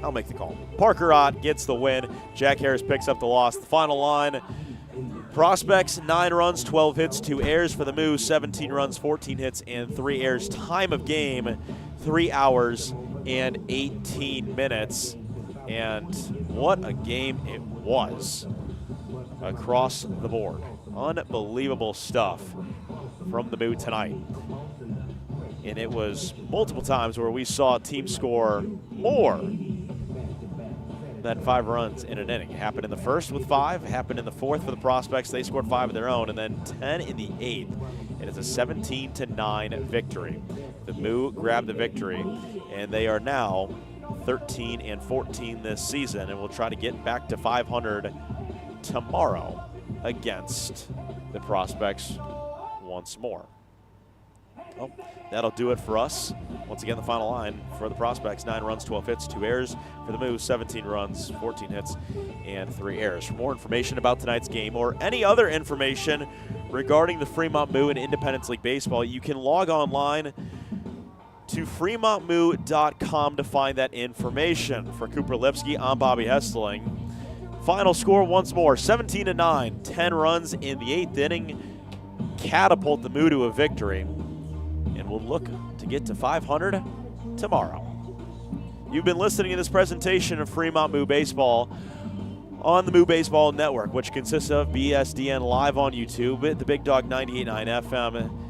Speaker 5: I'll make the call. Parker Ott gets the win. Jack Harris picks up the loss. The final line: Prospects 9 runs, 12 hits, 2 errors for the Moo. 17 runs, 14 hits, and 3 errors. Time of game: 3 hours and 18 minutes. And what a game it was across the board. Unbelievable stuff from the Moo tonight. And it was multiple times where we saw a team score more than 5 runs in an inning. It happened in the first with 5, happened in the fourth for the Prospects. They scored 5 of their own, and then 10 in the 8th. It is a 17-9 victory. The Moo grabbed the victory, and they are now 13-14 this season, and will try to get back to 500 tomorrow against the Prospects once more. Well, that'll do it for us. Once again, the final line for the Prospects: 9 runs, 12 hits, 2 errors. For the Moo, 17 runs, 14 hits, and 3 errors. For more information about tonight's game or any other information regarding the Fremont Moo and Independence League Baseball, you can log online to fremontmoo.com to find that information. For Cooper Lipsky, I'm Bobby Hestling. Final score once more: 17-9. 10 runs in the 8th inning catapult the Moo to a victory. And we'll look to get to 500 tomorrow. You've been listening to this presentation of Fremont Moo Baseball on the Moo Baseball Network, which consists of BSDN Live on YouTube, the Big Dog 98.9 FM,